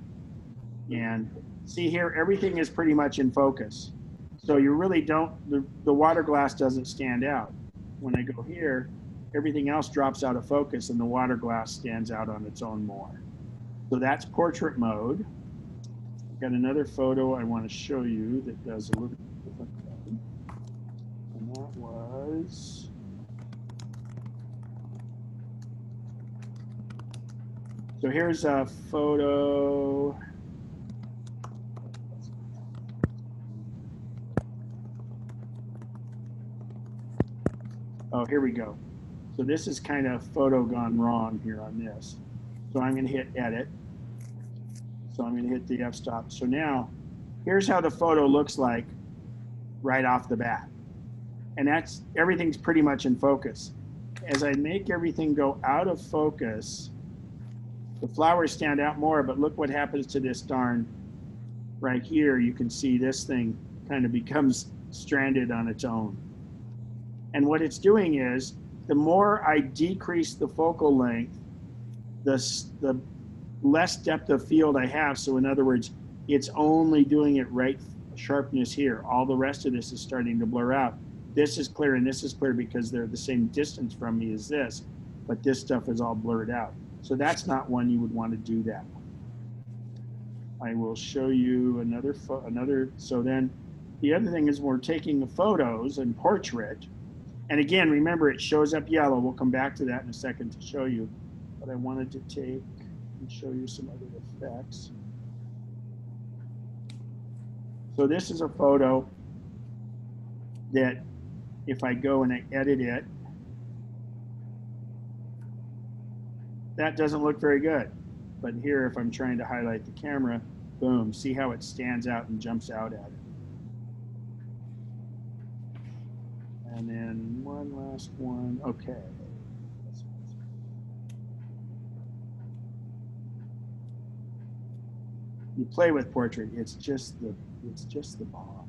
And see here, everything is pretty much in focus. So you really don't, the water glass doesn't stand out. When I go here, everything else drops out of focus and the water glass stands out on its own more. So that's portrait mode. I've got another photo I want to show you that does a little different thing. And that was, so here's a photo. Oh, here we go. So this is kind of photo gone wrong here on this. So I'm going to hit edit. So I'm going to hit the f-stop. So now here's how the photo looks like right off the bat. And everything's pretty much in focus. As I make everything go out of focus, the flowers stand out more, but look what happens to this darn right here. You can see this thing kind of becomes stranded on its own. And what it's doing is, the more I decrease the focal length, the less depth of field I have. So in other words, it's only doing it right sharpness here. All the rest of this is starting to blur out. This is clear and this is clear because they're the same distance from me as this, but this stuff is all blurred out. So that's not one you would want to do that. I will show you another, so then the other thing is we're taking the photos in portrait. And again, remember it shows up yellow. We'll come back to that in a second to show you. But I wanted to take and show you some other effects. So this is a photo that if I go and I edit it, that doesn't look very good. But here, if I'm trying to highlight the camera, boom, see how it stands out and jumps out at it. And then one last one, okay. You play with portrait, it's just the bomb.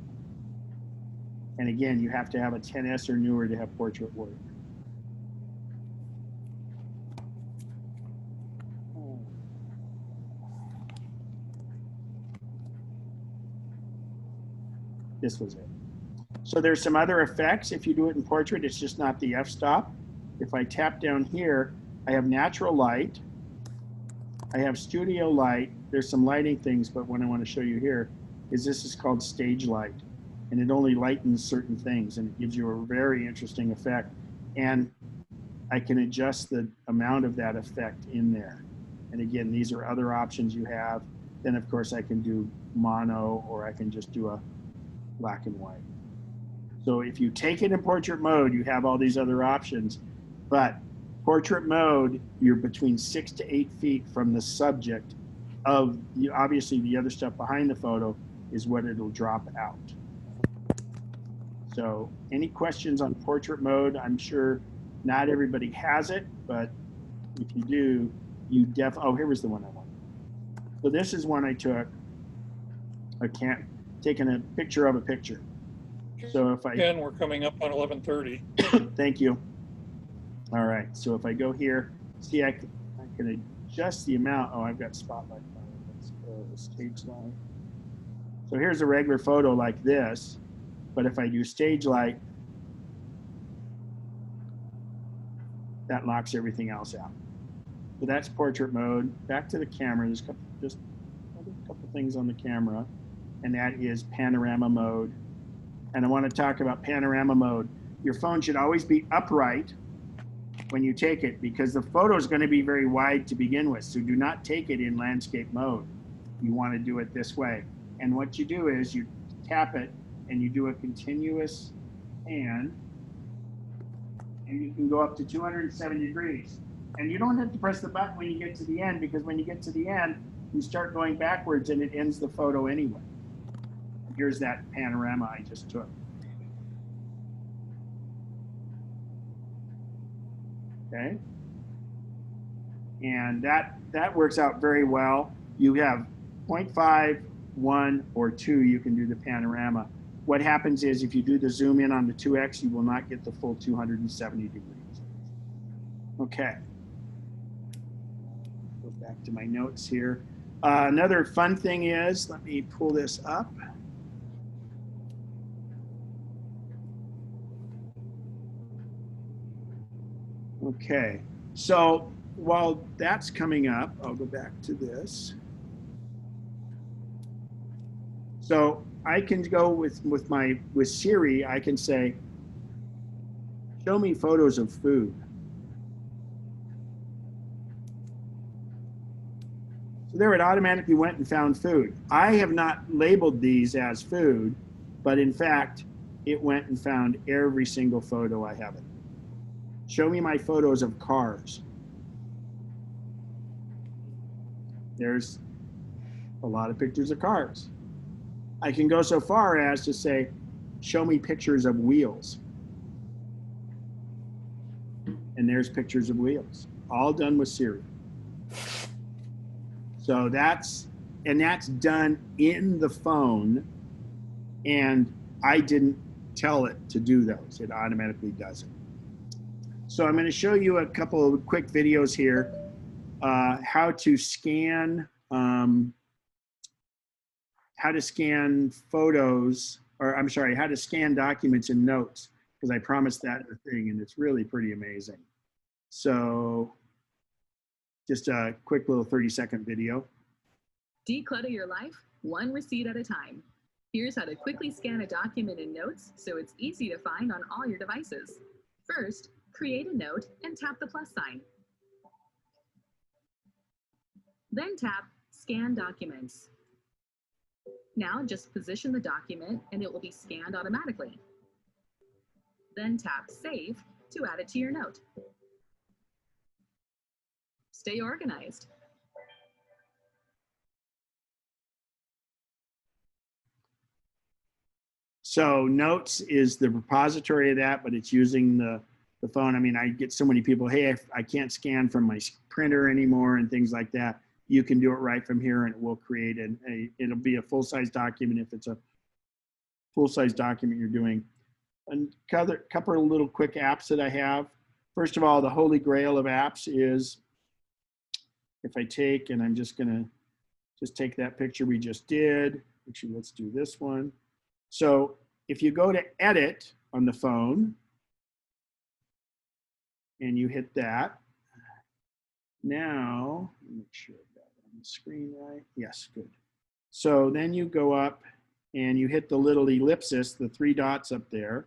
And again, you have to have a 10S or newer to have portrait work. This was it. So there's some other effects. If you do it in portrait, it's just not the f-stop. If I tap down here, I have natural light. I have studio light. There's some lighting things, but what I want to show you here is this is called stage light. And it only lightens certain things and it gives you a very interesting effect. And I can adjust the amount of that effect in there. And again, these are other options you have. Then of course I can do mono or I can just do a black and white. So if you take it in portrait mode, you have all these other options, but portrait mode, you're between 6 to 8 feet from the subject of, obviously the other stuff behind the photo is what it'll drop out. So any questions on portrait mode? I'm sure not everybody has it, but if you do, you oh, here was the one I wanted. So this is one I took, taking a picture of a picture. So if I, Again, we're coming up on 11:30. thank you. All right, so if I go here, see I can adjust the amount. Oh, I've got spotlight. Let's go stage light. So here's a regular photo like this, but if I do stage light, that locks everything else out. So that's portrait mode. Back to the camera, there's just a couple things on the camera, and that is panorama mode. And I want to talk about panorama mode. Your phone should always be upright when you take it because the photo is going to be very wide to begin with. So do not take it in landscape mode. You want to do it this way. And what you do is you tap it and you do a continuous pan, and you can go up to 270 degrees. And you don't have to press the button when you get to the end, because when you get to the end, you start going backwards and it ends the photo anyway. Here's that panorama I just took. Okay. And that works out very well. You have 0.5, 1, or 2, you can do the panorama. What happens is if you do the zoom in on the 2x, you will not get the full 270 degrees. Okay. Go back to my notes here. Another fun thing is, let me pull this up. Okay, so while that's coming up, I'll go back to this. So I can go with Siri, I can say, show me photos of food. So there it automatically went and found food. I have not labeled these as food, but in fact, it went and found every single photo I have. Show me my photos of cars. There's a lot of pictures of cars. I can go so far as to say, show me pictures of wheels. And there's pictures of wheels, all done with Siri. So that's done in the phone and I didn't tell it to do those. It automatically does it. So I'm going to show you a couple of quick videos here, how to scan photos, or I'm sorry, how to scan documents in Notes, because I promised that in the thing, and it's really pretty amazing. So just a quick little 30-second video. Declutter your life one receipt at a time. Here's how to quickly scan a document in Notes so it's easy to find on all your devices. First, create a note and tap the plus sign. Then tap Scan Documents. Now just position the document and it will be scanned automatically. Then tap Save to add it to your note. Stay organized. So Notes is the repository of that, but it's using the phone. I mean, I get so many people, hey, I can't scan from my printer anymore and things like that. You can do it right from here, and it will create it'll be a full-size document if it's a full-size document you're doing. And a couple of little quick apps that I have. First of all, the holy grail of apps is, if I take, and I'm just gonna take that picture we just did. Actually, let's do this one. So if you go to Edit on the phone, and you hit that, now, let me make sure I've got it on the screen right. Yes, good. So then you go up and you hit the little ellipsis, the 3 dots up there,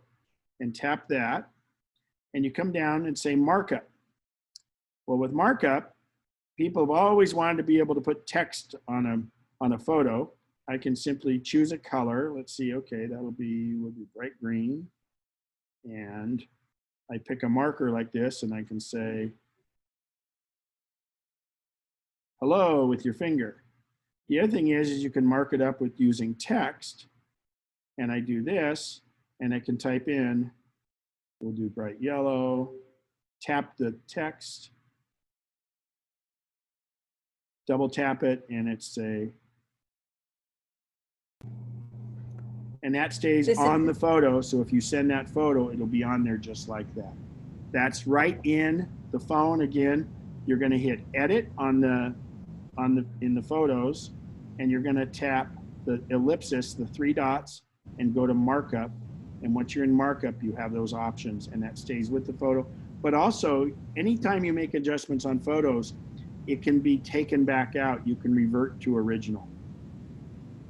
and tap that, and you come down and say Markup. Well, with Markup, people have always wanted to be able to put text on a photo. I can simply choose a color. Let's see, okay, will be bright green. And I pick a marker like this, and I can say, hello, with your finger. The other thing is you can mark it up with using text. And I do this, and I can type in, we'll do bright yellow, tap the text, double tap it, and it's and that stays on the photo. So if you send that photo, it'll be on there just like that. That's right in the phone. Again, you're going to hit Edit in the photos, and you're going to tap the ellipsis, the 3 dots, and go to Markup. And once you're in Markup, you have those options, and that stays with the photo. But also, anytime you make adjustments on photos, it can be taken back out. You can revert to original.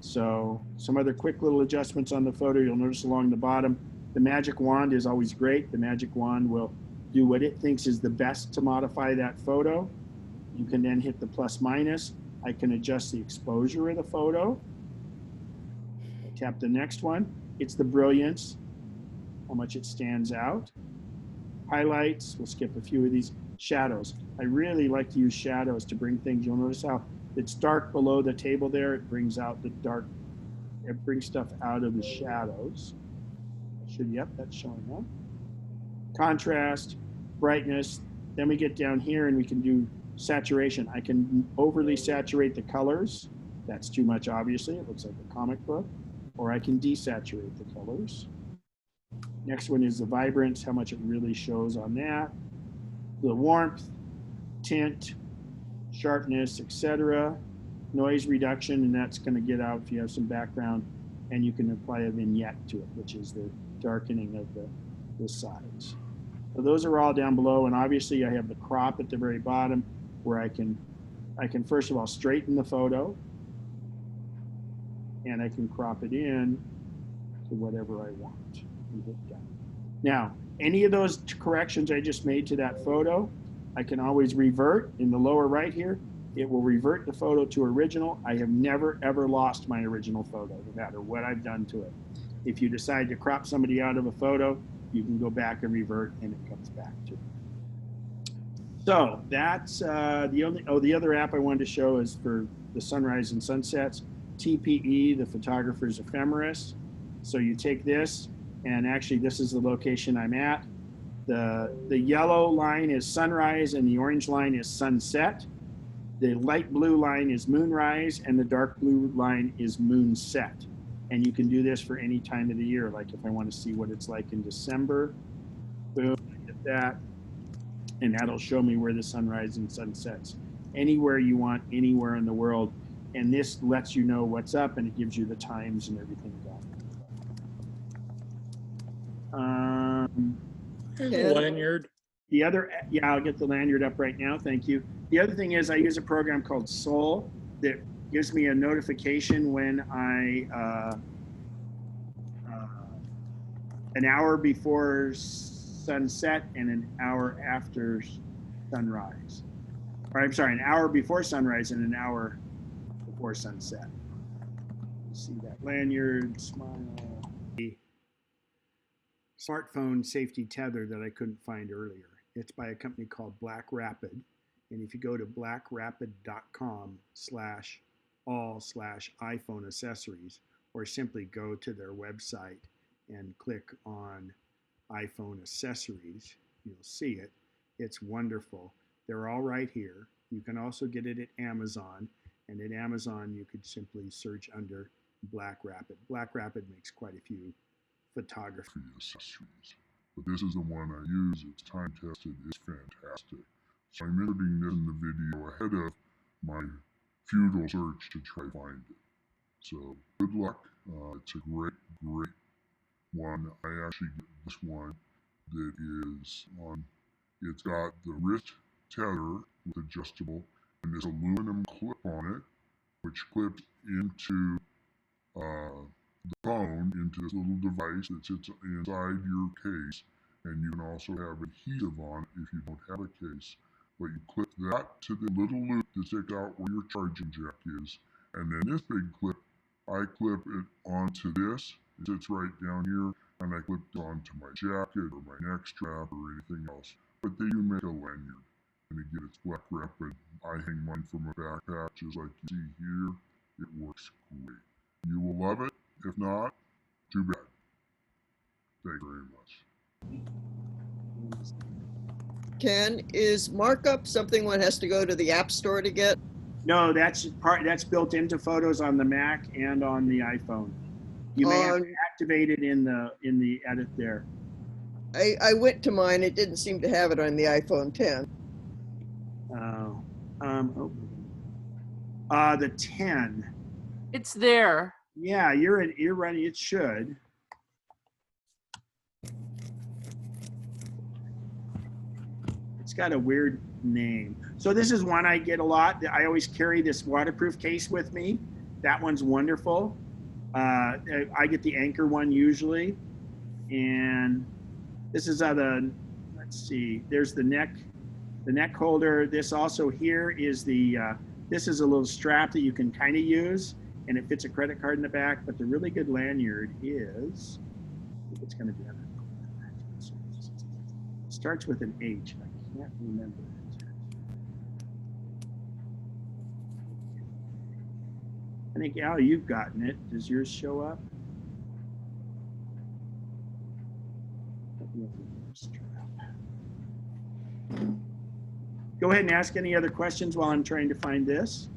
So some other quick little adjustments on the photo, you'll notice along the bottom, the magic wand is always great. The magic wand will do what it thinks is the best to modify that photo. You can then hit the plus minus. I can adjust the exposure of the photo. I tap the next one. It's the brilliance, how much it stands out. Highlights, we'll skip a few of these. Shadows. I really like to use shadows to bring things. You'll notice how it's dark below the table there. It brings out the dark, it brings stuff out of the shadows. Yep, that's showing up. Contrast, brightness. Then we get down here and we can do saturation. I can overly saturate the colors. That's too much, obviously. It looks like a comic book. Or I can desaturate the colors. Next one is the vibrance, how much it really shows on that. The warmth, tint, sharpness, etc. Noise reduction, and that's going to get out if you have some background, and you can apply a vignette to it, which is the darkening of the sides. So those are all down below, and obviously I have the crop at the very bottom, where I can first of all straighten the photo, and I can crop it in to whatever I want. And hit done. Now, any of those corrections I just made to that photo, I can always revert in the lower right here. It will revert the photo to original. I have never, ever lost my original photo, no matter what I've done to it. If you decide to crop somebody out of a photo, you can go back and revert, and it comes back to it. So that's the other app I wanted to show is for the sunrise and sunsets. TPE, the photographer's ephemeris. So you take this, and actually this is the location I'm at. The yellow line is sunrise and the orange line is sunset. The light blue line is moonrise and the dark blue line is moonset. And you can do this for any time of the year. Like if I want to see what it's like in December, boom, I hit that. And that'll show me where the sunrise and sunsets. Anywhere you want, anywhere in the world. And this lets you know what's up, and it gives you the times and everything going. Here's a lanyard. The other, yeah, I'll get the lanyard up right now. Thank you. The other thing is I use a program called Soul that gives me a notification when an hour before sunset and an hour after sunrise. Or I'm sorry, an hour before sunrise and an hour before sunset. See that lanyard, smile. Smartphone safety tether that I couldn't find earlier. It's by a company called Black Rapid. And if you go to blackrapid.com/all/iPhone accessories, or simply go to their website and click on iPhone accessories, you'll see it. It's wonderful. They're all right here. You can also get it at Amazon. And at Amazon, you could simply search under Black Rapid. Black Rapid makes quite a few photography accessories. But this is the one I use. It's time tested. It's fantastic. So I'm inserting this in the video ahead of my futile search to try to find it. So good luck. It's a great, great one. I actually get this one that is on, it's got the wrist tether with adjustable and this aluminum clip on it, which clips into the phone, into this little device that sits inside your case. And you can also have adhesive on it if you don't have a case. But you clip that to the little loop that sticks out where your charging jack is. And then this big clip, I clip it onto this. It sits right down here. And I clip it onto my jacket or my neck strap or anything else. But they do make a lanyard. And again, it's Black Rapid. I hang mine from a backpack just like you see here. It works great. You will love it. If not, too bad. Thank you very much. Ken, is markup something one has to go to the App Store to get? No, that's built into Photos on the Mac and on the iPhone. You may have to activate it in the edit there. I went to mine. It didn't seem to have it on the iPhone 10. The 10. It's there. Yeah, you're running. It should. It's got a weird name. So this is one I get a lot. I always carry this waterproof case with me. That one's wonderful. I get the Anchor one usually. And this is let's see, there's the neck holder. This also here is this is a little strap that you can kind of use, and it fits a credit card in the back. But the really good lanyard is, it's going to be on it. Starts with an H. I can't remember it. I think, Al, you've gotten it. Does yours show up? Go ahead and ask any other questions while I'm trying to find this.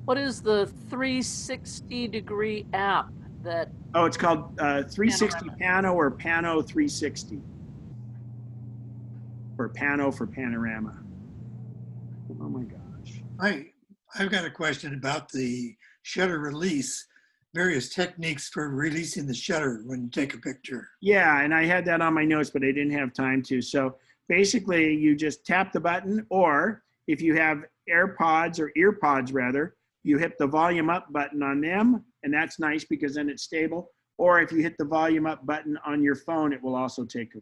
What is the 360-degree app that? Oh, it's called 360 Pano or Pano 360. Or Pano for Panorama. Oh my gosh. I've got a question about the shutter release, various techniques for releasing the shutter when you take a picture. Yeah, and I had that on my notes, but I didn't have time to. So basically, you just tap the button, or if you have AirPods or EarPods rather, you hit the volume up button on them, and that's nice because then it's stable. Or if you hit the volume up button on your phone, it will also take the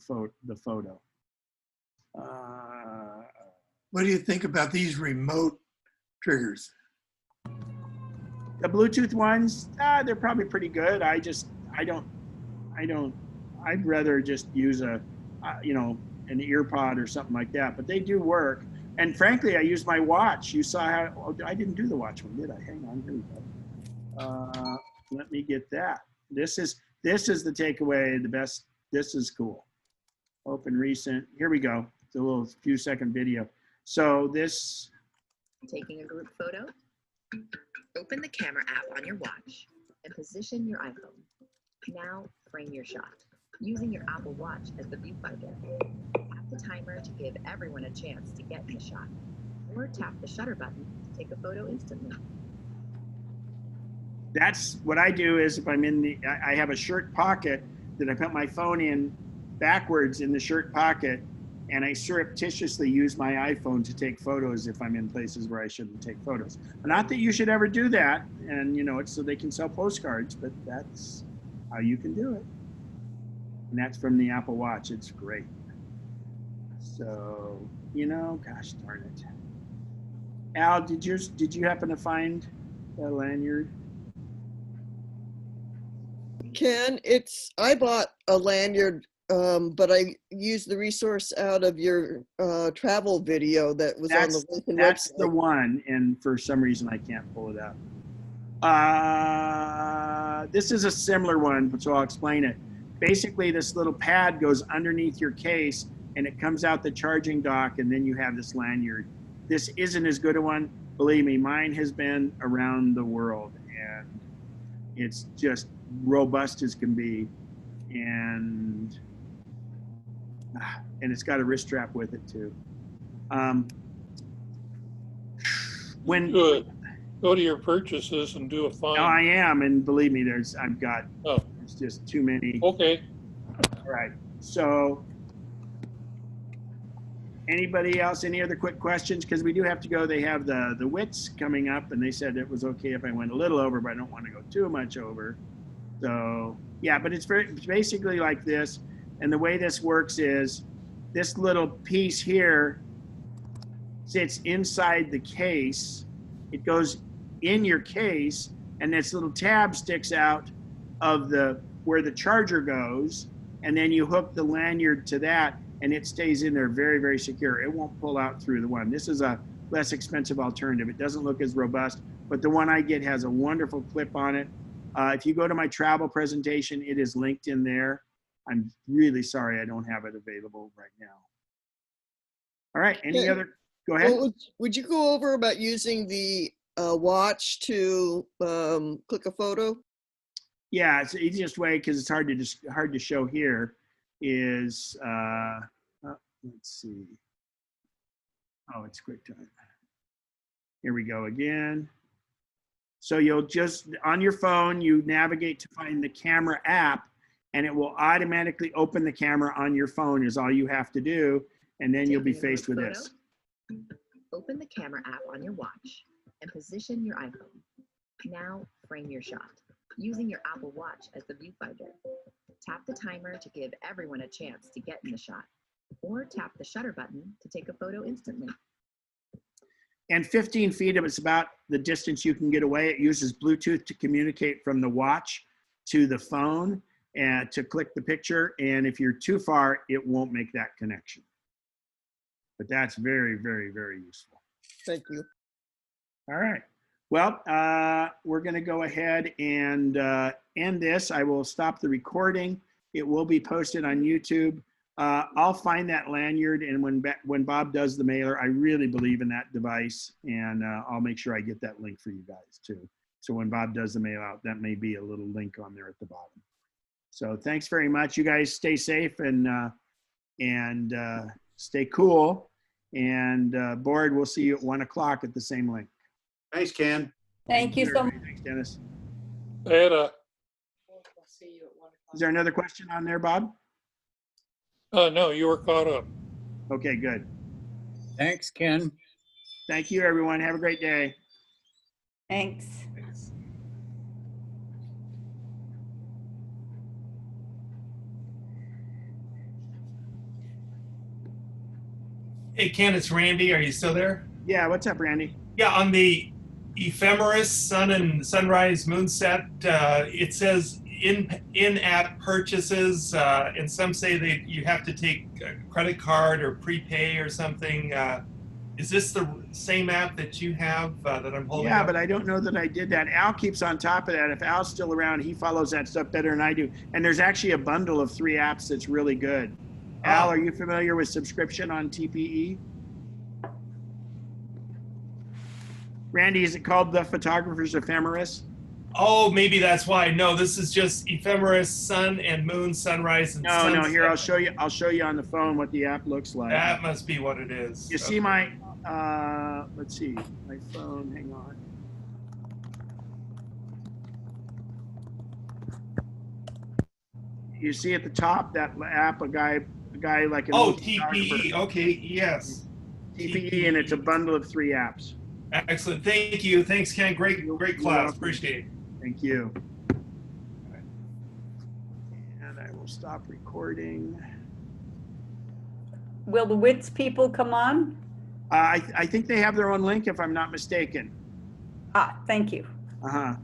photo. What do you think about these remote triggers? The Bluetooth ones, they're probably pretty good. I'd rather just use an EarPod or something like that, but they do work. And frankly, I use my watch. You saw how, I didn't do the watch one, did I? Hang on, here we go. Let me get that. This is the takeaway, the best. This is cool. Open recent, here we go. It's a little few second video. So this. Taking a group photo, open the camera app on your watch and position your iPhone. Now frame your shot, using your Apple Watch as the viewfinder. Tap the timer to give everyone a chance to get in the shot, or tap the shutter button to take a photo instantly. That's what I do is if I'm in the, I have a shirt pocket that I put my phone in backwards in the shirt pocket, and I surreptitiously use my iPhone to take photos if I'm in places where I shouldn't take photos. Not that you should ever do that, and you know, it's so they can sell postcards, but that's how you can do it. And that's from the Apple Watch. It's great. So, you know, gosh darn it. Al, did you happen to find that lanyard? Ken, I bought a lanyard, but I used the resource out of your travel video that was on the Lincoln That's website. the one, and for some reason I can't pull it up. This is a similar one, so I'll explain it. Basically, this little pad goes underneath your case, and it comes out the charging dock, and then you have this lanyard. This isn't as good a one. Believe me, mine has been around the world, and it's just robust as can be, and it's got a wrist strap with it too. When Good. Go to your purchases and do a find. I am, and believe me, I've got Oh, it's just too many. okay. All right. So, anybody else? Any other quick questions? Because we do have to go. They have the WITs coming up, and they said it was okay if I went a little over, but I don't want to go too much over. So yeah, but it's basically like this. And the way this works is this little piece here sits inside the case. It goes in your case, and this little tab sticks out of where the charger goes, and then you hook the lanyard to that, and it stays in there very, very secure. It won't pull out through the one. This is a less expensive alternative. It doesn't look as robust, but the one I get has a wonderful clip on it. If you go to my travel presentation, it is linked in there. I'm really sorry I don't have it available right now. All right, any other, go ahead. Well, would you go over about using the watch to click a photo? Yeah, it's the easiest way, because it's hard to show here, is, let's see. Oh, it's QuickTime. Here we go again. So you'll just, on your phone, you navigate to find the camera app, and it will automatically open the camera on your phone is all you have to do. And then you'll be faced with this. Open the camera app on your watch and position your iPhone. Now frame your shot, using your Apple Watch as the viewfinder. Tap the timer to give everyone a chance to get in the shot, or tap the shutter button to take a photo instantly. And 15 feet of it's about the distance you can get away. It uses Bluetooth to communicate from the watch to the phone and to click the picture. And if you're too far, it won't make that connection. But that's very, very, very useful. Thank you. All right. Well, we're going to go ahead and end this. I will stop the recording. It will be posted on YouTube. I'll find that lanyard, and when Bob does the mailer, I really believe in that device, and I'll make sure I get that link for you guys too. So when Bob does the mail out, that may be a little link on there at the bottom. So thanks very much. You guys stay safe and stay cool. And Board, we'll see you at 1 o'clock at the same link. Thanks, Ken. Thank you so much. Thanks, Dennis. Later. Is there another question on there, Bob? No, you were caught up. Okay, good. Thanks, Ken. Thank you, everyone. Have a great day. Thanks. Hey, Ken, it's Randy. Are you still there? Yeah, what's up, Randy? Yeah, on the ephemeris sun and sunrise moonset, it says in-app purchases, and some say you have to take a credit card or prepay or something. Is this the same app that you have that I'm holding? Yeah, up? but I don't know that I did that. Al keeps on top of that. If Al's still around, he follows that stuff better than I do. And there's actually a bundle of 3 apps that's really good. Al, are you familiar with subscription on TPE? Randy, is it called the Photographer's Ephemeris? Oh, maybe that's why. No, this is just ephemeris, sun and moon, sunrise and No, sunset. no, here, I'll show you on the phone what the app looks like. That must be what it is. You see my, let's see, my phone, hang on. You see at the top, that app, a guy like an Oh, old TPE. photographer. Okay, yes. TPE, and it's a bundle of 3 apps. Excellent. Thank you. Thanks, Ken. Great class. welcome. Appreciate it. Thank you. And I will stop recording. Will the WITS people come on? I think they have their own link, if I'm not mistaken. Ah, thank you. Uh-huh.